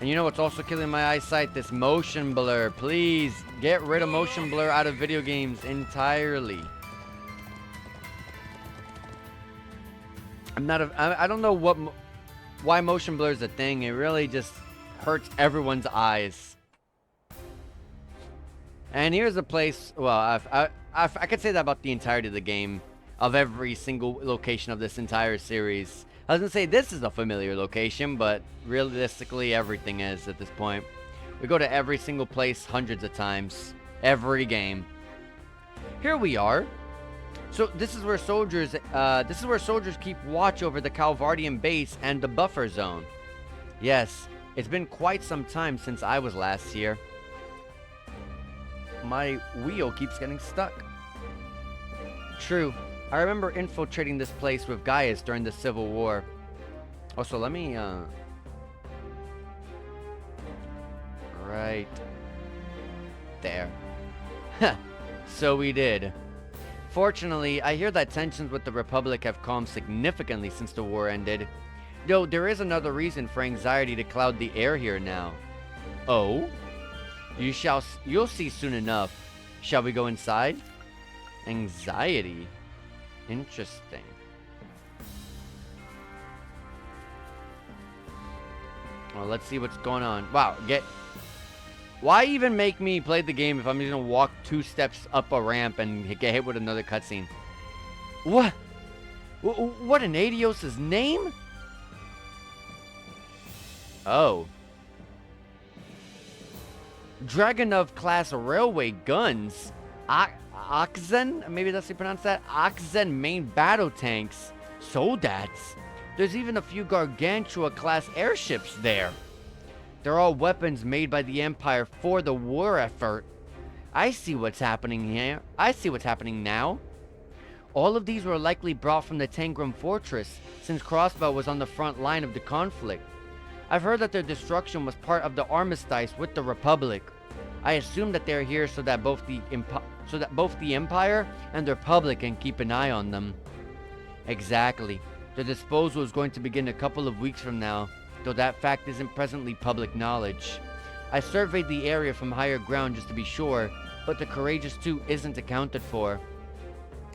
And you know what's also killing my eyesight? This motion blur. Please, get rid of motion blur out of video games entirely. I don't know why motion blur is a thing. It really just hurts everyone's eyes. And here's a place, well, I could say that about the entirety of the game, of every single location of this entire series. I was gonna say this is a familiar location, but realistically everything is at this point. We go to every single place hundreds of times, every game. Here we are. So this is where soldiers keep watch over the Calvardian base and the buffer zone. Yes, it's been quite some time since I was last here. My wheel keeps getting stuck. True, I remember infiltrating this place with Gaius during the Civil War. Also, let me, right there. So we did. Fortunately, I hear that tensions with the Republic have calmed significantly since the war ended. Though there is another reason for anxiety to cloud the air here now. Oh? You'll see soon enough. Shall we go inside? Anxiety? Interesting. Well, let's see what's going on. Wow, why even make me play the game if I'm just gonna walk 2 steps up a ramp and get hit with another cutscene? What? What in Adios' name? Oh. Dragunov class railway guns. Oxen? Maybe that's how you pronounce that? Oxen main battle tanks. Soldats. There's even a few Gargantua class airships there. They're all weapons made by the Empire for the war effort. I see what's happening here. I see what's happening now. All of these were likely brought from the Tangram Fortress, since Crossbow was on the front line of the conflict. I've heard that their destruction was part of the armistice with the Republic. I assume that they're here so that both the Empire and the Republic can keep an eye on them. Exactly. The disposal is going to begin a couple of weeks from now, though that fact isn't presently public knowledge. I surveyed the area from higher ground just to be sure, but the Courageous 2 isn't accounted for.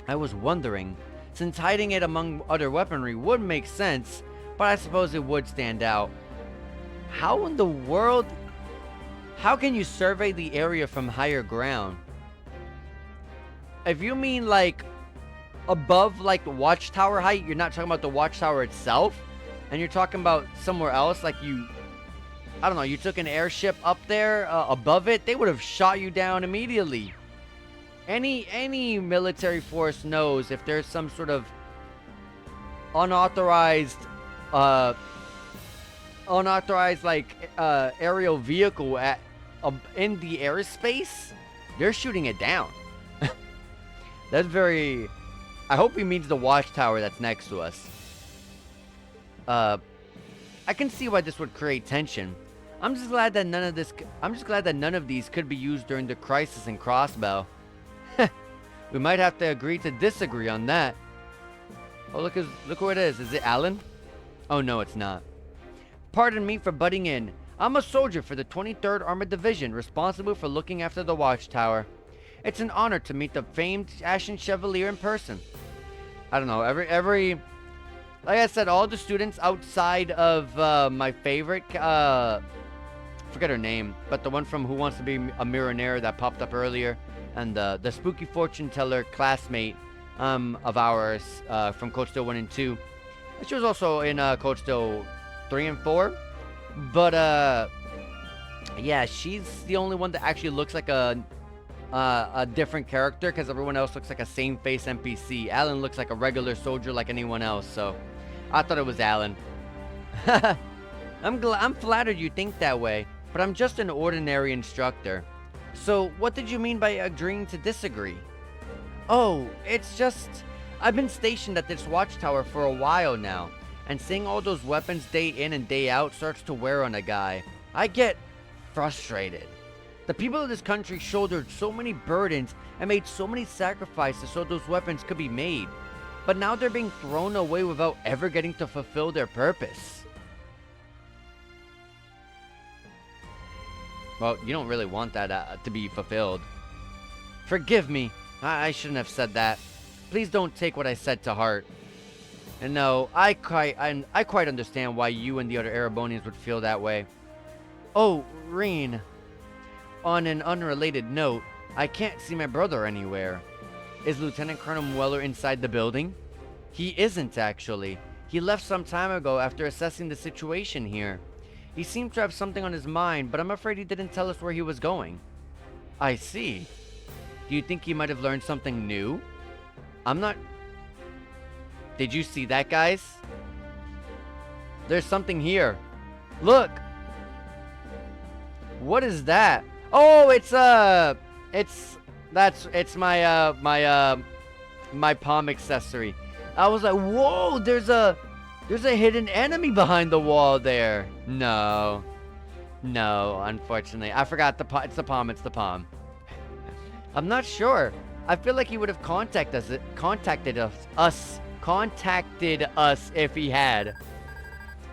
I was wondering, since hiding it among other weaponry would make sense, but I suppose it would stand out. How in the world? How can you survey the area from higher ground? If you mean like above like the watchtower height, you're not talking about the watchtower itself, and you're talking about somewhere else, like I don't know, you took an airship up there above it, they would have shot you down immediately. Any military force knows if there's some sort of unauthorized like aerial vehicle in the airspace, they're shooting it down. That's very. I hope he means the watchtower that's next to us. I can see why this would create tension. I'm just glad that none of these could be used during the crisis in Crossbow. We might have to agree to disagree on that. Oh, look who it is. Is it Alan? Oh no, it's not. Pardon me for butting in. I'm a soldier for the 23rd Armored Division, responsible for looking after the watchtower. It's an honor to meet the famed Ashen Chevalier in person. I don't know, every like I said, all the students outside of my favorite, forget her name, but the one from Who Wants to Be a Millionaire that popped up earlier, and the spooky fortune teller classmate of ours from Code Steel 1 and 2. She was also in Code Steel 3 and 4. But yeah, she's the only one that actually looks like a different character, because everyone else looks like a same face NPC. Alan looks like a regular soldier like anyone else, so I thought it was Alan. I'm flattered you think that way, but I'm just an ordinary instructor. So what did you mean by agreeing to disagree? Oh, it's just I've been stationed at this watchtower for a while now, and seeing all those weapons day in and day out starts to wear on a guy. I get frustrated. The people of this country shouldered so many burdens and made so many sacrifices so those weapons could be made. But now they're being thrown away without ever getting to fulfill their purpose. Well, you don't really want that to be fulfilled. Forgive me. I shouldn't have said that. Please don't take what I said to heart. And no, I quite understand why you and the other Erebonians would feel that way. Oh, Reen. On an unrelated note, I can't see my brother anywhere. Is Lieutenant Colonel Mueller inside the building? He isn't, actually. He left some time ago after assessing the situation here. He seemed to have something on his mind, but I'm afraid he didn't tell us where he was going. I see. Do you think he might have learned something new? I'm not... Did you see that, guys? There's something here. Look! What is that? Oh, it's my palm accessory. I was like, whoa, there's a There's a hidden enemy behind the wall there. No. No, unfortunately. I forgot it's the palm, it's the palm. I'm not sure. I feel like he would have contacted us if he had.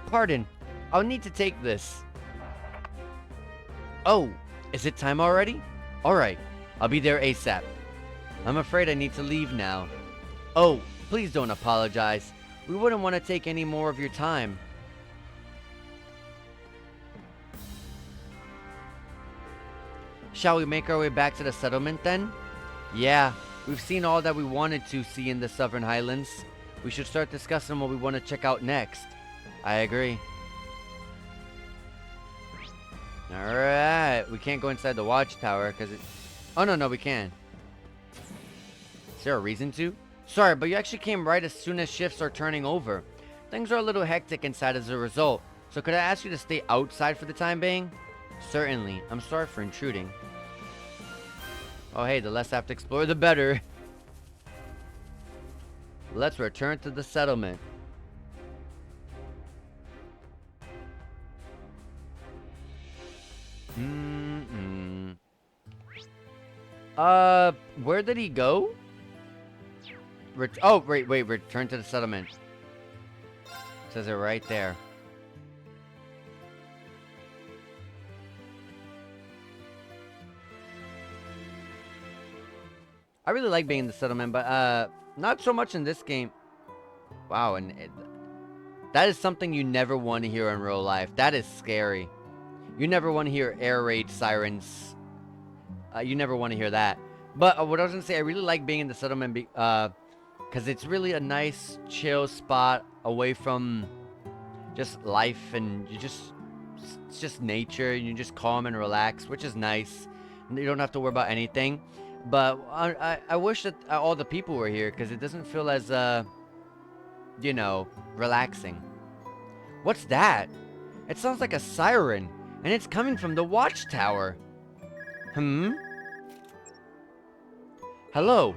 Pardon. I'll need to take this. Oh, is it time already? Alright, I'll be there ASAP. I'm afraid I need to leave now. Oh, please don't apologize. We wouldn't want to take any more of your time. Shall we make our way back to the settlement then? Yeah, we've seen all that we wanted to see in the Southern Highlands. We should start discussing what we want to check out next. I agree. Alright, we can't go inside the watchtower because it... Oh, no, we can. Is there a reason to? Sorry, but you actually came right as soon as shifts are turning over. Things are a little hectic inside as a result, so could I ask you to stay outside for the time being? Certainly. I'm sorry for intruding. Oh, hey, the less I have to explore, the better. Let's return to the settlement. Where did he go? Oh, wait, return to the settlement. Says it right there. I really like being in the settlement, but not so much in this game. Wow, that is something you never want to hear in real life. That is scary. You never want to hear air raid sirens. You never want to hear that. But what I was going to say, I really like being in the settlement because it's really a nice, chill spot away from just life, and it's just nature. You just calm and relax, which is nice. You don't have to worry about anything. But I wish that all the people were here because it doesn't feel as, you know, relaxing. What's that? It sounds like a siren, and it's coming from the watchtower. Hello.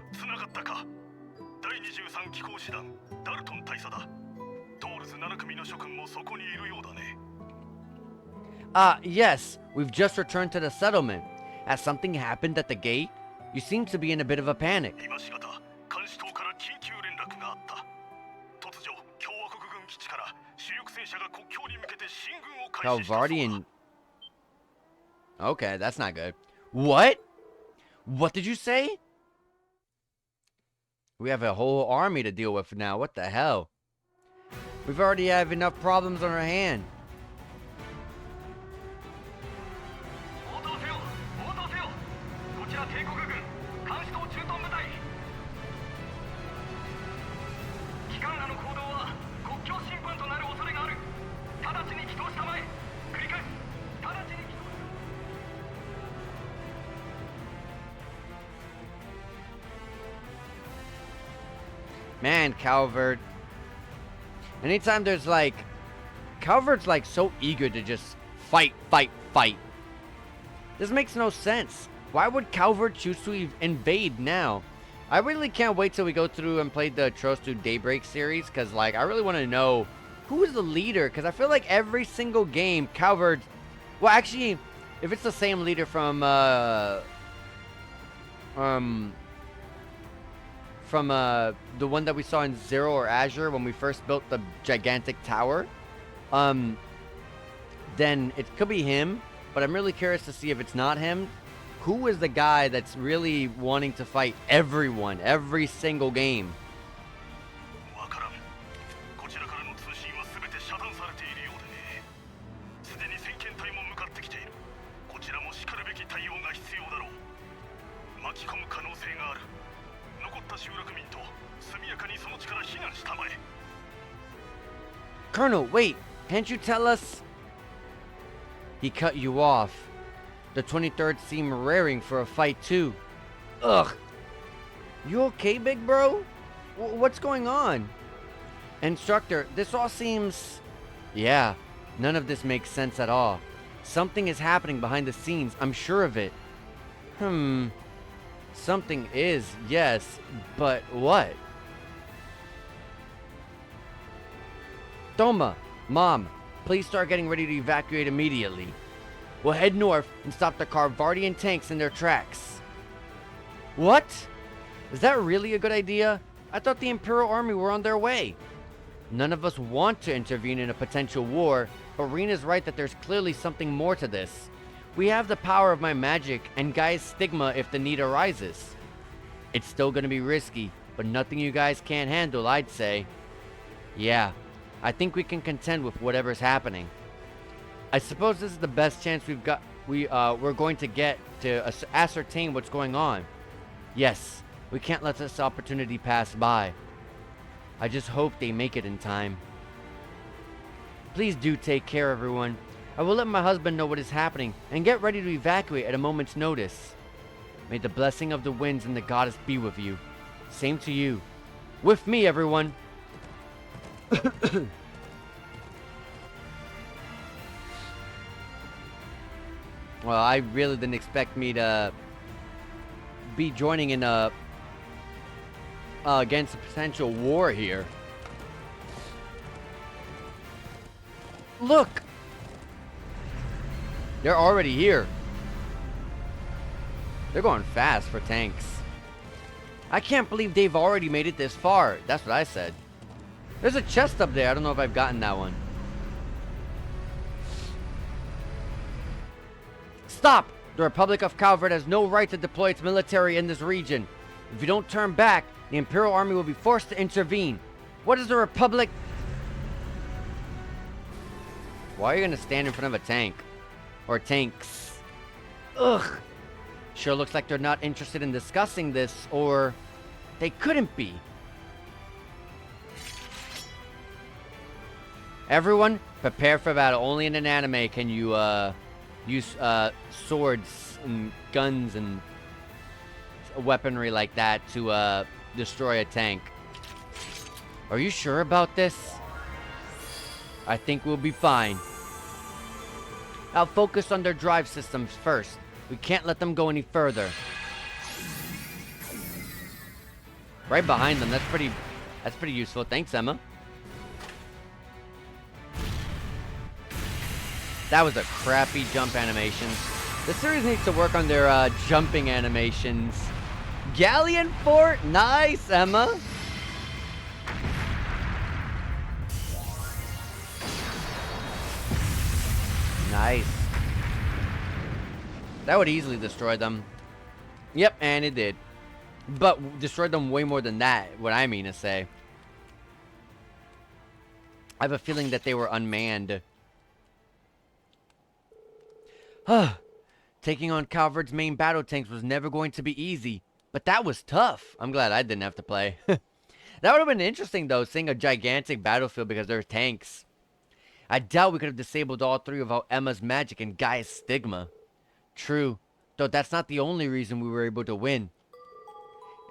Yes, we've just returned to the settlement. Has something happened at the gate? You seem to be in a bit of a panic. Calvardian. Okay, that's not good. What? What did you say? We have a whole army to deal with now. What the hell? We've already have enough problems on our hand. Man, Calvert. Anytime there's like... Calvert's like so eager to just fight. This makes no sense. Why would Calvert choose to invade now? I really can't wait till we go through and play the Trails to Daybreak series. Because like, I really want to know who is the leader. Because I feel like every single game, Calvert... Well, actually, if it's the same leader from the one that we saw in Zero or Azure when we first built the gigantic tower, then it could be him, but I'm really curious to see if it's not him. Who is the guy that's really wanting to fight everyone, every single game? Colonel, wait, can't you tell us? He cut you off. The 23rd seem raring for a fight too. Ugh. You okay, big bro? What's going on? Instructor, this all seems... Yeah, none of this makes sense at all. Something is happening behind the scenes, I'm sure of it. Something is, yes, but what? Thoma, Mom, please start getting ready to evacuate immediately. We'll head north and stop the Carvardian tanks in their tracks. What? Is that really a good idea? I thought the Imperial Army were on their way. None of us want to intervene in a potential war, but Rena's right that there's clearly something more to this. We have the power of my magic and Gaia's stigma if the need arises. It's still gonna be risky, but nothing you guys can't handle, I'd say. Yeah, I think we can contend with whatever's happening. I suppose this is the best chance we're going to get to ascertain what's going on. Yes, we can't let this opportunity pass by. I just hope they make it in time. Please do take care, everyone. I will let my husband know what is happening and get ready to evacuate at a moment's notice. May the blessing of the winds and the goddess be with you. Same to you. With me, everyone. Well, I really didn't expect me to be joining in against a potential war here. Look! They're already here. They're going fast for tanks. I can't believe they've already made it this far. That's what I said. There's a chest up there. I don't know if I've gotten that one. Stop! The Republic of Calvert has no right to deploy its military in this region. If you don't turn back, the Imperial Army will be forced to intervene. What is the Republic? Why are you gonna stand in front of a tank? Or tanks? Ugh. Sure looks like they're not interested in discussing this, or they couldn't be. Everyone, prepare for battle. Only in an anime can you use swords and guns and weaponry like that to destroy a tank. Are you sure about this? I think we'll be fine. I'll focus on their drive systems first. We can't let them go any further. Right behind them. That's pretty useful. Thanks, Emma. That was a crappy jump animation. The series needs to work on their jumping animations. Galleon Fort, nice, Emma. Nice. That would easily destroy them. Yep, and it did. But destroyed them way more than that, what I mean to say. I have a feeling that they were unmanned. Taking on Calvert's main battle tanks was never going to be easy. But that was tough. I'm glad I didn't have to play. That would have been interesting, though, seeing a gigantic battlefield because there's tanks. I doubt we could have disabled all three without Emma's magic and Gaia's stigma. True, though that's not the only reason we were able to win.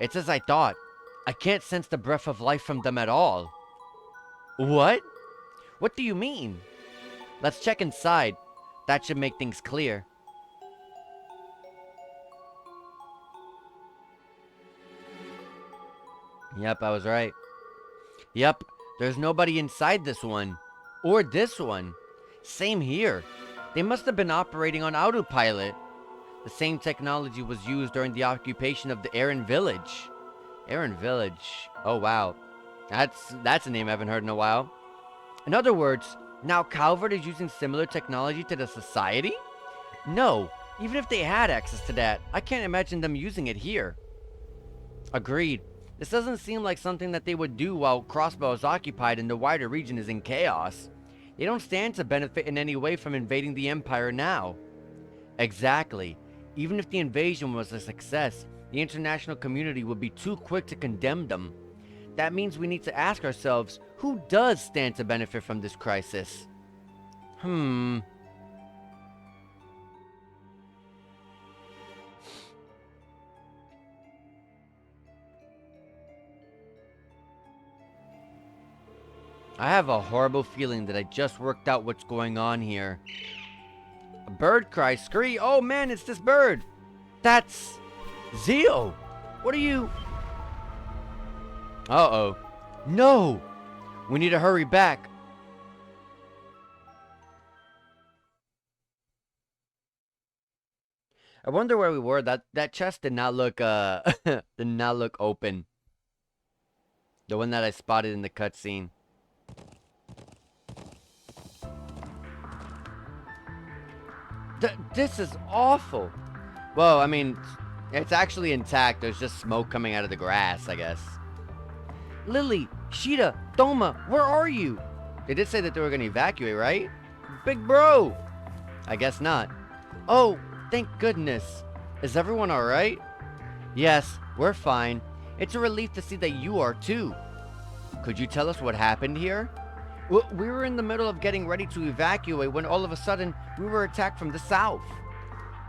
It's as I thought. I can't sense the breath of life from them at all. What? What do you mean? Let's check inside. That should make things clear. Yep, I was right. Yep, there's nobody inside this one. Or this one. Same here. They must have been operating on autopilot. The same technology was used during the occupation of the Aaron Village. Aaron Village. Oh, wow. That's a name I haven't heard in a while. In other words, now Calvert is using similar technology to the Society? No. Even if they had access to that, I can't imagine them using it here. Agreed. This doesn't seem like something that they would do while Crossbow is occupied and the wider region is in chaos. They don't stand to benefit in any way from invading the Empire now. Exactly. Even if the invasion was a success, the international community would be too quick to condemn them. That means we need to ask ourselves, who does stand to benefit from this crisis? I have a horrible feeling that I just worked out what's going on here. A bird cry, scree. Oh man, it's this bird. That's Zio. What are you? Uh-oh. No. We need to hurry back. I wonder where we were. That chest did not look did not look open. The one that I spotted in the cutscene. This is awful. Well, I mean, it's actually intact. There's just smoke coming out of the grass, I guess. Lily, Sheeta, Thoma, where are you? They did say that they were going to evacuate, right? Big bro! I guess not. Oh, thank goodness. Is everyone alright? Yes, we're fine. It's a relief to see that you are too. Could you tell us what happened here? We were in the middle of getting ready to evacuate when all of a sudden we were attacked from the south.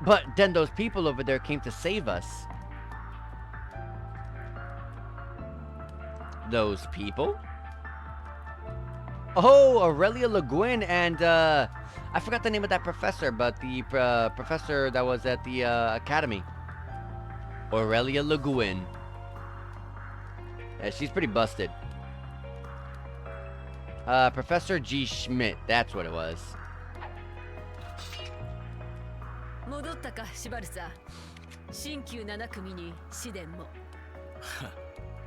But then those people over there came to save us. Those people? Oh, Aurelia Le Guin and, I forgot the name of that professor, but the professor that was at the academy. Aurelia Le Guin. Yeah, she's pretty busted. Professor G. Schmidt, that's what it was. 戻ったか、シバルサ。新旧7組に試練も。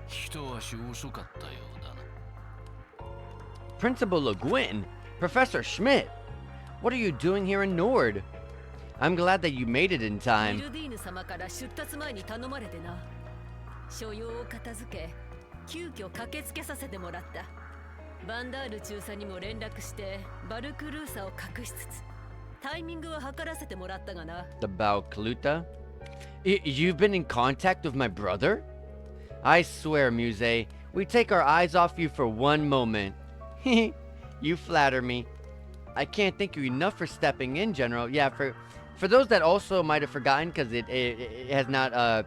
一足遅かったようだな。Principal Le Guin? Professor Schmidt? What are you doing here in Nord? I'm glad that you made it in ミ time. ルディーヌ様から出立前に頼まれてな。所用を片付け、急遽駆けつけさせてもらった。バンダール中佐にも連絡して、バルクルーサを隠しつつ、タイミングを計らせてもらったがな。The Balcluta? You've been in contact with my brother? I swear, Muse, we take our eyes off you for one moment. You flatter me. I can't thank you enough for stepping in, General. Yeah, for those that also might have forgotten, because it has not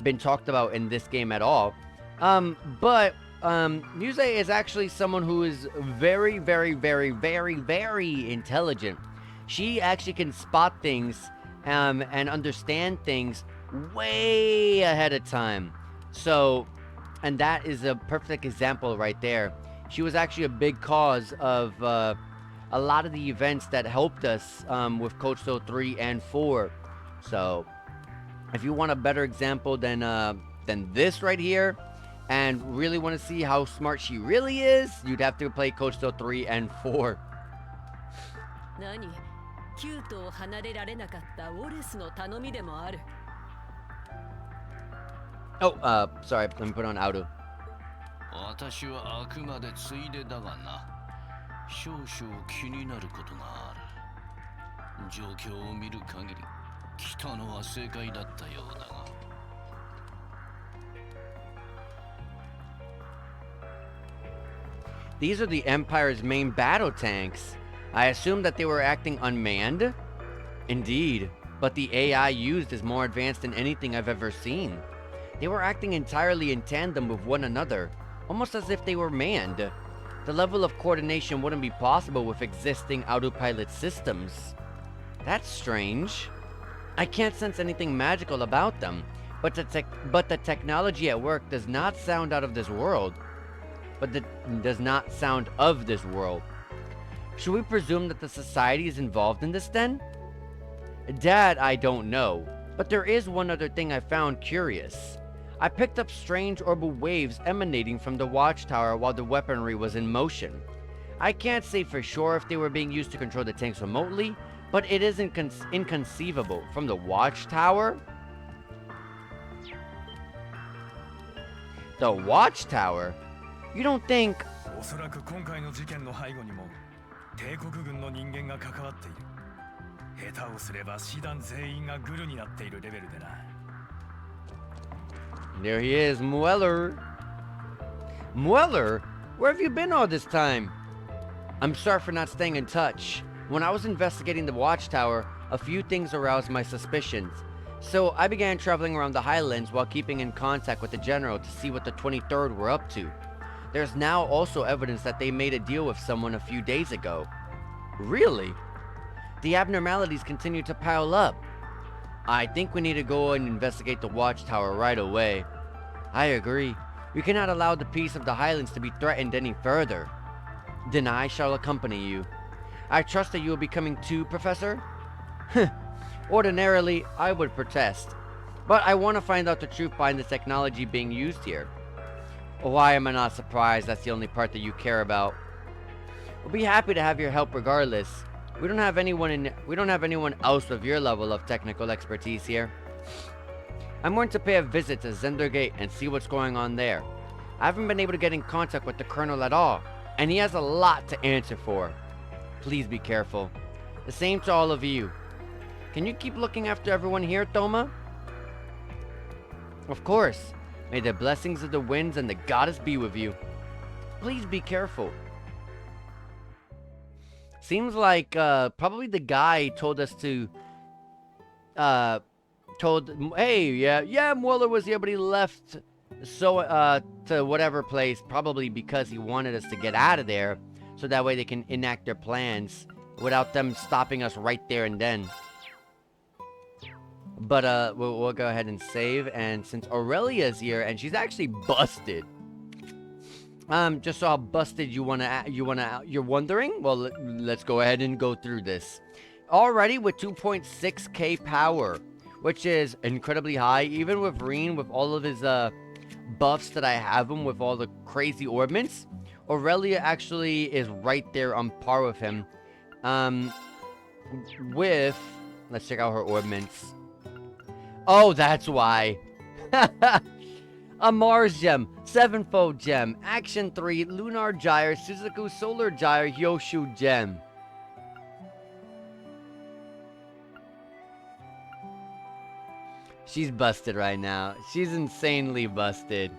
been talked about in this game at all. But Muse is actually someone who is very, very, very, very, very intelligent. She actually can spot things and understand things way ahead of time. So, and that is a perfect example right there. She was actually a big cause of a lot of the events that helped us with Coach Soul 3 and 4. So, if you want a better example than this right here, and really want to see how smart she really is, you'd have to play Coach Soul 3 and 4. 何？キュートを離れられなかったウォレスの頼みでもある。Oh, sorry, let me put on auto. 私はあくまでついでだがな。少々気になることがある。状況を見る限り、来たのは正解だったようだが。These are the Empire's main battle tanks. I assumed that they were acting unmanned. Indeed, but the AI used is more advanced than anything I've ever seen. They were acting entirely in tandem with one another, almost as if they were manned. The level of coordination wouldn't be possible with existing autopilot systems. That's strange. I can't sense anything magical about them, but the technology at work does not sound out of this world. Does not sound of this world. Should we presume that the society is involved in this then? Dad, I don't know, but there is one other thing I found curious. I picked up strange orbital waves emanating from the watchtower while the weaponry was in motion. I can't say for sure if they were being used to control the tanks remotely, but it isn't inconceivable. From the watchtower? The watchtower? You don't think... おそらく今回の事件の背後にも帝国軍の人間が関わっている。下手をすれば師団全員がグルになっているレベルでな。There he is, Mueller. Mueller? Where have you been all this time? I'm sorry for not staying in touch. When I was investigating the watchtower, a few things aroused my suspicions. So I began traveling around the Highlands while keeping in contact with the General to see what the 23rd were up to. There's now also evidence that they made a deal with someone a few days ago. Really? The abnormalities continue to pile up. I think we need to go and investigate the watchtower right away. I agree. We cannot allow the peace of the Highlands to be threatened any further. Then I shall accompany you. I trust that you will be coming too, Professor? Ordinarily, I would protest, but I want to find out the truth behind the technology being used here. Why am I not surprised? That's the only part that you care about. We'll be happy to have your help regardless. We don't have anyone else with your level of technical expertise here. I'm going to pay a visit to Zendergate and see what's going on there. I haven't been able to get in contact with the Colonel at all, and he has a lot to answer for. Please be careful. The same to all of you. Can you keep looking after everyone here, Thoma? Of course. May the blessings of the winds and the goddess be with you. Please be careful. Seems like probably the guy told us to hey, yeah, Mueller was here, but he left to whatever place, probably because he wanted us to get out of there, so that way they can enact their plans without them stopping us right there and then. But we'll go ahead and save, and since Aurelia's here and she's actually busted, just so how busted you're wondering? Well, let's go ahead and go through this. Already with 2.6k power, which is incredibly high, even with Reen, with all of his buffs that I have him, with all the crazy orbments, Aurelia actually is right there on par with him. Let's check out her orbments. Oh, that's why. A Mars Gem, Sevenfold Gem, Action 3, Lunar Gyre, Suzaku Solar Gyre, Yoshu Gem. She's busted right now. She's insanely busted.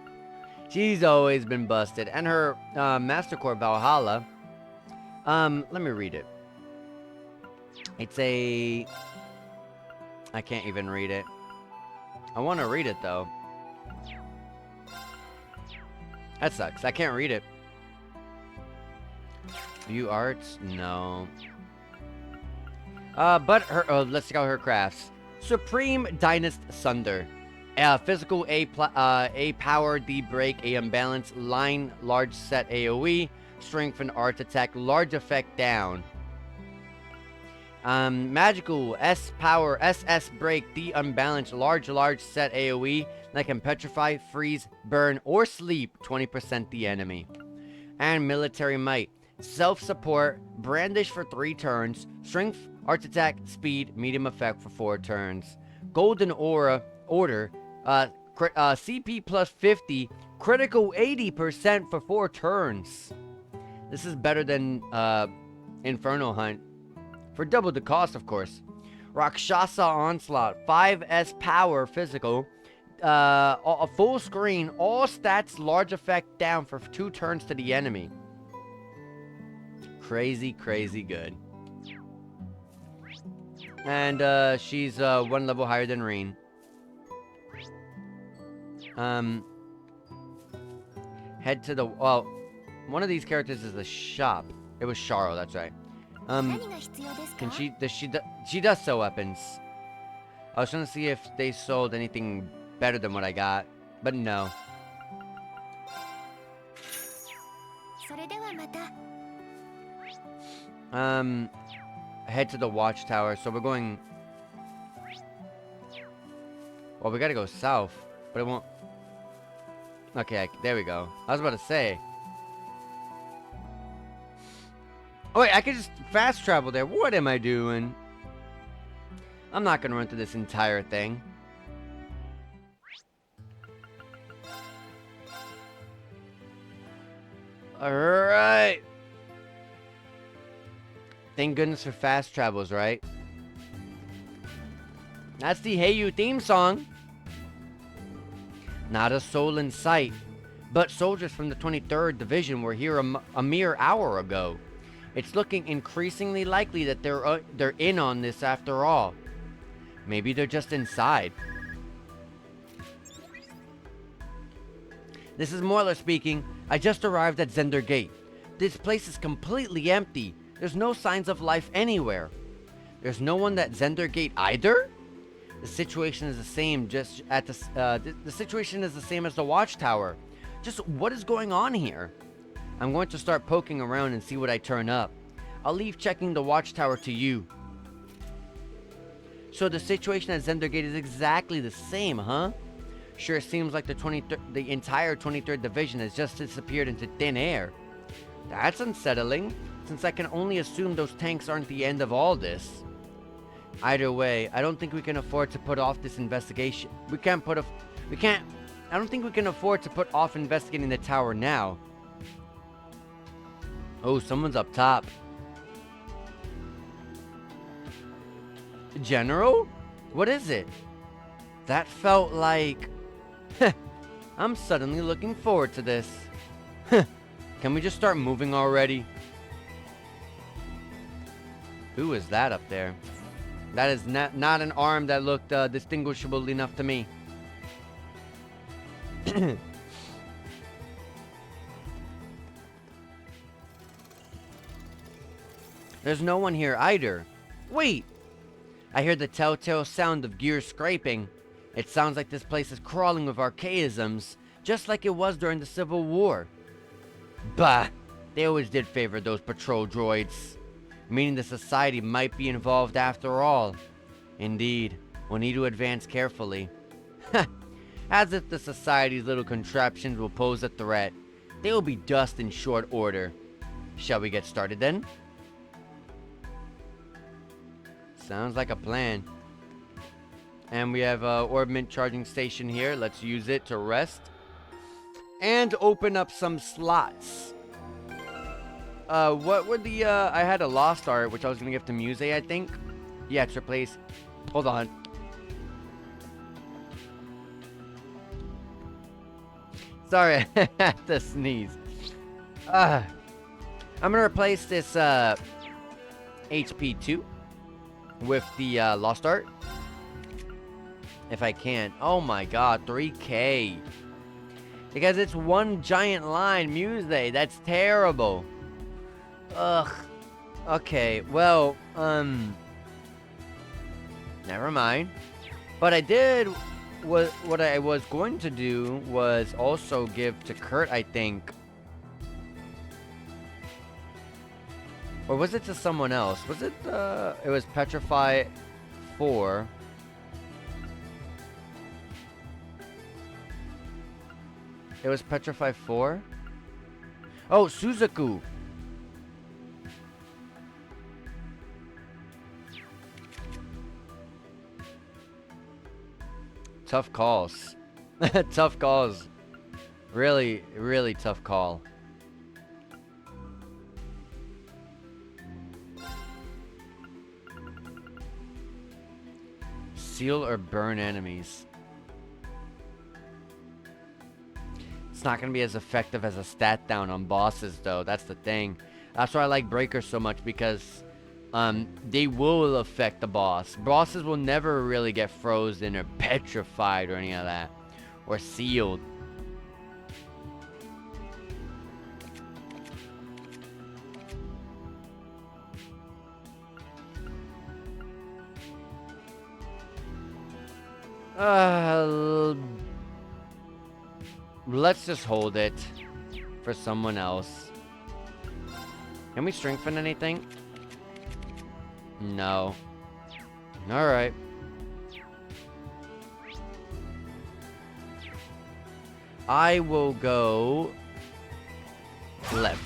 She's always been busted. And her Master Core Valhalla. Let me read it. It's a... I can't even read it. I want to read it, though. That sucks. I can't read it. View arts? No. But her... let's check out her crafts. Supreme Dynast Sunder. Physical A power, D break, A unbalance, line, large set AoE, strength and art attack, large effect down. Magical S power, SS break, D unbalance, large set AoE that can petrify, freeze, burn, or sleep 20% the enemy. And military might. Self-support, brandish for 3 turns, strength, art attack, speed, medium effect for 4 turns. Golden order, CP plus 50, critical 80% for 4 turns. This is better than Inferno Hunt. For double the cost, of course. Rakshasa Onslaught, 5S power physical, a full screen, all stats, large effect down for 2 turns to the enemy. Crazy, crazy good. And she's 1 level higher than Reen. Head to the... Well, one of these characters is the shop. It was Sharo, that's right. Can she... She does sell weapons. I was trying to see if they sold anything better than what I got. But no. Head to the watchtower. So we're going... Well, we gotta go south. But it won't... Okay, there we go. I was about to say. Oh wait, I could just fast travel there. What am I doing? I'm not gonna run through this entire thing. Alright. Thank goodness for fast travels, right? That's the Hey You theme song. Not a soul in sight. But soldiers from the 23rd Division were here a mere hour ago. It's looking increasingly likely that they're in on this after all. Maybe they're just inside. This is Moiler speaking. I just arrived at Zender Gate. This place is completely empty. There's no signs of life anywhere. There's no one at Zender Gate either? The situation is the same the situation is the same as the watchtower. Just what is going on here? I'm going to start poking around and see what I turn up. I'll leave checking the watchtower to you. So the situation at Zender Gate is exactly the same, huh? Sure seems like the entire 23rd Division has just disappeared into thin air. That's unsettling, since I can only assume those tanks aren't the end of all this. Either way, I don't think we can afford to put off this investigation. I don't think we can afford to put off investigating the tower now. Oh, someone's up top. General? What is it? That felt like... I'm suddenly looking forward to this. Can we just start moving already? Who is that up there? That is not an arm that looked distinguishable enough to me. There's no one here either. Wait! I hear the telltale sound of gears scraping. It sounds like this place is crawling with archaisms, just like it was during the Civil War. Bah! They always did favor those patrol droids. Meaning the society might be involved after all. Indeed, we'll need to advance carefully. As if the society's little contraptions will pose a threat. They will be dust in short order. Shall we get started then? Sounds like a plan. And we have a orbment charging station here. Let's use it to rest. And open up some slots. What were the, I had a lost art, which I was gonna give to Muse, I think. Yeah, it's replaced. Hold on. Sorry, I had to sneeze. I'm gonna replace this, HP2 with the, lost art. If I can. Oh my god, 3K. Because it's one giant line, Muse. That's terrible. Ugh. Okay, well, never mind. But I did... What I was going to do was also give to Kurt, I think. Or was it to someone else? Was it, it was Petrify 4. It was Petrify 4? Oh, Suzaku! Tough calls. Tough calls. Really, really tough call. Seal or burn enemies. It's not going to be as effective as a stat down on bosses, though. That's the thing. That's why I like Breakers so much, because they will affect the boss. Bosses will never really get frozen or petrified or any of that. Or sealed. Let's just hold it for someone else. Can we strengthen anything? No. Alright. I will go left.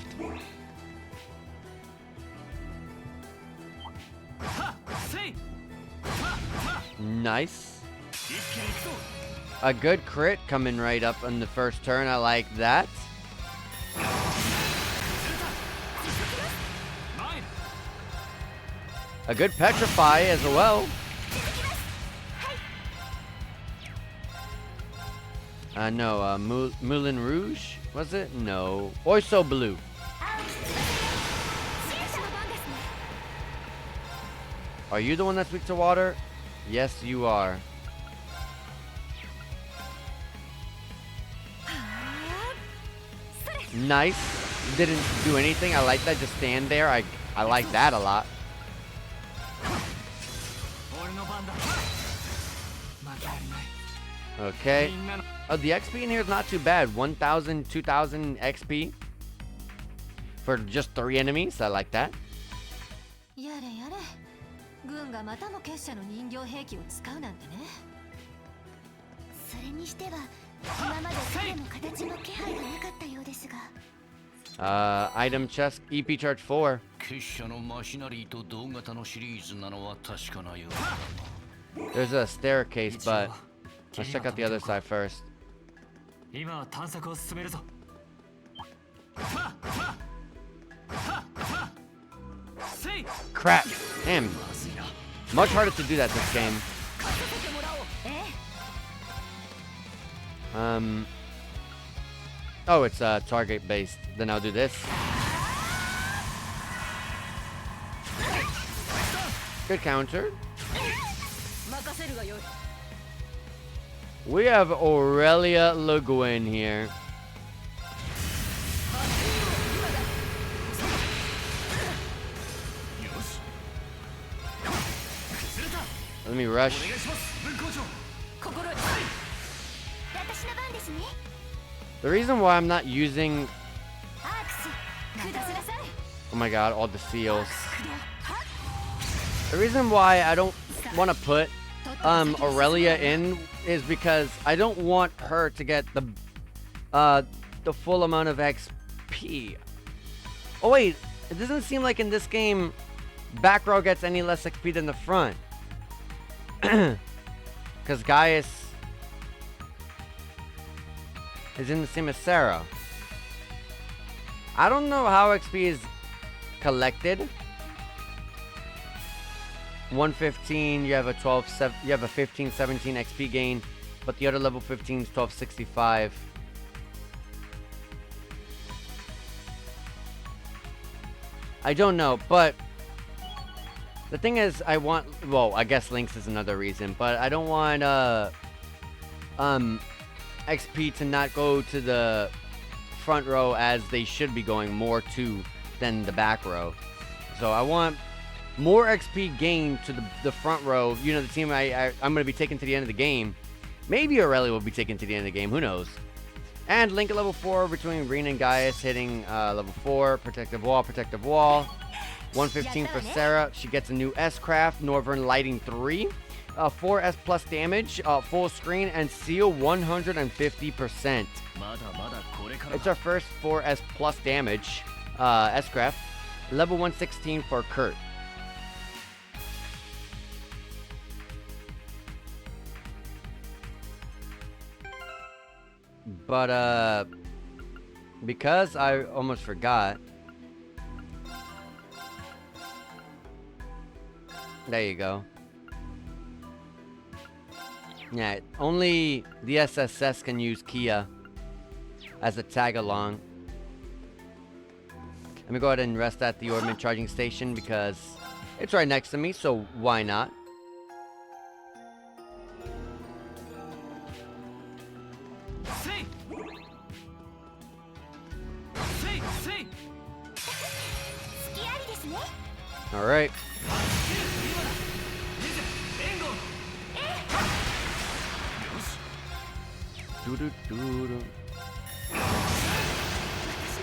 Nice. A good crit coming right up on the first turn. I like that. A good petrify as well. No, Moulin Rouge? Was it? No. Oiso Blue. Are you the one that's weak to water? Yes, you are. Nice. Didn't do anything. I like that. Just stand there. I like that a lot. Okay. Oh, the XP in here is not too bad. 1,000, 2,000 XP for just 3 enemies. I like that. 軍がまたも結社の人形兵器を使うなんてね。それにしては今まで彼の形の気配がなかったようですが。Item chest, EP charge 4. 結社のマシナリーと同型のシリーズなのは確かなようだな。 There's a staircase, but let's check out the other side first. 今は探索を進めるぞ。 Crap! Damn. Much harder to do that this game. Oh, it's target based. Then I'll do this. Good counter. We have Aurelia Le Guin here. Let me rush. The reason why I'm not using... Oh my god, all the seals. The reason why I don't want to put Aurelia in is because I don't want her to get the full amount of XP. Oh wait, it doesn't seem like in this game back row gets any less XP than the front. Because Gaius is in the same as Sarah. I don't know how XP is collected. 115, you have a 12, you have a 15, 17 XP gain, but the other level 15 is 1265. I don't know, but the thing is, I want, well, I guess Lynx is another reason, but I don't want XP to not go to the front row as they should be going more to than the back row. So I want more XP gained to the front row. You know, the team I'm going to be taking to the end of the game. Maybe Aurelia will be taken to the end of the game. Who knows? And Link at level 4 between Rena and Gaius hitting level 4. Protective wall, protective wall. 115 for Sarah. She gets a new S-Craft. Northern Lighting 3. 4S plus damage. Full screen and seal 150%. It's our first 4S plus damage. S-Craft. Level 116 for Kurt. But, because I almost forgot. There you go. Yeah, only the SSS can use Kia as a tag along. Let me go ahead and rest at the Ornament charging station because it's right next to me, so why not? All right.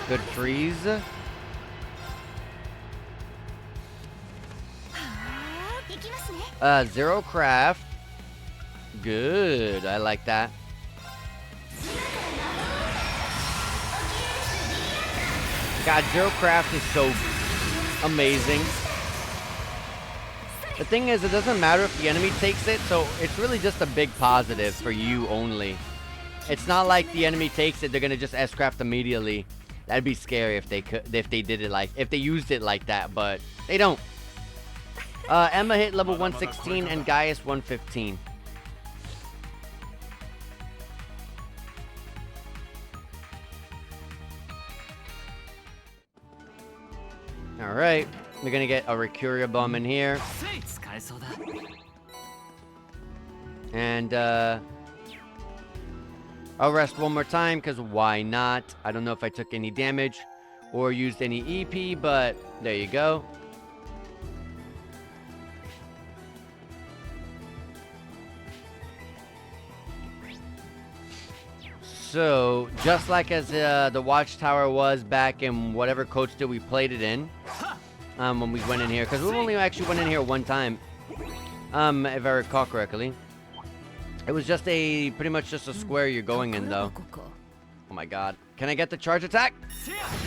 Good freeze. Zero craft. Good. I like that. God, zero craft is so amazing. The thing is, it doesn't matter if the enemy takes it, so it's really just a big positive for you only. It's not like the enemy takes it, they're gonna just S-craft immediately. That'd be scary if they could, if they did it like, if they used it like that, but they don't. Emma hit level 116 and Gaius 115. All right, we're gonna get a Recuria bomb in here. And I'll rest one more time because why not? I don't know if I took any damage or used any EP, but there you go. So, just like as the Watchtower was back in whatever coach deal we played it in, when we went in here, because we only actually went in here one time. If I recall correctly. It was just pretty much just a square you're going in, though. Oh my god. Can I get the charge attack?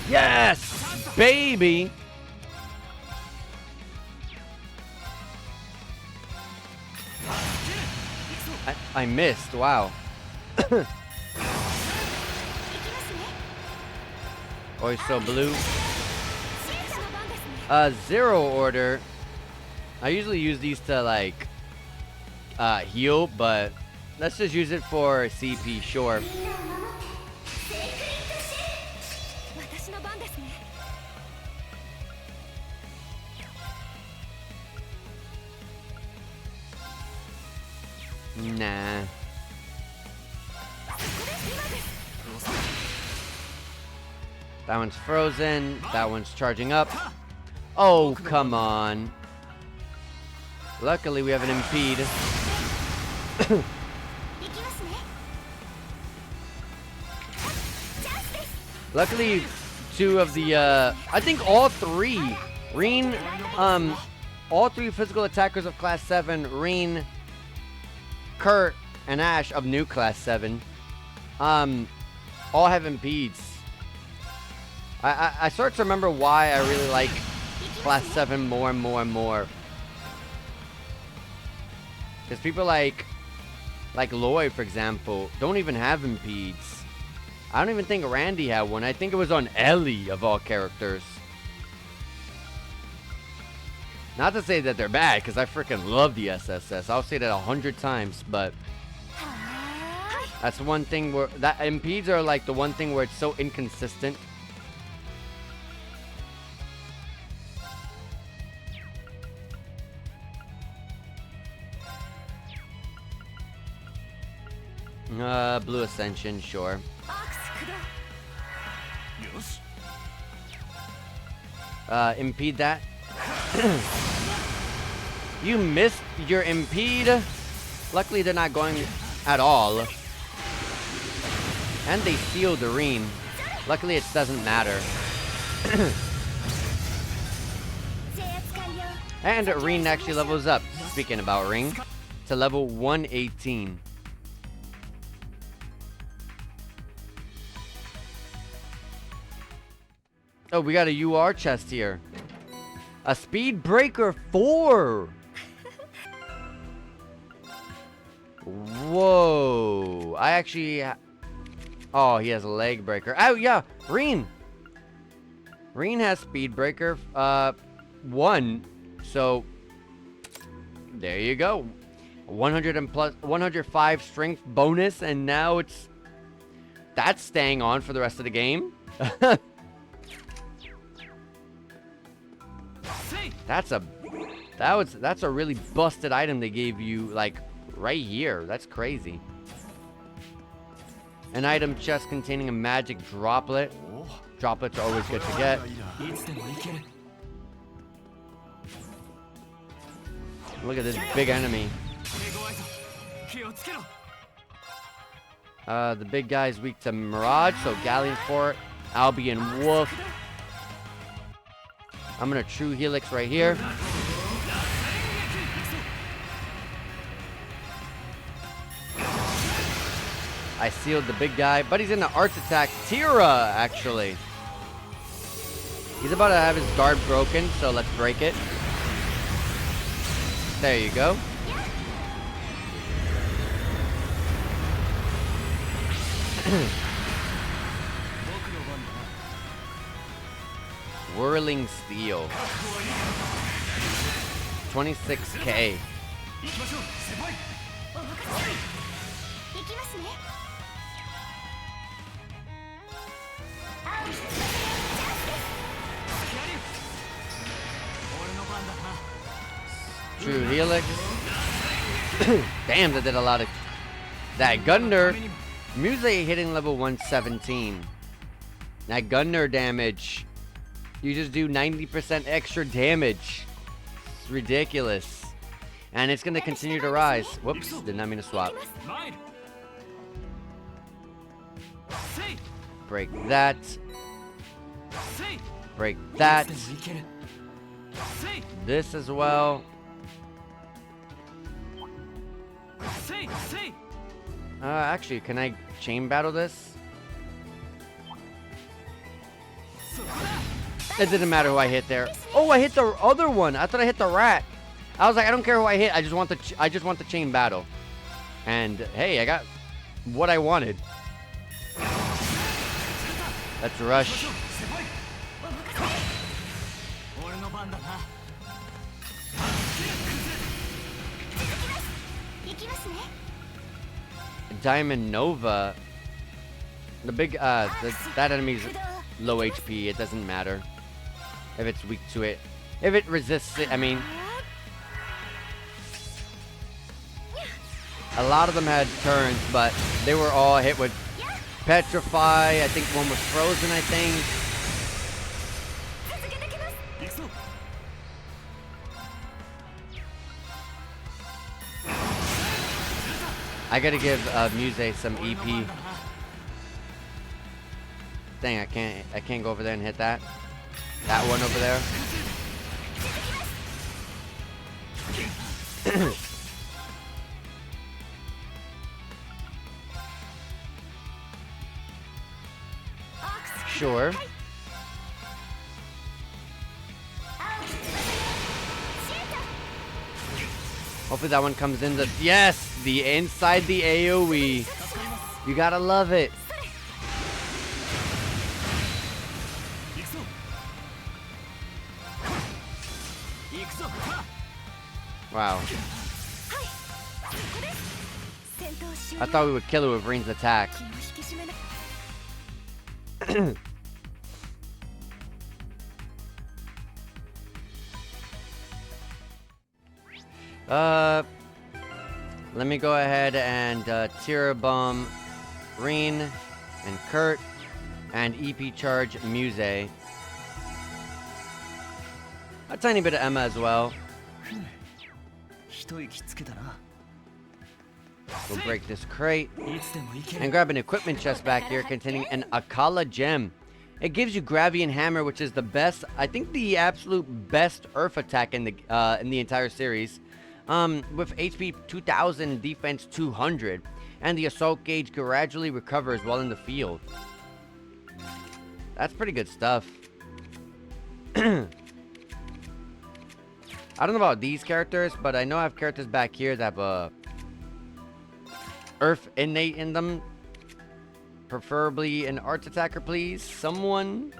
Yes! Baby! I missed. Wow. Oyster blue. Zero order. I usually use these to like heal, but let's just use it for CP, sure. Nah. That one's frozen. That one's charging up. Oh, come on. Luckily, we have an impede. Luckily, two of the, I think all three, Reen, all three physical attackers of Class 7, Reen, Kurt, and Ash of new Class 7, all have impedes. I start to remember why I really like Class 7 more and more and more. Because people like Lloyd, for example, don't even have impedes. I don't even think Randy had one. I think it was on Ellie, of all characters. Not to say that they're bad, because I freaking love the SSS. I'll say that 100 times, but that's one thing where that impedes are like the one thing where it's so inconsistent. Blue Ascension, sure. Impede that. You missed your impede. Luckily, they're not going at all. And they sealed the Reen. Luckily, it doesn't matter. And Reen actually levels up, speaking about Ring, to level 118. Oh, we got a UR chest here. A Speed Breaker 4! Whoa. I actually... Oh, he has a Leg Breaker. Oh, yeah. Reen. Reen has Speed Breaker 1. So, there you go. 100 and plus 105 strength bonus, and now that's staying on for the rest of the game. That's a really busted item they gave you, like, right here. That's crazy. An item chest containing a magic droplet. Droplets are always good to get. Look at this big enemy. The big guy's weak to Mirage, so Galleon Fort, Albion Wolf. I'm gonna True Helix right here. I sealed the big guy, but he's in the arts attack. Tira, actually. He's about to have his guard broken, so let's break it. There you go. Whirling Steel. 26k. True Helix. Damn, that did a lot of... That Gunner. Muse hitting level 117. That Gunner damage. You just do 90% extra damage. It's ridiculous. And it's going to continue to rise. Whoops, did not mean to swap. Break that. Break that. This as well. Actually, can I chain battle this? It didn't matter who I hit there. Oh, I hit the other one. I thought I hit the rat. I was like, I don't care who I hit. I just want the chain battle. And hey, I got what I wanted. Let's rush. Diamond Nova. The big that enemy's low HP. It doesn't matter if it's weak to it. If it resists it, I mean. A lot of them had turns, but they were all hit with Petrify. I think one was Frozen, I think. I gotta give Muse some EP. Dang, I can't go over there and hit that. That one over there. Sure. Hopefully that one comes in the... Yes! The inside the AoE. You gotta love it. Wow. I thought we would kill her with Rein's attack. Let me go ahead and Tier Bomb Rein and Kurt and EP Charge Muse. A tiny bit of Emma as well. We'll break this crate and grab an equipment chest back here containing an Akala gem. It gives you Gravity and Hammer, which is the best, I think the absolute best Earth attack in the entire series. With HP 2000, defense 200, and the assault gauge gradually recovers while in the field. That's pretty good stuff. I don't know about these characters, but I know I have characters back here that have Earth innate in them. Preferably an arts attacker, please. Someone.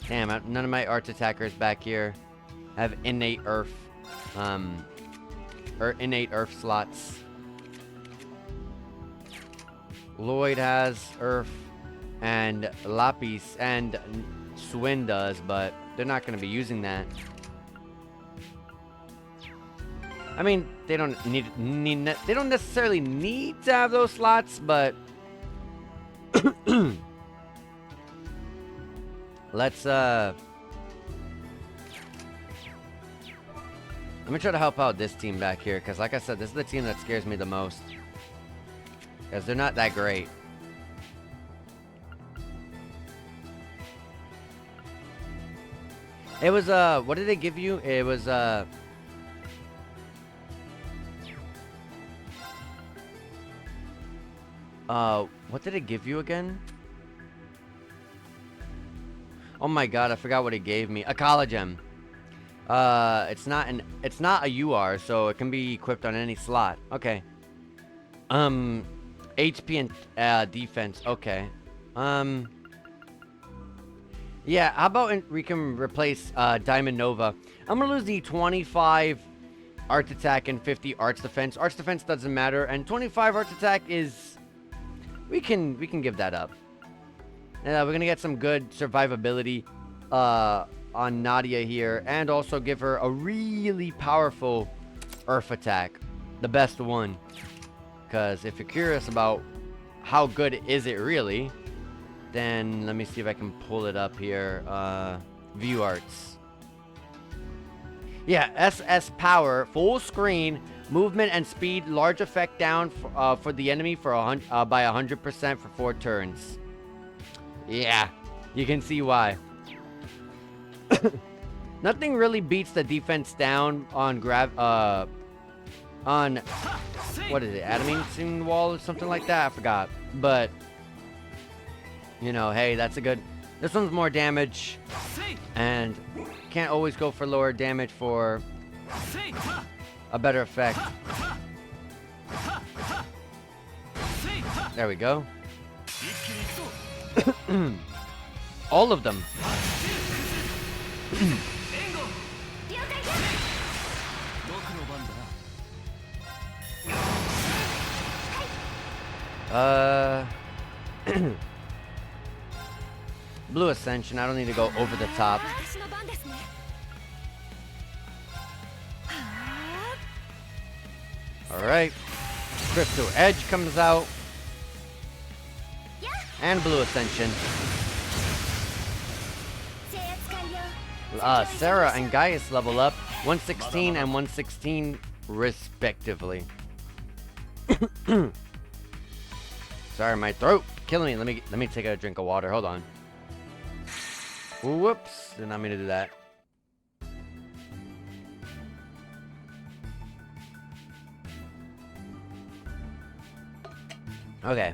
Damn, none of my arts attackers back here have innate Earth, or innate Earth slots. Lloyd has Earth, and Lapis and Swin does, but they're not going to be using that. I mean, they don't they don't necessarily need to have those slots, but let's let me try to help out this team back here, because like I said, this is the team that scares me the most, because they're not that great. It was what did they give you? It was what did it give you again? Oh my god, I forgot what it gave me. A collagen. It's not a UR, so it can be equipped on any slot. Okay. HP and defense. Okay. Yeah, how about we can replace Diamond Nova. I'm gonna lose the 25 Arts Attack and 50 Arts Defense. Arts Defense doesn't matter, and 25 Arts Attack is... We can give that up. We're gonna get some good survivability on Nadia here, and also give her a really powerful Earth attack, the best one. Because if you're curious about how good is it really, then let me see if I can pull it up here. View arts. Yeah, SS power, full screen, movement and speed, large effect down for the enemy for by 100% for 4 turns. Yeah, you can see why. Nothing really beats the defense down on on what is it, adamantine wall or something like that? I forgot. But you know, hey, that's a good. This one's more damage, and can't always go for lower damage for a better effect. There we go. All of them. Blue Ascension. I don't need to go over the top. Alright. Crystal Edge comes out. And Blue Ascension. Sarah and Gaius level up. 116 and 116 respectively. Sorry, my throat killing me. Let me take a drink of water. Hold on. Whoops. Did not mean to do that. Okay.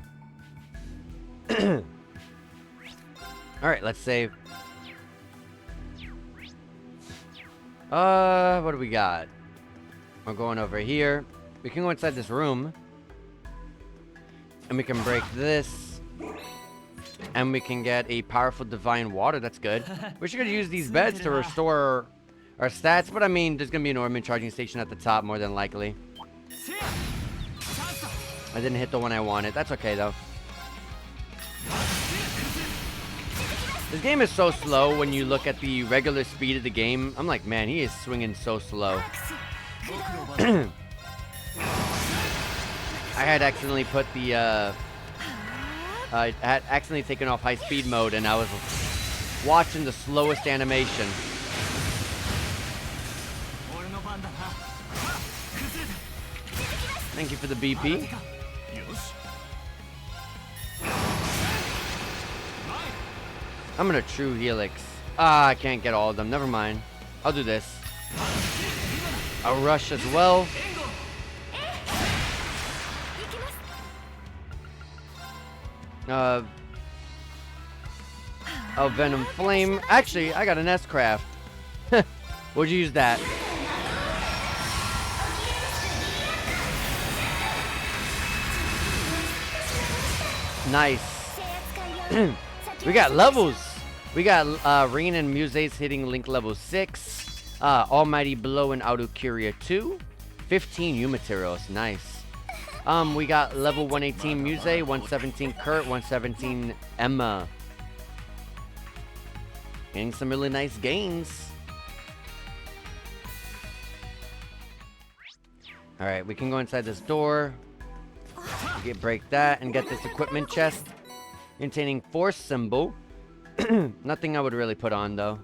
Alright, let's save. What do we got? We're going over here. We can go inside this room. And we can break this. And we can get a powerful divine water. That's good. We're just going to use these beds to restore our stats. But I mean, there's going to be an ornament charging station at the top more than likely. I didn't hit the one I wanted. That's okay, though. This game is so slow when you look at the regular speed of the game. I'm like, man, he is swinging so slow. I had accidentally put the, I had accidentally taken off high speed mode and I was watching the slowest animation. Thank you for the BP. I'm gonna True Helix. Ah, I can't get all of them. Never mind. I'll do this. I'll rush as well. Oh, Venom Flame. Actually, I got an S-Craft. Would you use that? Nice. We got levels. We got Rin and Muses hitting Link level 6. Almighty Blow and Autocuria 2. 15 U materials. Nice. We got level 118 Muse, 117 Kurt, 117 Emma. Getting some really nice gains. Alright, we can go inside this door. Break that and get this equipment chest containing Force Symbol. Nothing I would really put on though.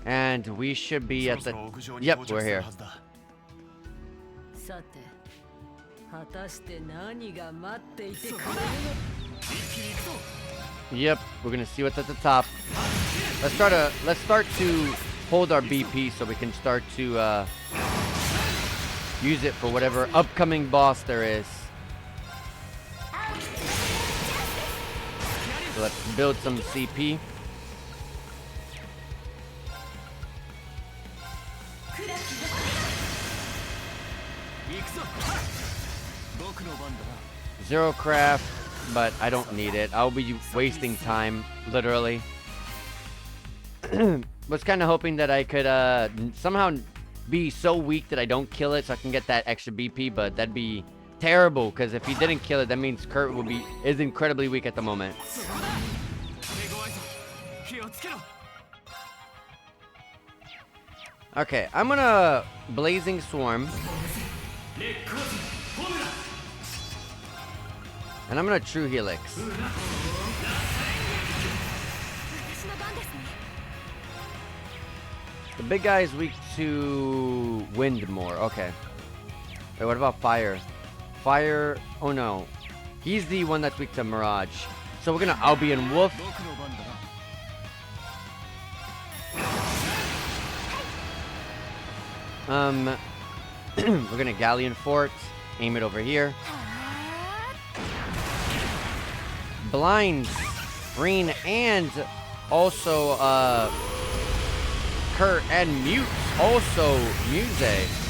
And we should be at the... Yep, we're here. Yep, we're gonna see what's at the top. Let's start to hold our BP so we can start to use it for whatever upcoming boss there is. So let's build some CP. Zero craft, but I don't need it. I'll be wasting time, literally. Was kind of hoping that I could somehow be so weak that I don't kill it so I can get that extra BP, but that'd be terrible because if he didn't kill it, that means Kurt is incredibly weak at the moment. Okay, I'm gonna Blazing Swarm. And I'm gonna True Helix. The big guy is weak to wind more. Okay. Wait, what about fire? Fire... Oh no. He's the one that's weak to Mirage. So we're gonna Albion Wolf. We're gonna Galleon Fort. Aim it over here. Blinds Green and also Kurt and Mute also Muse.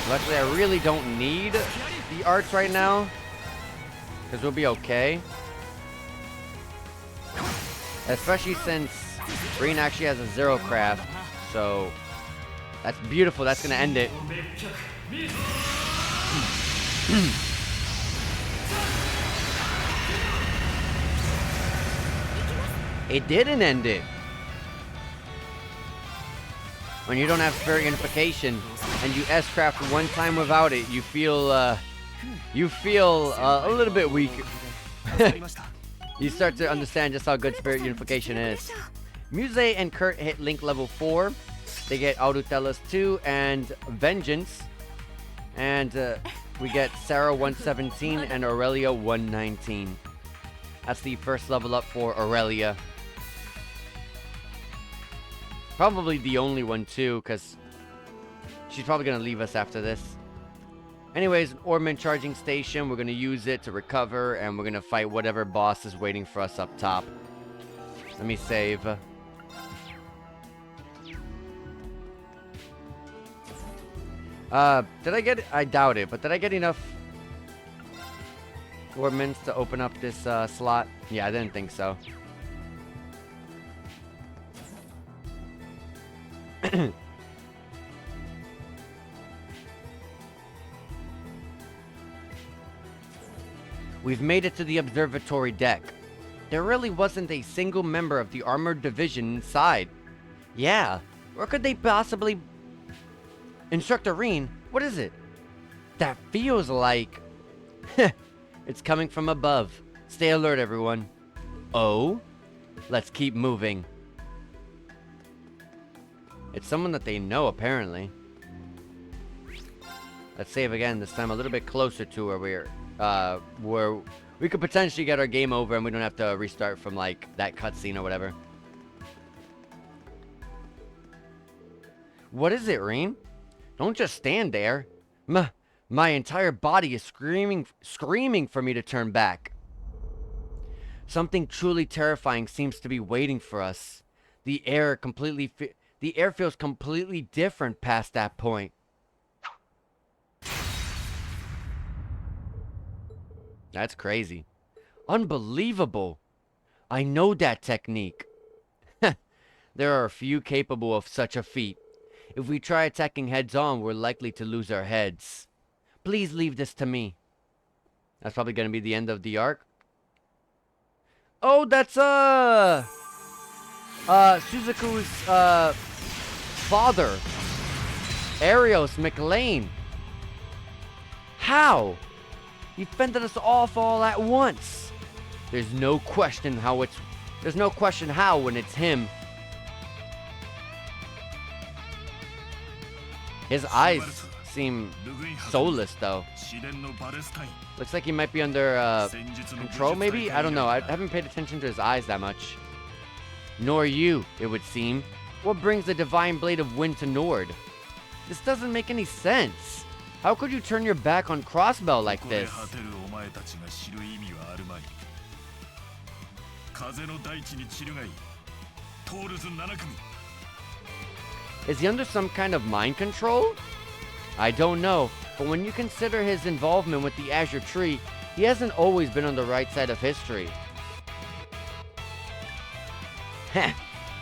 Luckily I really don't need the arts right now, because we'll be okay. Especially since Green actually has a zero craft, so that's beautiful. That's gonna end it. It didn't end it. When you don't have Spirit Unification and you S-craft one time without it, you feel a little bit weak. You start to understand just how good Spirit Unification is. Muse and Kurt hit Link level 4. They get Audutelas 2 and Vengeance. And we get Sarah 117 and Aurelia 119. That's the first level up for Aurelia. Probably the only one too, because she's probably going to leave us after this. Anyways, an Orman charging station. We're going to use it to recover, and we're going to fight whatever boss is waiting for us up top. Let me save. Did I get it? I doubt it, but did I get enough Ormans to open up this slot? Yeah, I didn't think so. We've made it to the observatory deck. There really wasn't a single member of the armored division inside. Yeah, where could they possibly... Instructor Reen, what is it? That feels like... It's coming from above. Stay alert, everyone. Oh? Let's keep moving. It's someone that they know, apparently. Let's save again, this time a little bit closer to where we could potentially get our game over and we don't have to restart from, like, that cutscene or whatever. What is it, Reen? Don't just stand there. My entire body is screaming for me to turn back. Something truly terrifying seems to be waiting for us. The air feels completely different past that point. That's crazy. Unbelievable. I know that technique. There are a few capable of such a feat. If we try attacking heads on, we're likely to lose our heads. Please leave this to me. That's probably going to be the end of the arc. Oh, that's Suzaku's father, Arios McLean. How? He fended us off all at once. There's no question how when it's him. His eyes seem soulless, though. Looks like he might be under control, maybe? I don't know. I haven't paid attention to his eyes that much. Nor you, it would seem. What brings the Divine Blade of Wind to Nord? This doesn't make any sense. How could you turn your back on Crossbell like this? Is he under some kind of mind control? I don't know, but when you consider his involvement with the Azure Tree, he hasn't always been on the right side of history. Heh.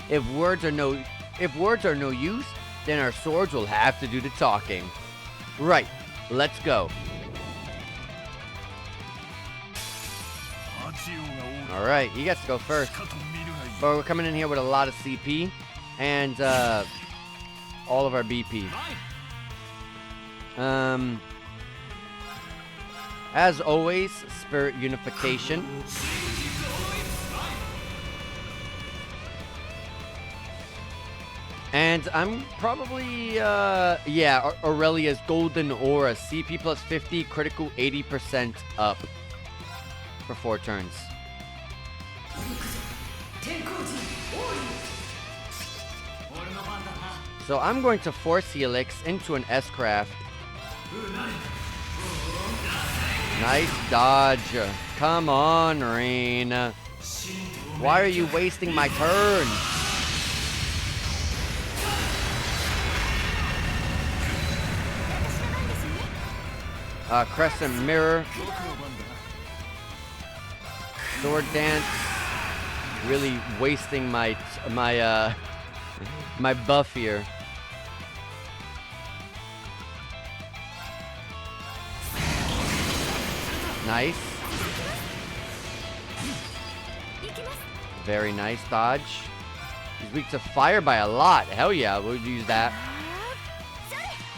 If words are no use, then our swords will have to do the talking. Right, let's go. Alright, he gets to go first. But we're coming in here with a lot of CP and all of our BP. As always, Spirit Unification. And I'm probably, yeah, Aurelia's Golden Aura. CP plus 50, critical 80% up for 4 turns. So I'm going to Force Helix into an S-Craft. Nice dodge. Come on, Rain. Why are you wasting my turn? Crescent Mirror. Sword Dance. Really wasting my my buff here. Nice. Very nice dodge. He's weak to fire by a lot. Hell yeah, we'll use that.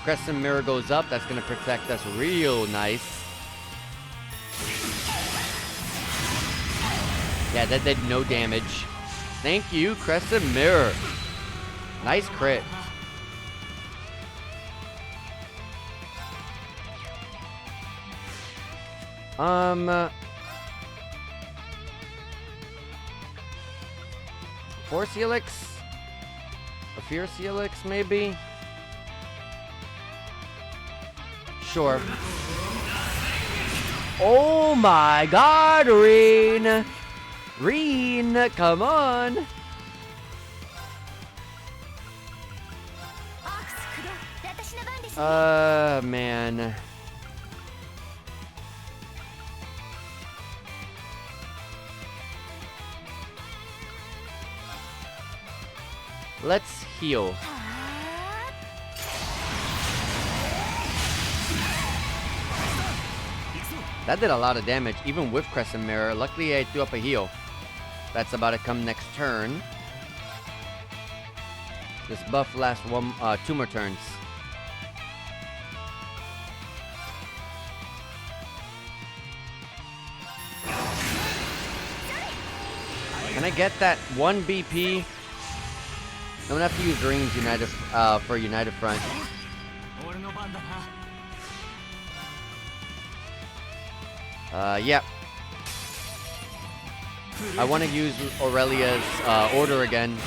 Crescent Mirror goes up. That's going to protect us real nice. Yeah, that did no damage. Thank you, Crescent Mirror. Nice crit. Force Helix? A Fierce Helix, maybe? Sure. Oh my god, Reen! Reen, come on! Man. Let's heal. That did a lot of damage, even with Crescent Mirror. Luckily, I threw up a heal. That's about to come next turn. This buff lasts 2 more turns. Can I get that 1 BP? I'm gonna have to use Rings United for United Front. Yep. I want to use Aurelia's order again.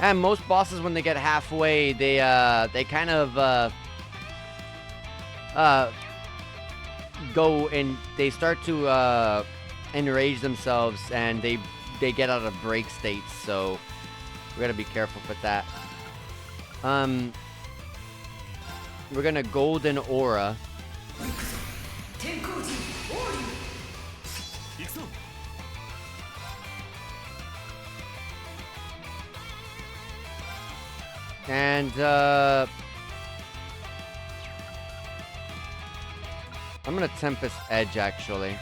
And most bosses, when they get halfway, they kind of go and they start to enrage themselves, and they get out of break states. So we gotta be careful with that. We're gonna Golden Aura. And I'm gonna Tempest Edge actually.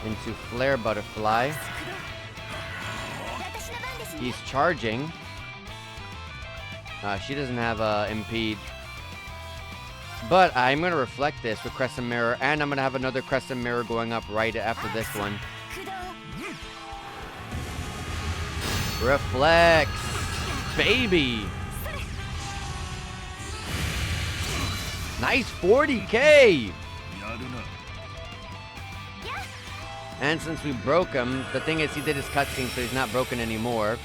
Into Flare Butterfly. He's charging. She doesn't have Impede. But I'm going to reflect this with Crescent Mirror, and I'm going to have another Crescent Mirror going up right after this one. Reflex! Baby! Nice 40k! And since we broke him, the thing is he did his cutscene, so he's not broken anymore.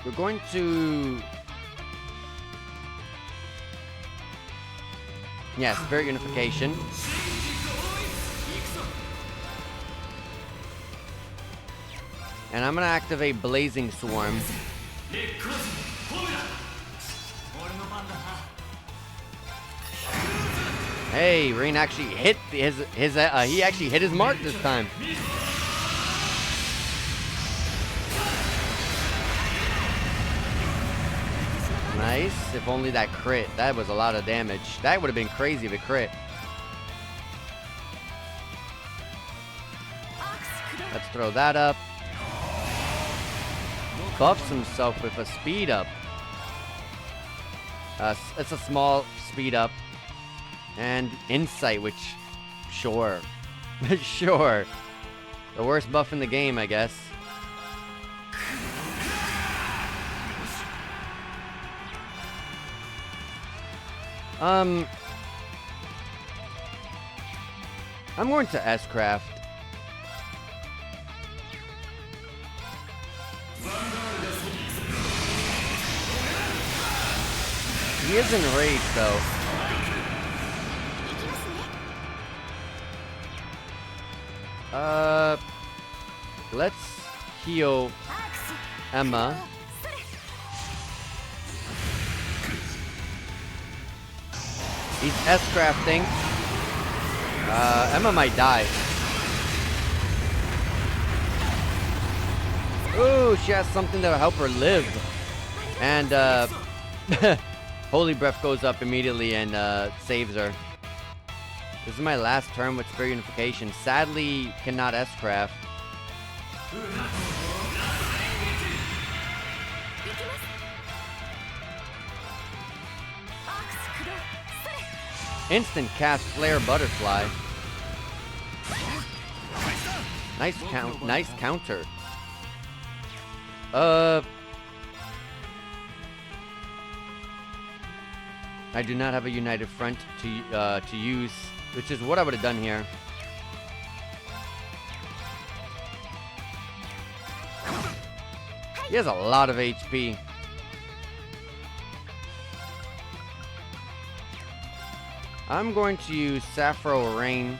We're going to... Yeah, Spirit Unification. And I'm going to activate Blazing Swarm. Hey, Rain actually hit he actually hit his mark this time. Nice. If only that crit. That was a lot of damage. That would have been crazy if it crit. Let's throw that up. Buffs himself with a speed up. It's a small speed up. And insight, which, sure. Sure. The worst buff in the game, I guess. I'm going to S-Craft. He is enraged, though. Let's heal Emma. He's S-crafting. Emma might die. Ooh, she has something that'll help her live. And, Holy Breath goes up immediately and, saves her. This is my last turn with Spirit Unification. Sadly, cannot S-craft. Instant cast Flare Butterfly. Nice counter. I do not have a United Front to use, which is what I would have done here. He has a lot of HP. I'm going to use Sappho Rain.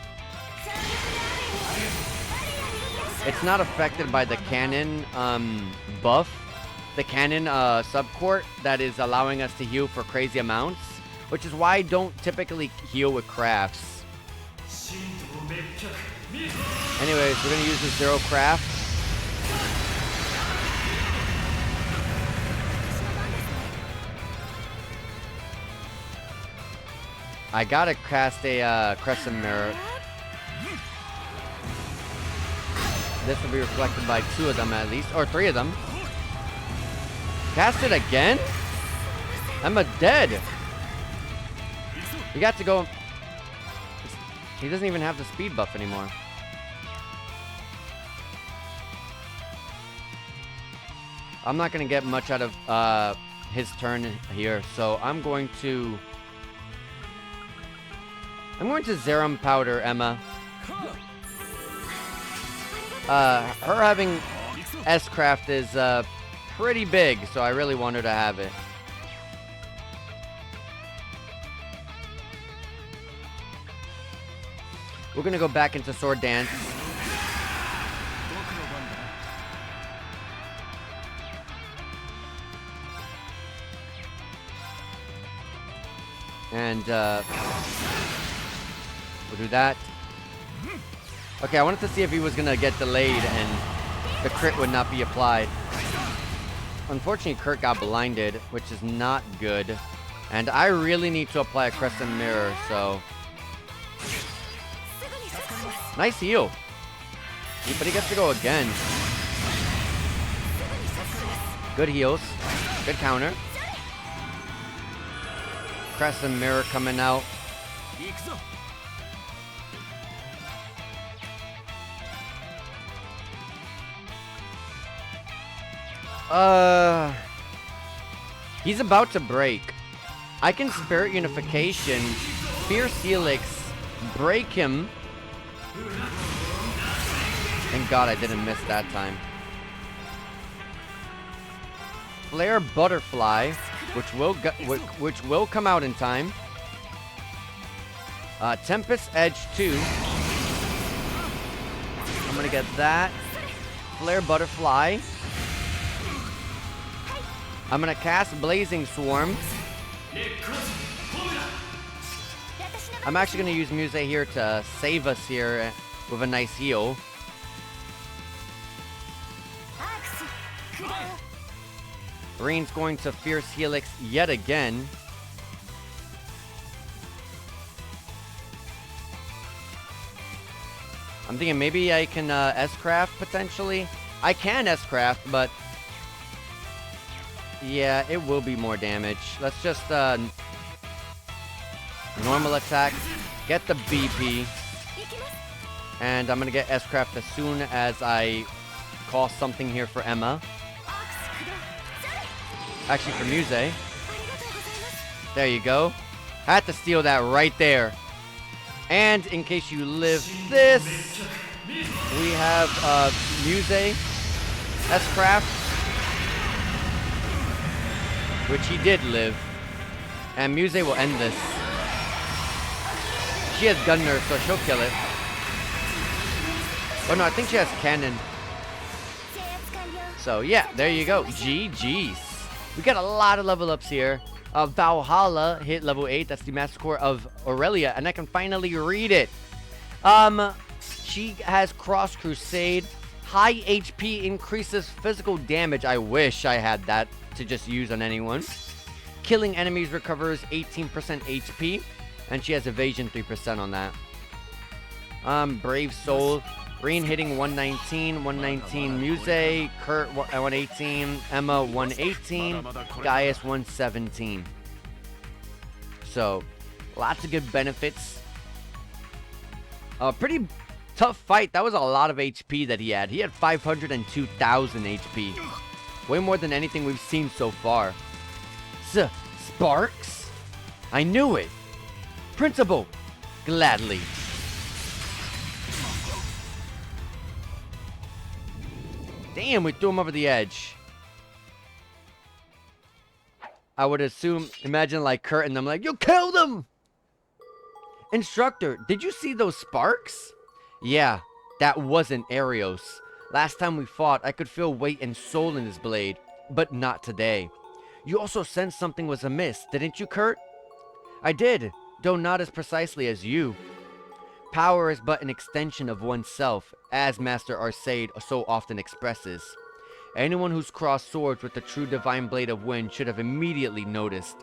It's not affected by the cannon buff. The cannon subcourt that is allowing us to heal for crazy amounts, which is why I don't typically heal with crafts. Anyways, we're going to use the Zero Craft. I gotta cast a Crescent Mirror. This will be reflected by 2 of them at least, or 3 of them. Cast it again? I'm dead. You got to go. He doesn't even have the speed buff anymore. I'm not gonna get much out of his turn here, so I'm going to Zerum Powder Emma. Her having S-Craft is pretty big, so I really want her to have it. We're gonna go back into Sword Dance. And we'll do that. Okay, I wanted to see if he was gonna get delayed and the crit would not be applied. Unfortunately, Kurt got blinded, which is not good. And I really need to apply a Crescent Mirror, so... Nice heal. But he gets to go again. Good heals. Good counter. Crescent Mirror coming out. He's about to break. I can Spirit Unification, Fierce Helix, break him. Thank God I didn't miss that time. Flare Butterfly, which will come out in time. Tempest Edge 2. I'm gonna get that. Flare Butterfly. I'm gonna cast Blazing Swarm. I'm actually gonna use Muse here to save us here with a nice heal. Rain's going to Fierce Helix yet again. I'm thinking maybe I can S-Craft potentially. I can S-Craft, but Yeah, it will be more damage. Let's just normal attack, get the BP, and I'm gonna get S-Craft as soon as I call something here for Emma. Actually, for Muse. There you go. Had to steal that right there. And in case you live this, we have Muse, S-Craft, which he did live. And Muse will end this. She has gun nerf, so she'll kill it. Oh no, I think she has cannon. So yeah, there you go. GG's. We got a lot of level ups here. Valhalla hit level 8. That's the Master Core of Aurelia, and I can finally read it. She has Cross Crusade. High HP increases physical damage. I wish I had that to just use on anyone. Killing enemies recovers 18% HP, and she has evasion 3% on that. Brave Soul. Green hitting 119, 119 Muse, Kurt 118, Emma 118, Gaius 117. So, lots of good benefits. Pretty tough fight. That was a lot of HP that he had. He had 502,000 HP. Way more than anything we've seen so far. Sparks? I knew it. Principal. Gladly. Damn, we threw him over the edge. I would assume, imagine like Kurt and them like, you killed him! Instructor, did you see those sparks? Yeah, that wasn't Arios. Last time we fought, I could feel weight and soul in his blade, but not today. You also sensed something was amiss, didn't you, Kurt? I did, though not as precisely as you. Power is but an extension of oneself, as Master Arcade so often expresses. Anyone who's crossed swords with the true divine blade of wind should have immediately noticed.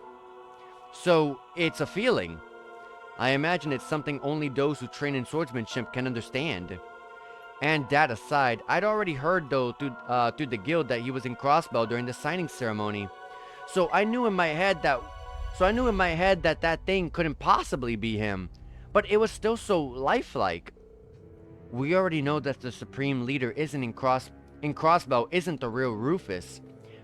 So, it's a feeling. I imagine it's something only those who train in swordsmanship can understand. And that aside, I'd already heard though through the guild that he was in Crossbow during the signing ceremony. So I knew in my head that that thing couldn't possibly be him. But it was still so lifelike. We already know that the Supreme Leader isn't in Crossbow isn't the real Rufus.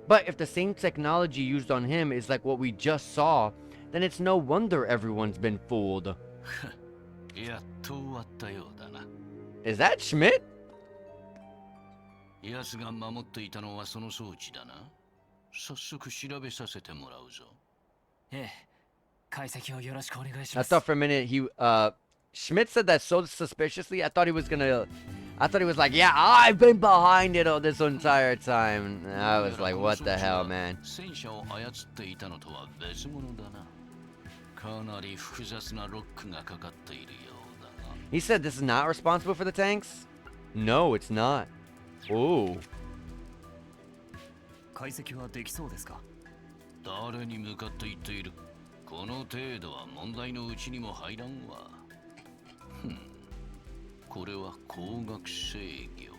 But if the same technology used on him is like what we just saw, then it's no wonder everyone's been fooled. Is that Schmidt? 奴が守っていたのはその装置だな。早速調べさせてもらうぞ。ええ、解析をよろしくお願いします。 I thought for a minute Schmidt said that so suspiciously. I thought he was like, yeah, I've been behind it all this entire time. And I was like, what the hell, man? 戦車を操っていたのとは別物だな。かなり複雑なロックがかかっているようだが。 He said this is not responsible for the tanks? No, it's not. Ooh. 解析はできそうですか？誰に向かって言っている？この程度は問題のうちにも入らんわ。これは光学制御、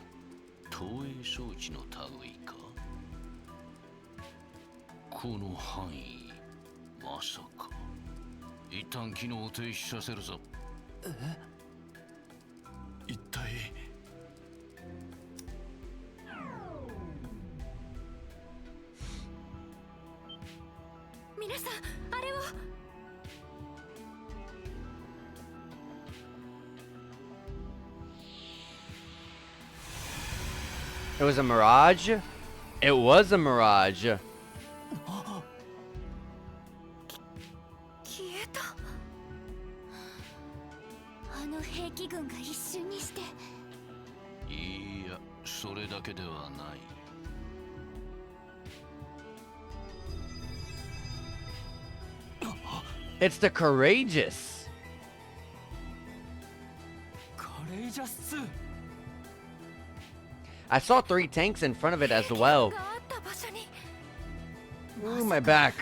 投影装置の類か。この範囲、まさか。一旦機能を停止させるぞ。一体。皆さん、あれを。 It was a mirage? It was a mirage. 消えた。あの兵器群が一瞬にして。いいや、それだけではない。It's the Courageous. Courageous. I saw 3 tanks in front of it as well. Ooh, my back.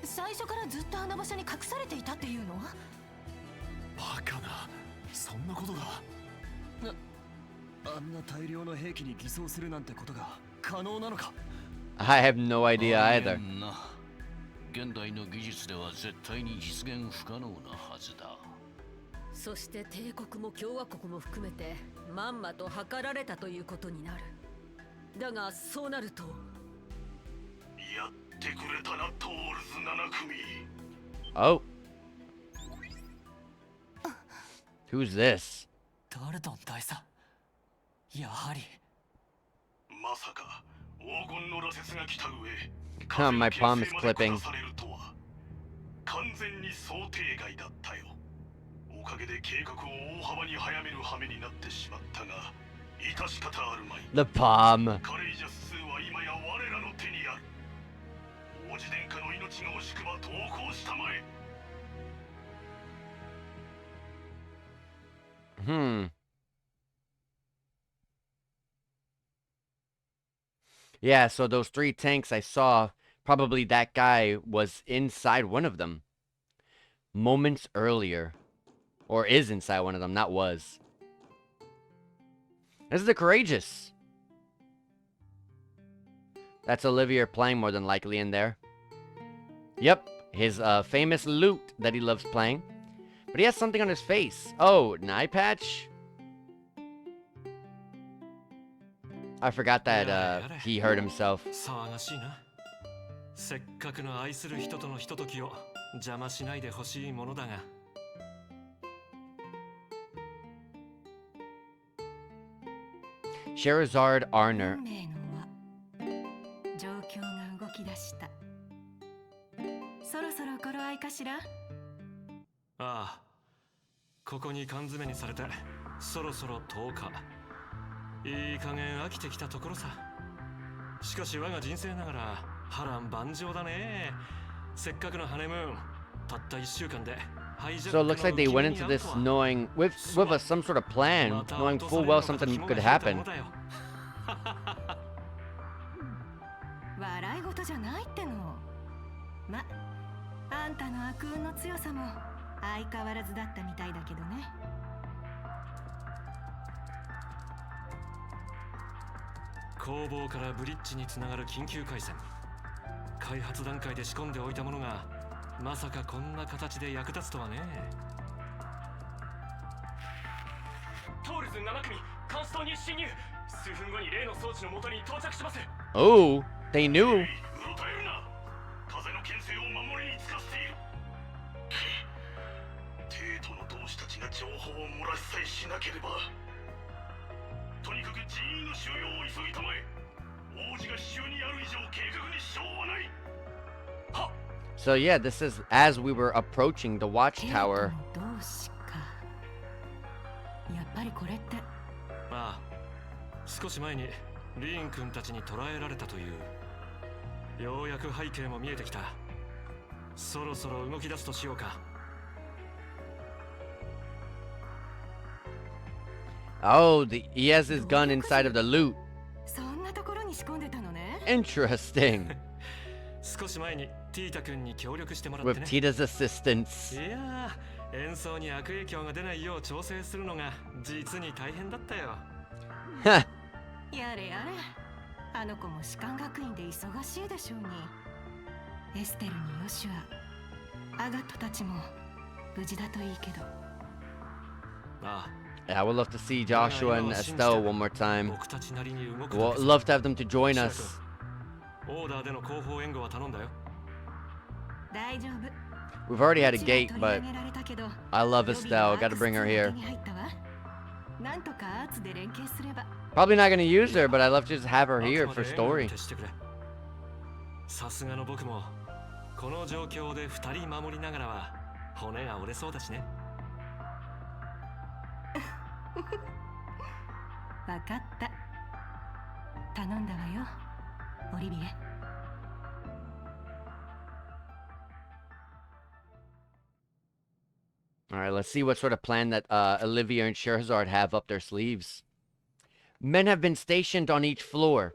最初からずっとあの場所に隠されていたっていうの？バカな、そんなことが。あんな大量の兵器に偽装するなんてことが可能なのか？ I have no idea either. な現代の技術では絶対に実現不可能なはずだ。そして帝国も共和国も含めてまんまと図られたということになる。だがそうなるとやってくれたなトールズ7組。 Oh. Who's this? ダルトン大佐、やはりまさか黄金の羅刹が来た上 My palm is clipping. されるとは完全に想定外だったよ。おかげで計画を大幅に早める羽目になってしまったが、致し方あるまい。 The palm. カレイジャス2は今や我らの手にある。王子殿下の命が惜しくば投降したまえ。 Yeah, so those 3 tanks I saw, probably that guy was inside one of them moments earlier. Or is inside one of them, not was. This is the Courageous. That's Olivier playing more than likely in there. Yep, his famous lute that he loves playing. But he has something on his face. Oh, an eye patch? I forgot that he hurt himself. 騒がしいな。せっかくの愛する人とのひとときを邪魔しないでほしいものだが。Sherazard Arner. 運命の輪、状況が動き出した。そろそろ頃合いかしら。ああ、ここに缶詰にされてそろそろ10日。いい加減飽きてきたところさ。しかし我が人生ながら波乱万丈だね。せっかくのハネムーン、たった1週間で。So it looks like they went into this knowing with some sort of plan, knowing full well something could happen. 笑い事じゃないっての。ま、あんたの悪運の強さも相変わらずだったみたいだけどね。工房からブリッジにつながる緊急回線。開発段階で仕込んでおいたものがまさかこんな形で役立つとはね。トールズ7組、監視塔に侵入。数分後に例の装置の元に到着します。 Oh, they knew. うろたえるな。風の牽制を守りにつかせている。帝都の同志たちが情報を漏らしさえしなければ。とにかく人員の収容を急ぎたまえ。王子が支柱にある以上計画に支障はない。はっ。 So yeah, this is as we were approaching the watchtower. どうしか。やっぱりこれって。ああ、少し前にリーン君たちに捕らえられたという。ようやく背景も見えてきた。そろそろ動き出すとしようか。Oh, he has his gun inside of the loot. そんなところに仕込んでたのね。Interesting. 少し前にティータ君に協力してもらって With ね。 Tita's assistance. いやー、演奏に悪影響が出ないよう調整するのが実に大変だったよ。Huh. やれやれ。あの子も士官学院で忙しいでしょうに。エステルにヨシュア、アガットたちも無事だといいけど。ああ。 Yeah, I would love to see Joshua and Estelle one more time. 僕たちなりに動く Well, だけさ。 love to have them to join us. オーダーでの後方援護は頼んだよ。大丈夫。 We've already had a gate, but I love Estelle. Gotta bring her here. なんとかアーツで連携すれば。 Probably not gonna use her, but I love to just have her here for story. さすがの僕もこの状況で2人守りながらは骨が折れそうだしね。わかった。頼んだわよ、オリビエ。Alright, let's see what sort of plan that Olivia and Scheherazade have up their sleeves. Men have been stationed on each floor.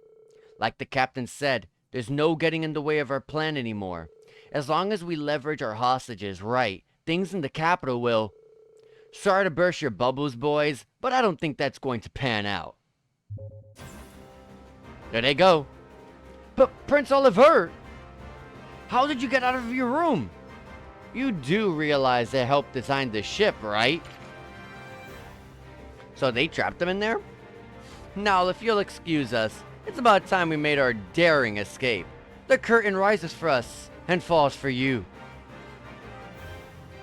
Like the captain said, there's no getting in the way of our plan anymore. As long as we leverage our hostages right, things in the capital will... Sorry to burst your bubbles, boys, but I don't think that's going to pan out. There they go. But Prince Oliver, how did you get out of your room? You do realize they helped design the ship, right? So they trapped them in there? Now, if you'll excuse us, it's about time we made our daring escape. The curtain rises for us and falls for you.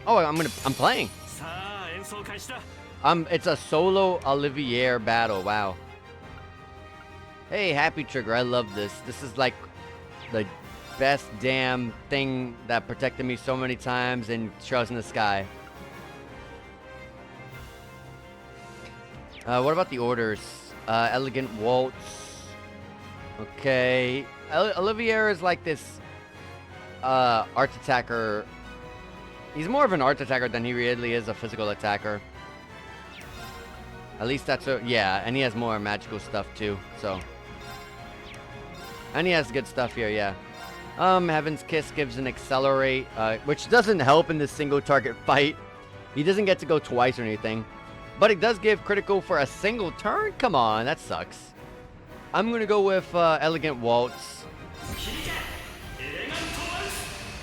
Oh, I'm playing. さあ演奏開始だ。 It's a solo Olivier battle. Wow. Hey, Happy Trigger, I love this. This is like the best damn thing that protected me so many times in Trails in the Sky. What about the orders? Elegant Waltz. Okay. Olivier is like this art attacker. He's more of an art attacker than he really is a physical attacker. At least that's what, yeah, and he has more magical stuff too, so. And he has good stuff here, yeah. Heaven's Kiss gives an accelerate, which doesn't help in this single target fight. He doesn't get to go twice or anything. But it does give critical for a single turn? Come on, that sucks. I'm gonna go with Elegant Waltz.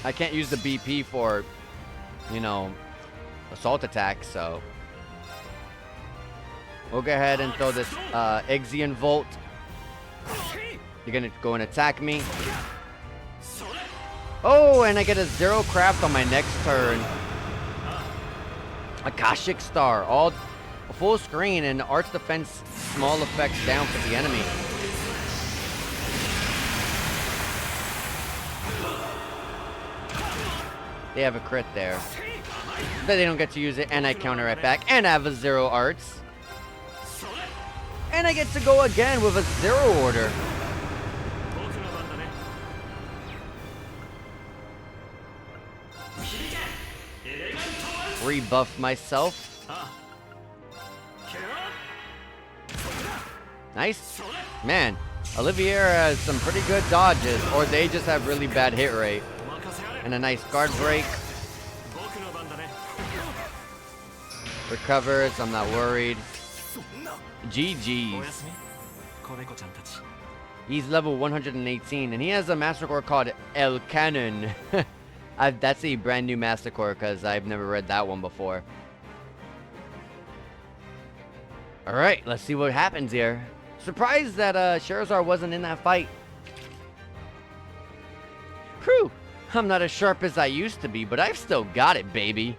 I can't use the BP for, you know, assault attack, so. We'll go ahead and throw this Ixion Volt. You're gonna go and attack me. Oh, and I get a 0 craft on my next turn. Akashic Star, all full screen, and Arts Defense small effects down for the enemy. They have a crit there. But they don't get to use it, and I counter it back, and I have a 0 arts. And I get to go again with a 0 order. Rebuff myself. Nice. Man, Olivier has some pretty good dodges, or they just have really bad hit rate. And a nice guard break. Recovers, I'm not worried. GG's. He's level 118, and he has a Master Core called El Canon. That's a brand new Master Core, because I've never read that one before. Alright, let's see what happens here. Surprised that Sherazar wasn't in that fight. Whew, I'm not as sharp as I used to be, but I've still got it, baby.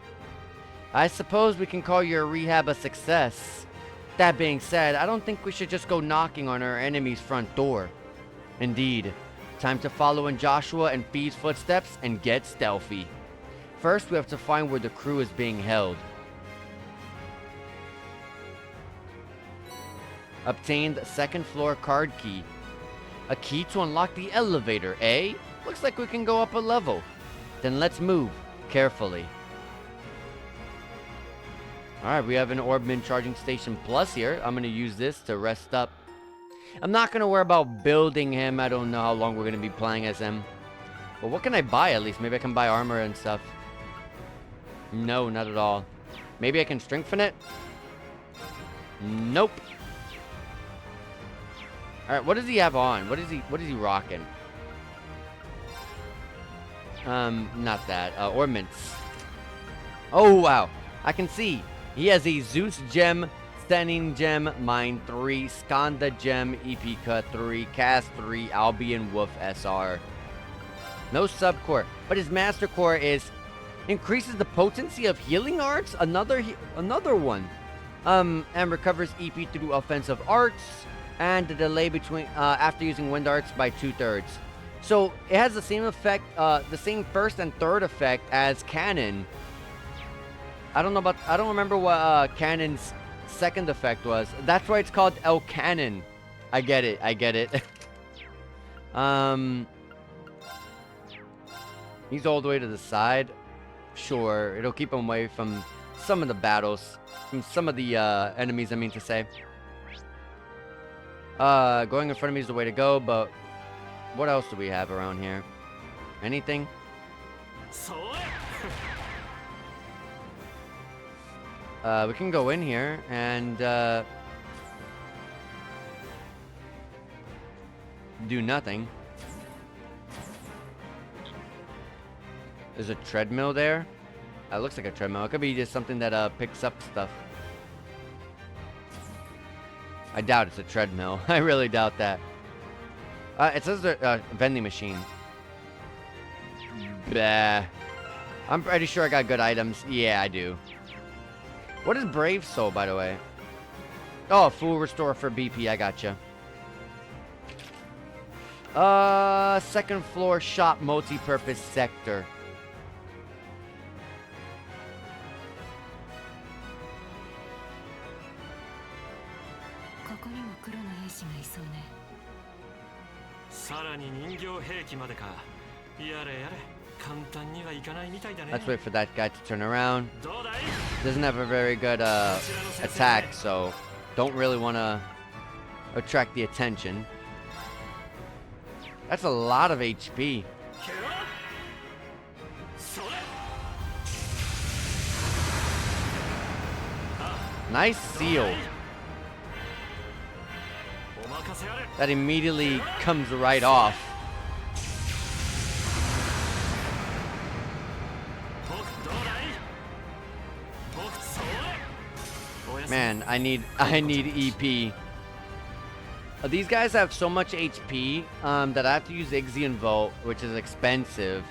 I suppose we can call your rehab a success. That being said, I don't think we should just go knocking on our enemy's front door. Indeed, time to follow in Joshua and Fee's footsteps and get stealthy. First, we have to find where the crew is being held. Obtained second floor card key. A key to unlock the elevator, eh? Looks like we can go up a level. Then let's move carefully. Alright, we have an Orbman Charging Station Plus here. I'm going to use this to rest up. I'm not going to worry about building him. I don't know how long we're going to be playing as him. But what can I buy at least? Maybe I can buy armor and stuff. No, not at all. Maybe I can strengthen it? Nope. Alright, what does he have on? What is he rocking? Not that. Ornaments. Oh, wow. I can see. He has a Zeus Gem, Stunning Gem, Mine 3, Skanda Gem, Epika 3, Cast 3, Albion Wolf SR. No subcore, but his Master Core is increases the potency of healing arts, another one. And recovers EP through offensive arts, and the delay between after using wind arts by 2/3. So it has the same effect, the same first and third effect as Cannon. I don't remember what Cannon's second effect was. That's why it's called El Cannon. I get it. He's all the way to the side. Sure, it'll keep him away from some of the battles, from some of the enemies, I mean to say. Going in front of me is the way to go, but what else do we have around here? Anything? We can go in here and do nothing. There's a treadmill there. It looks like a treadmill. It could be just something that picks up stuff. I doubt it's a treadmill. I really doubt that. It says a vending machine. Bah. I'm pretty sure I got good items. Yeah, I do. What is Brave Soul, by the way? Oh, full restore for BP. I gotcha. Second floor shop multi-purpose sector. Let's wait for that guy to turn around. Doesn't have a very good attack, so don't really want to attract the attention. That's a lot of HP. Nice seal. That immediately comes right off. Man, I need EP. These guys have so much HP that I have to use Ixion Vault, which is expensive.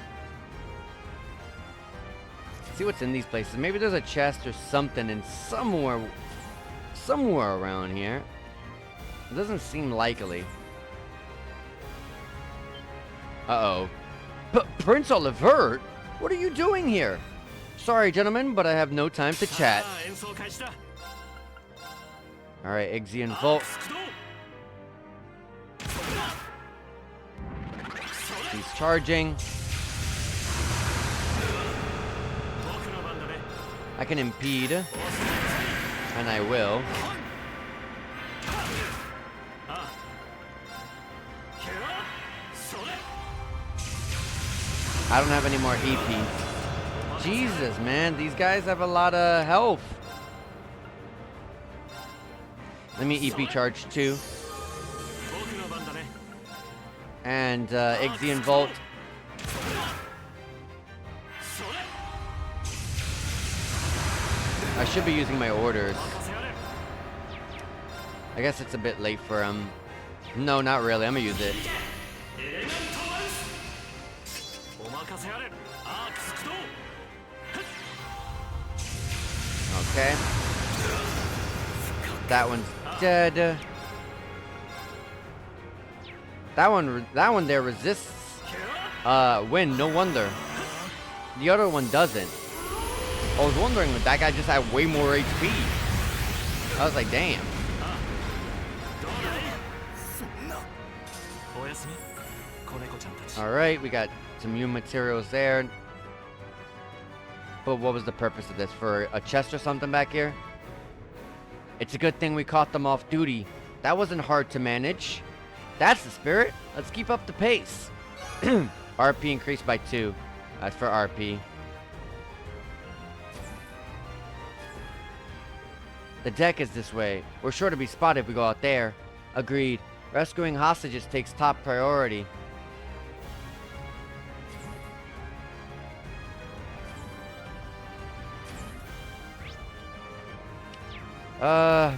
Let's see what's in these places. Maybe there's a chest or something in somewhere around here. It doesn't seem likely. Uh-oh. Prince Olivert? What are you doing here? Sorry, gentlemen, but I have no time to chat. Alright, Ixion Vault. He's charging. I can impede. And I will. I don't have any more EP. Jesus, man. These guys have a lot of health. Let me EP charge too. And Ixion Vault. I should be using my orders. I guess it's a bit late for him. No, not really. I'm gonna use it. Okay. That one's dead. That one there resists wind, no wonder. The other one doesn't. I was wondering if that guy just had way more HP. I was like, damn. Alright, we got some new materials there. But what was the purpose of this? For a chest or something back here? It's a good thing we caught them off duty. That wasn't hard to manage. That's the spirit. Let's keep up the pace. RP increased by 2. That's for RP. The deck is this way. We're sure to be spotted if we go out there. Agreed. Rescuing hostages takes top priority.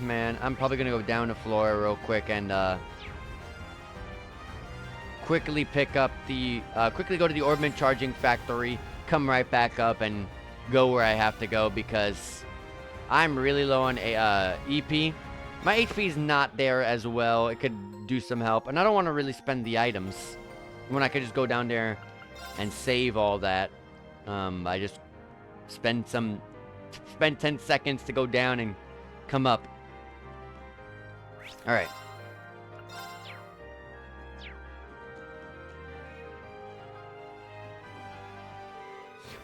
Man, I'm probably gonna go down the floor real quick and quickly pick up the quickly go to the Orbment Charging Factory, come right back up and go where I have to go because I'm really low on EP. My HP is not there as well. It could do some help, and I don't want to really spend the items when I could just go down there and save all that. I just spend 10 seconds to go down and come up. All right.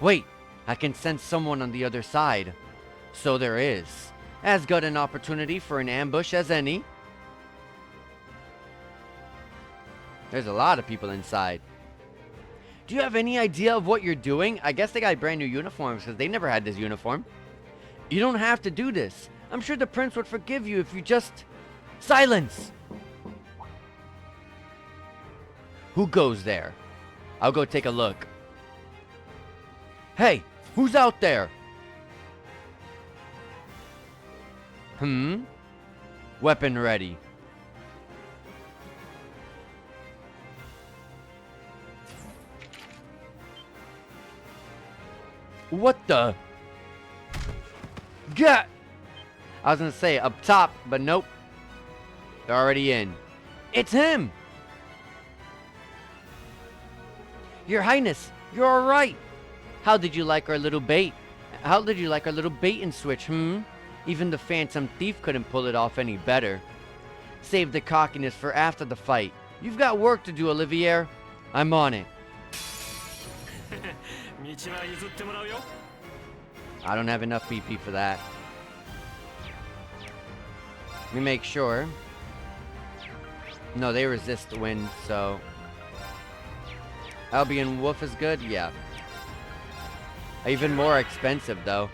Wait, I can sense someone on the other side. So there is. As good an opportunity for an ambush as any. There's a lot of people inside. Do you have any idea of what you're doing? I guess they got brand new uniforms because they never had this uniform. You don't have to do this. I'm sure the prince would forgive you if you just... Silence! Who goes there? I'll go take a look. Hey, who's out there? Weapon ready. What the? Get! I was gonna say up top, but nope. They're already in. It's him! Your Highness, you're alright. How did you like our little bait? How did you like our little bait and switch, Even the phantom thief couldn't pull it off any better. Save the cockiness for after the fight. You've got work to do, Olivier. I'm on it. I don't have enough BP for that. Let me make sure. No, they resist wind, so... Albion Wolf is good? Yeah. Even more expensive, though.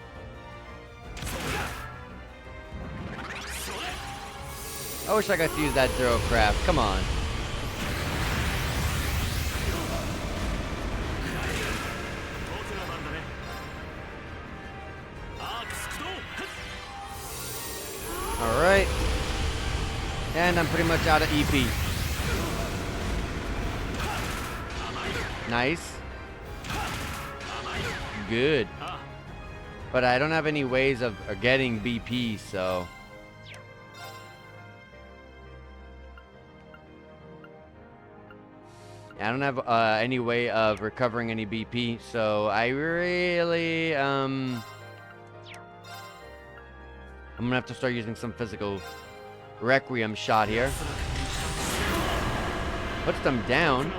I wish I got to use that Zero Craft. Come on. Alright. And I'm pretty much out of EP. Nice. Good. But I don't have any ways of getting BP, so... I don't have any way of recovering any BP, so I really, I'm gonna have to start using some physical Requiem shot here. Puts them down.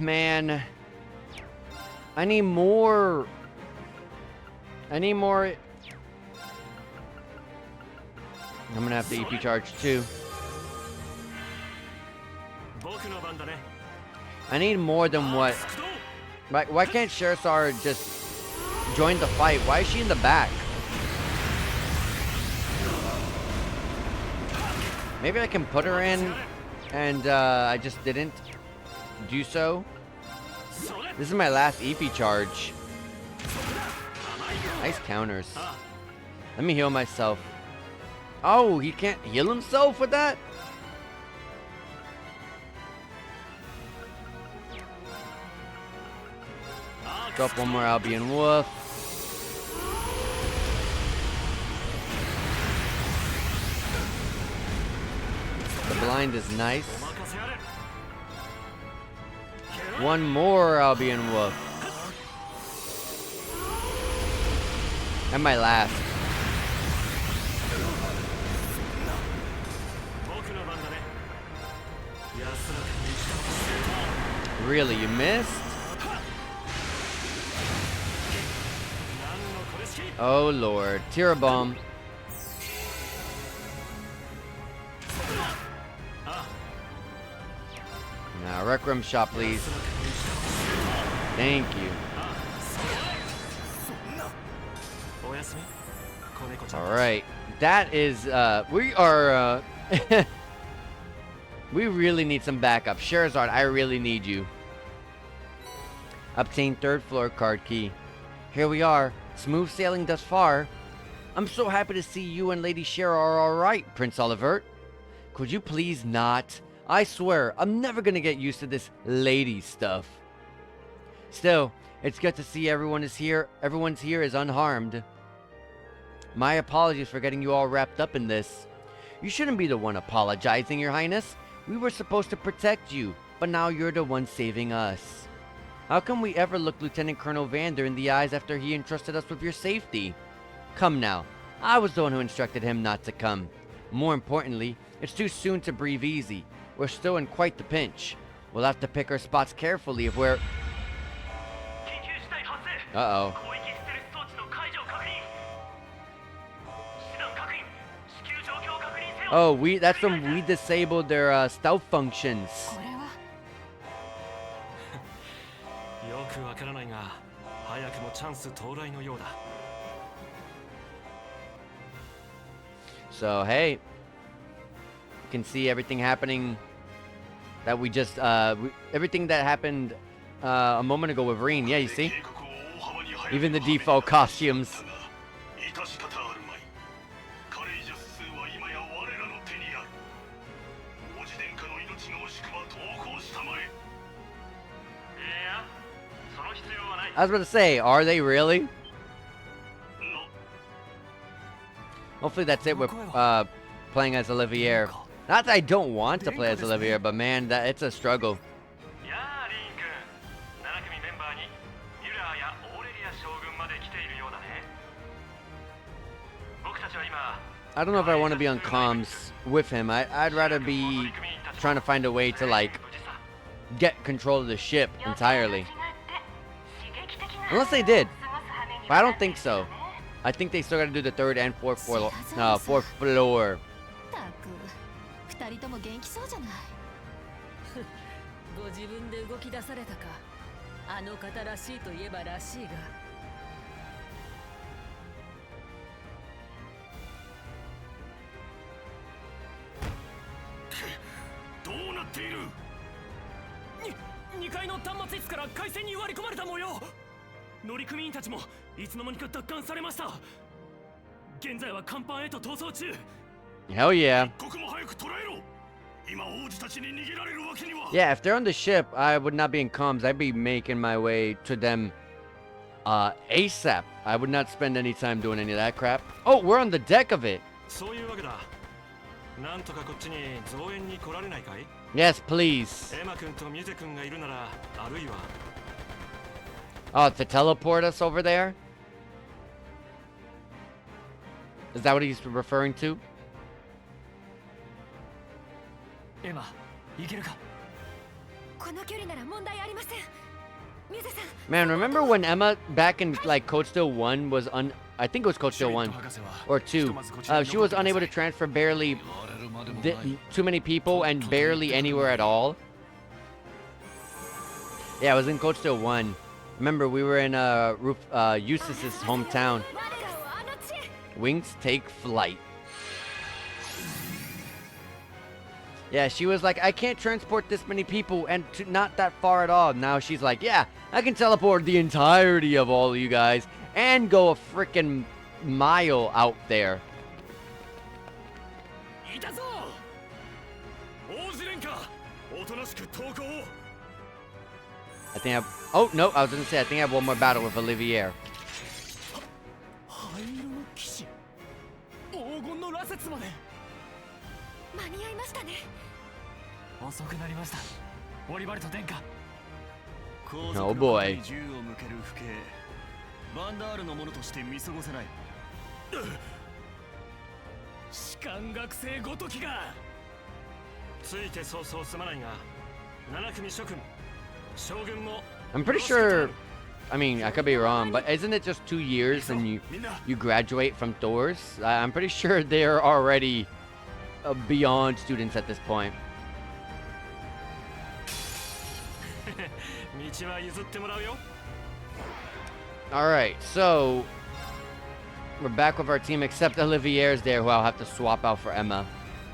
Man. I need more. I'm gonna have to EP charge too. I need more than what. Why can't Shersar just join the fight? Why is she in the back? Maybe I can put her in, and I just didn't do so. This is my last EP charge. Nice counters. Let me heal myself. Oh, he can't heal himself with that? Drop one more Albion Wolf. The blind is nice. One more Albion Wolf. And my last. Really, you missed? Oh lord. Tira bomb. Now, Requiem shot, please. Thank you. Alright. That is, we are, we really need some backup. Sherazard, I really need you. Obtain third floor card key. Here we are. Smooth sailing thus far. I'm so happy to see you and Lady Shara are alright, Prince Olivert. Could you please not? I swear, I'm never gonna get used to this lady stuff. Still, it's good to see everyone's here is unharmed. My apologies for getting you all wrapped up in this. You shouldn't be the one apologizing, Your Highness. We were supposed to protect you, but now you're the one saving us. How can we ever look Lieutenant Colonel Vander in the eyes after he entrusted us with your safety? Come now, I was the one who instructed him not to come. More importantly, it's too soon to breathe easy. We're still in quite the pinch. We'll have to pick our spots carefully if we're... Uh-oh. Oh, that's when we disabled their stealth functions. So hey, you can see everything happening that we just everything that happened a moment ago with Reen. Yeah, you see, even the default costumes. 致し方あるまい。彼以上数は今や我らの手にある。王子殿下の命が惜しくば投降したまえ。いや、その必要はない。I was about to say, are they really? Hopefully that's it with playing as Olivier. Not that I don't want to play as Olivier, but man, that it's a struggle. I don't know if I want to be on comms with him. I'd rather be trying to find a way to like get control of the ship entirely. Unless they did, but I don't think so. I think they still got to do the third and fourth floor. たく2人とも元気そうじゃないご自分で動き出されたかあの方らしいといえばらしいがどうなっている2階の端末室から回線に割り込まれた模様乗組員たちもいつの間にか奪還されました現在は甲板へと逃走中 Hell yeah. 一刻も早く捕らえろ今王子たちに逃げられるわけには Yeah, if they're on the ship, I would not be in comms. I'd be making my way to them ASAP. I would not spend any time doing any of that crap. Oh, we're on the deck of it. そういうわけだなんとかこっちに増援に来られないかい Yes, please. エマ君とミゼ君がいるならあるいは Oh, to teleport us over there? Is that what he's referring to? エマ行けるかこの距離なら問題ありませんミゼさん Man, remember when Emma back in like Code Steel 1 was I think it was Code Steel 1 or 2. She was unable to transfer barely too many people and barely anywhere at all. Yeah, it was in Code Steel 1. Remember, we were in Eustace's hometown. Wings take flight. Yeah, she was like, I can't transport this many people and not that far at all. Now she's like, yeah, I can teleport the entirety of all of you guys and go a freaking mile out there. I think I've... Oh, no, I was going to say, I think I have one more battle with Olivier. 間に合いましたね遅くなりましたオリバルト殿下 Oh boy. 銃を向ける不敬バンダールのものとして見過ごせない士官学生ごときがついてそうそうすまないが7組諸君将軍も I'm pretty sure... I mean, I could be wrong, but isn't it just 2 years and you graduate from Thor's? I'm pretty sure they're already beyond students at this point. 道は譲ってもらうよ Alright, so... We're back with our team, except Olivier's there, who I'll have to swap out for Emma.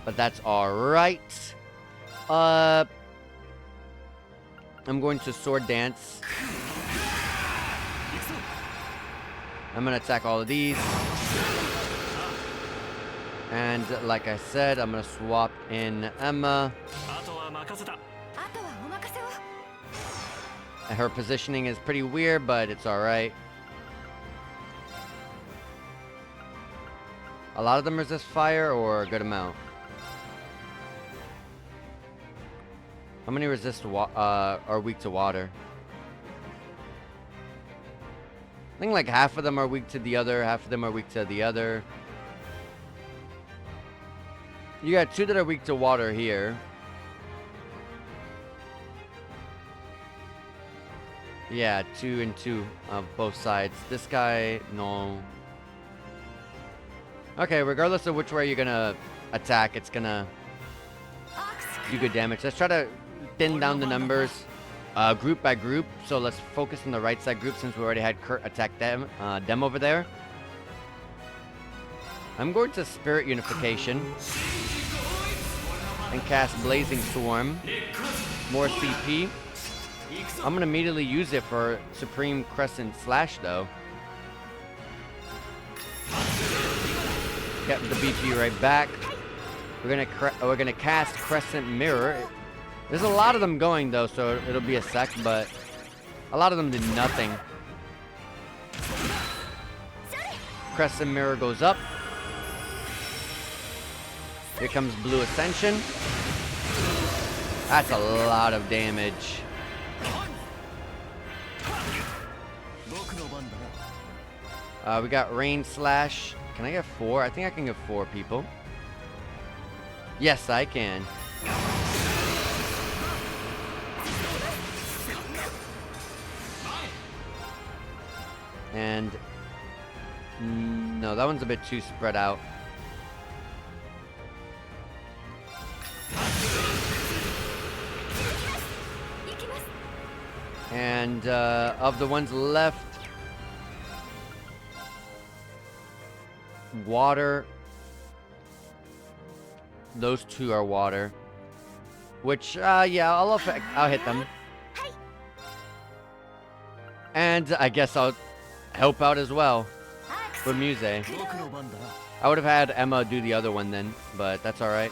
But that's alright. I'm going to sword dance. I'm gonna attack all of these. And like I said, I'm gonna swap in Emma. And her positioning is pretty weird, but it's alright. A lot of them resist fire, or a good amount? How many resist are weak to water? I think like half of them are weak to the other, half of them are weak to the other. You got 2 that are weak to water here. Yeah, 2 and 2 of both sides. This guy, no. Okay, regardless of which way you're gonna attack, it's gonna do good damage. Let's try to thin down the numbers group by group. So let's focus on the right side group since we already had Kurt attack them over there. I'm going to Spirit Unification and cast Blazing Swarm. More CP. I'm gonna immediately use it for Supreme Crescent Slash though. Get the BP right back. We're gonna cast Crescent Mirror. There's a lot of them going though, so it'll be a sec, but a lot of them did nothing. Crescent Mirror goes up. Here comes Blue Ascension. That's a lot of damage. We got Rain Slash. Can I get 4? I think I can get 4 people. Yes, I can. And no, that one's a bit too spread out. And of the ones left, water. Those 2 are water. Which, yeah, I'll hit them. And I guess I'll help out as well with Muse. I would have had Emma do the other one then, but that's alright.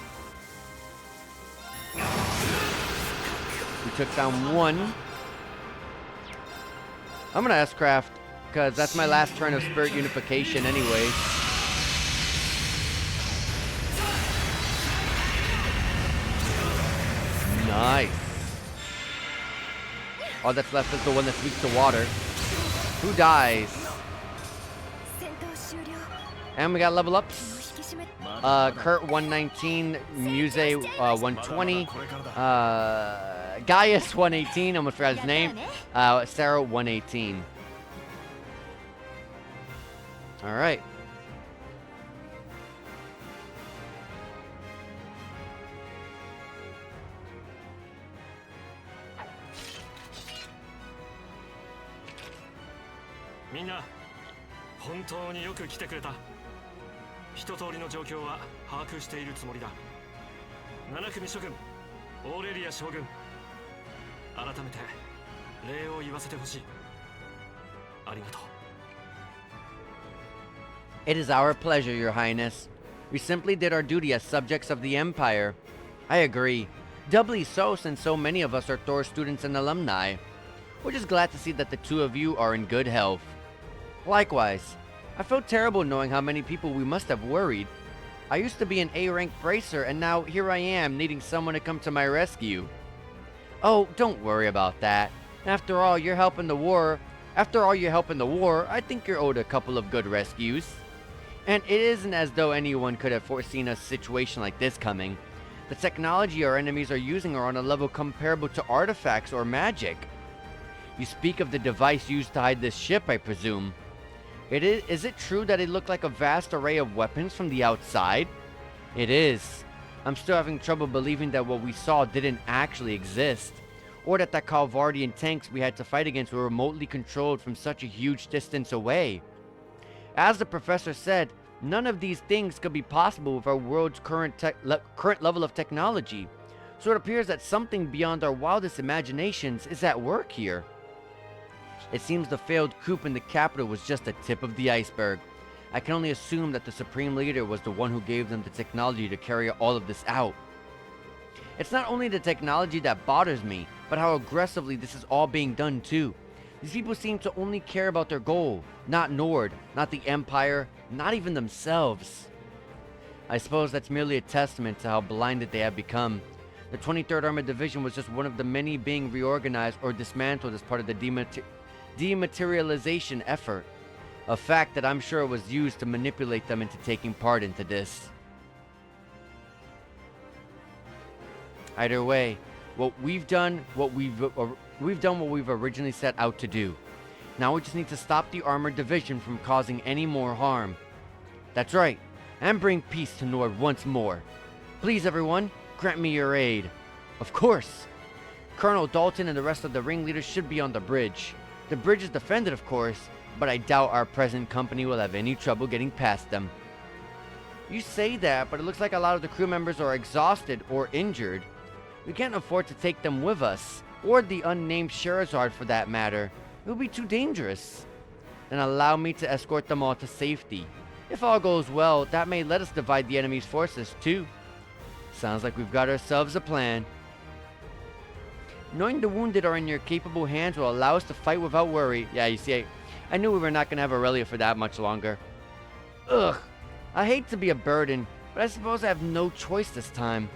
We took down 1. I'm gonna S-Craft, because that's my last turn of Spirit Unification anyway. Nice. All that's left is the one that's weak to water. Who dies? And we got level ups. Kurt 119, Muse 120, Gaius 118, almost forgot his name. Sarah 118. All right. Minna, 本当によく来てくれた。一通りの状況は把握しているつもりだ。七組諸君、オーレリア将軍、改めて礼を言わせてほしい。ありがとう。It is our pleasure, Your Highness. We simply did our duty as subjects of the Empire. I agree. Doubly so since so many of us are Thor students and alumni. We're just glad to see that the 2 of you are in good health. Likewise, I felt terrible knowing how many people we must have worried. I used to be an A-rank bracer, and now here I am needing someone to come to my rescue. Oh, don't worry about that. After all you're helping the war, I think you're owed a couple of good rescues. And it isn't as though anyone could have foreseen a situation like this coming. The technology our enemies are using are on a level comparable to artifacts or magic. You speak of the device used to hide this ship, I presume. Is it true that it looked like a vast array of weapons from the outside? It is. I'm still having trouble believing that what we saw didn't actually exist, or that the Calvardian tanks we had to fight against were remotely controlled from such a huge distance away. As the professor said, none of these things could be possible with our world's current level of technology, so it appears that something beyond our wildest imaginations is at work here. It seems the failed coup in the capital was just the tip of the iceberg. I can only assume that the Supreme Leader was the one who gave them the technology to carry all of this out. It's not only the technology that bothers me, but how aggressively this is all being done too. These people seem to only care about their goal, not Nord, not the Empire, not even themselves. I suppose that's merely a testament to how blinded they have become. The 23rd Armored Division was just one of the many being reorganized or dismantled as part of the dematerialization effort. A fact that I'm sure was used to manipulate them into taking part into this. Either way, we've done what we've originally set out to do. Now we just need to stop the Armored Division from causing any more harm. That's right, and bring peace to Nord once more. Please everyone, grant me your aid. Of course. Colonel Dalton and the rest of the ringleaders should be on the bridge. The bridge is defended, of course, but I doubt our present company will have any trouble getting past them. You say that, but it looks like a lot of the crew members are exhausted or injured. We can't afford to take them with us, or the unnamed Sherazard for that matter. It would be too dangerous. Then allow me to escort them all to safety. If all goes well, that may let us divide the enemy's forces too. Sounds like we've got ourselves a plan. Knowing the wounded are in your capable hands will allow us to fight without worry. Yeah, you see, I knew we were not going to have Aurelia for that much longer. Ugh. I hate to be a burden, but I suppose I have no choice this time.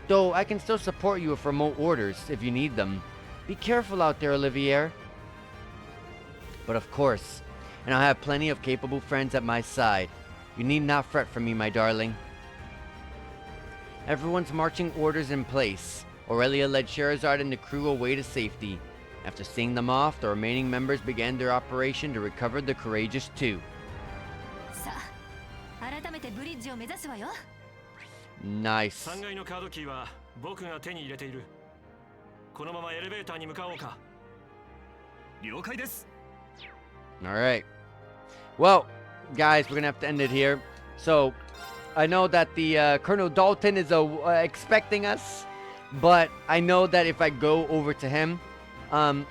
Though I can still support you with remote orders if you need them. Be careful out there, Olivier. But of course, and I have plenty of capable friends at my side. You need not fret for me, my darling. Everyone's marching orders in place. Aurelia led Sherazard and the crew away to safety. After seeing them off, the remaining members began their operation to recover the Courageous 2. さあ、改めてブリッジを目指すわよ。Nice. 3階のカードキーは僕が手に入れている。このままエレベーターに向かおうか。了解です。Alright. Well, guys, we're gonna have to end it here. So, I know that the Colonel Dalton is expecting us, but I know that if I go over to him,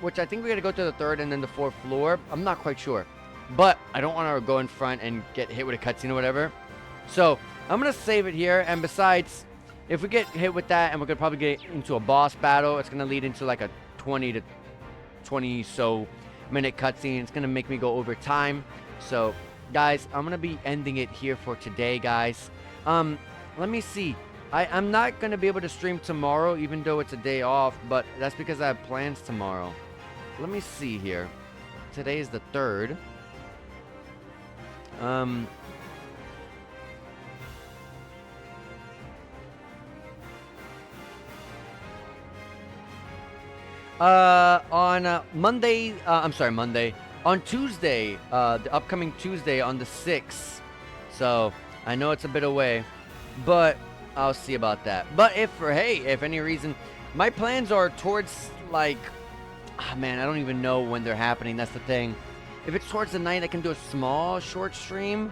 which I think we're gonna go to the 3rd and then the 4th floor. I'm not quite sure. But I don't want to go in front and get hit with a cutscene or whatever. So, I'm gonna save it here. And besides, if we get hit with that and we're gonna probably get into a boss battle, it's gonna lead into like a 20 to 20 so minute cutscene. It's gonna make me go over time. So, guys, I'm gonna be ending it here for today, guys. Let me see. I'm not gonna be able to stream tomorrow, even though it's a day off, but that's because I have plans tomorrow. Let me see here. Today is the 3rd. On Monday, I'm sorry, Monday. On Tuesday, the upcoming Tuesday on the 6th. So, I know it's a bit away, but I'll see about that. But if any reason, my plans are towards, like, man, I don't even know when they're happening. That's the thing. If it's towards the night, I can do a small, short stream.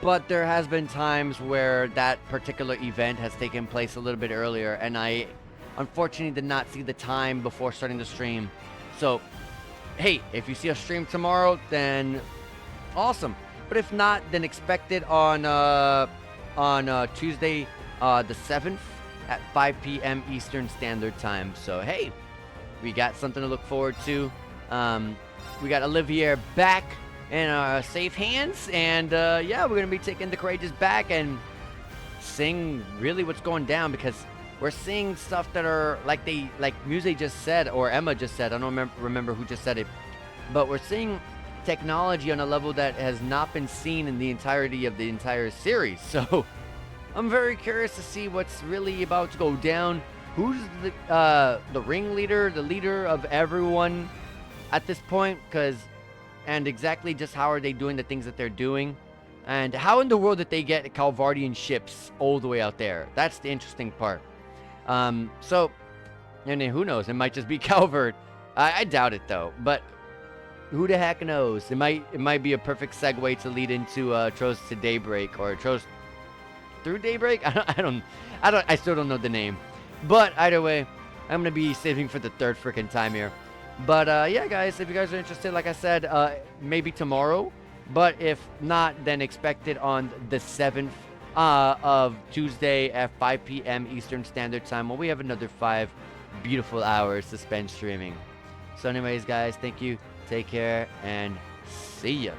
But there has been times where that particular event has taken place a little bit earlier, and I unfortunately did not see the time before starting the stream. So, hey, if you see a stream tomorrow, then awesome. But if not, then expect it on Tuesday, the 7th at 5 p.m. Eastern Standard Time. So, hey, we got something to look forward to. We got Olivier back in our safe hands, and yeah, we're gonna be taking the Courageous back and seeing really what's going down, because we're seeing stuff that are like Muse just said, or Emma just said. I don't remember who just said it, but we're seeing technology on a level that has not been seen in the entirety of the entire series. So I'm very curious to see what's really about to go down. Who's the ringleader, the leader of everyone at this point? And exactly just how are they doing the things that they're doing, and how in the world did they get Calvardian ships all the way out there? That's the interesting part. So, and then who knows? It might just be Calvert. I doubt it though, but who the heck knows? It might be a perfect segue to lead into Trost to Daybreak, or Trost through Daybreak. I still don't know the name, but either way, I'm gonna be saving for the 3rd freaking time here. But yeah, guys, if you guys are interested, like I said, maybe tomorrow. But if not, then expect it on the 7th of Tuesday at 5 p.m. Eastern Standard Time, when we have another 5 beautiful hours to spend streaming. So anyways, guys, thank you, take care, and see ya.